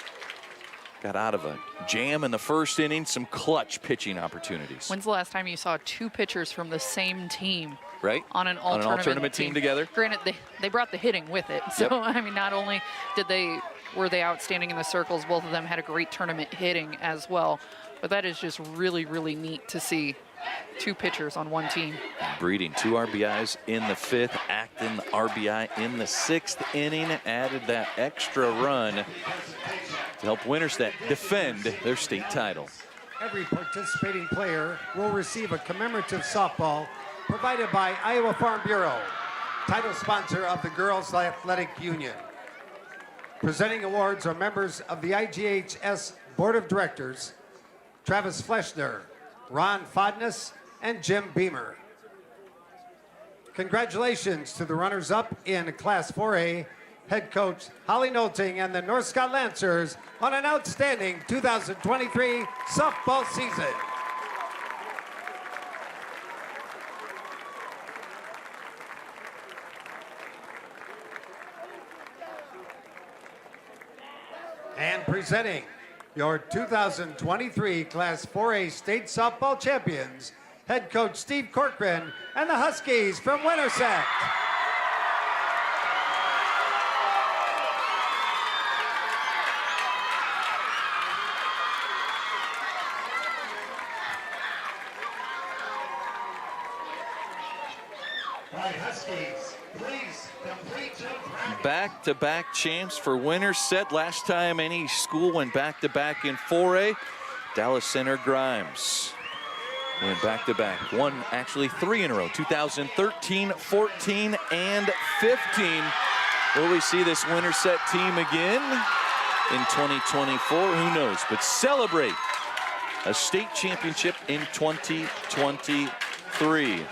[SPEAKER 4] got out of a jam in the first inning, some clutch pitching opportunities.
[SPEAKER 5] When's the last time you saw 2 pitchers from the same team?
[SPEAKER 4] Right?
[SPEAKER 5] On an all-tournament
[SPEAKER 4] team together.
[SPEAKER 5] Granted, they brought the hitting with it. So, yep. I mean, not only were they outstanding in the circles, both of them had a great tournament hitting as well. But that is just really, really neat to see 2 pitchers on one team.
[SPEAKER 4] Breeding 2 RBIs in the 5th. Acton RBI in the 6th inning. Added that extra run to help Winterset defend their state title.
[SPEAKER 6] Every participating player will receive a commemorative softball provided by Iowa Farm Bureau, title sponsor of the Girls Athletic Union. Presenting awards are members of the IGHS Board of Directors, Travis Fleshner, Ron Fodness, and Jim Beamer. Congratulations to the runners-up in Class 4A, head coach Holly Nolting and the North Scott Lancers on an outstanding 2023 softball season. And presenting your 2023 Class 4A State Softball Champions, head coach Steve Corcoran and the Huskies from Winterset. Huskies, please complete your practice.
[SPEAKER 4] Back-to-back champs for Winterset. Last time any school went back-to-back in 4A, Dallas Center Grimes went back-to-back. Won actually 3 in a row, 2013, 14, and 15. Will we see this Winterset team again in 2024? Who knows? But celebrate a state championship in 2023.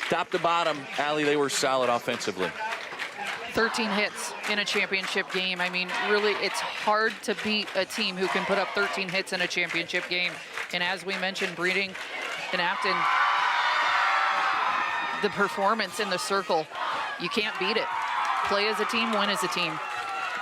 [SPEAKER 4] Top to bottom, Allie, they were solid offensively.
[SPEAKER 5] 13 hits in a championship game. I mean, really, it's hard to beat a team who can put up 13 hits in a championship game. And as we mentioned, Breeding and Afton, the performance in the circle, you can't beat it. Play as a team, win as a team.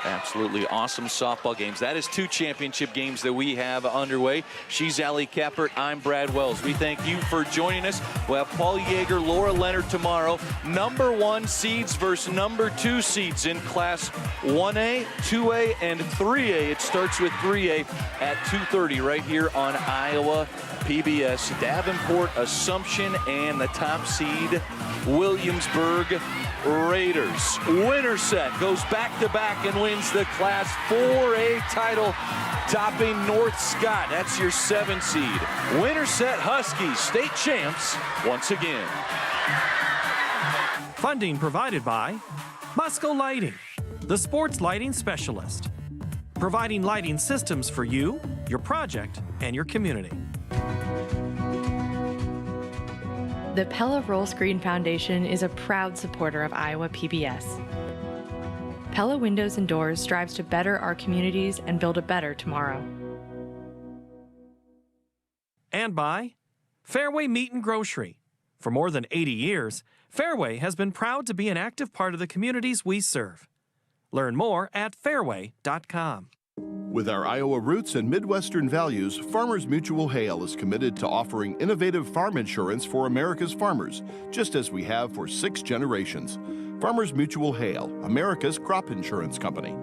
[SPEAKER 4] Absolutely awesome softball games. That is 2 championship games that we have underway. She's Allie Kappert. I'm Brad Wells. We thank you for joining us. We'll have Paul Yeager, Laura Leonard tomorrow. Number 1 seeds versus number 2 seeds in Class 1A, 2A, and 3A. It starts with 3A at 2:30 right here on Iowa PBS. Davenport, Assumption, and the top seed, Williamsburg Raiders. Winterset goes back-to-back and wins the Class 4A title, topping North Scott. That's your 7 seed. Winterset Huskies, state champs once again.
[SPEAKER 1] Funding provided by Musco Lighting, the sports lighting specialist. Providing lighting systems for you, your project, and your community.
[SPEAKER 2] The Pella Rolscreen Foundation is a proud supporter of Iowa PBS. Pella Windows and Doors strives to better our communities and build a better tomorrow.
[SPEAKER 1] And by Fareway Meat and Grocery. For more than 80 years, Fareway has been proud to be an active part of the communities we serve. Learn more at fareway.com.
[SPEAKER 3] With our Iowa roots and Midwestern values, Farmers Mutual Hale is committed to offering innovative farm insurance for America's farmers, just as we have for 6 generations. Farmers Mutual Hale, America's crop insurance company.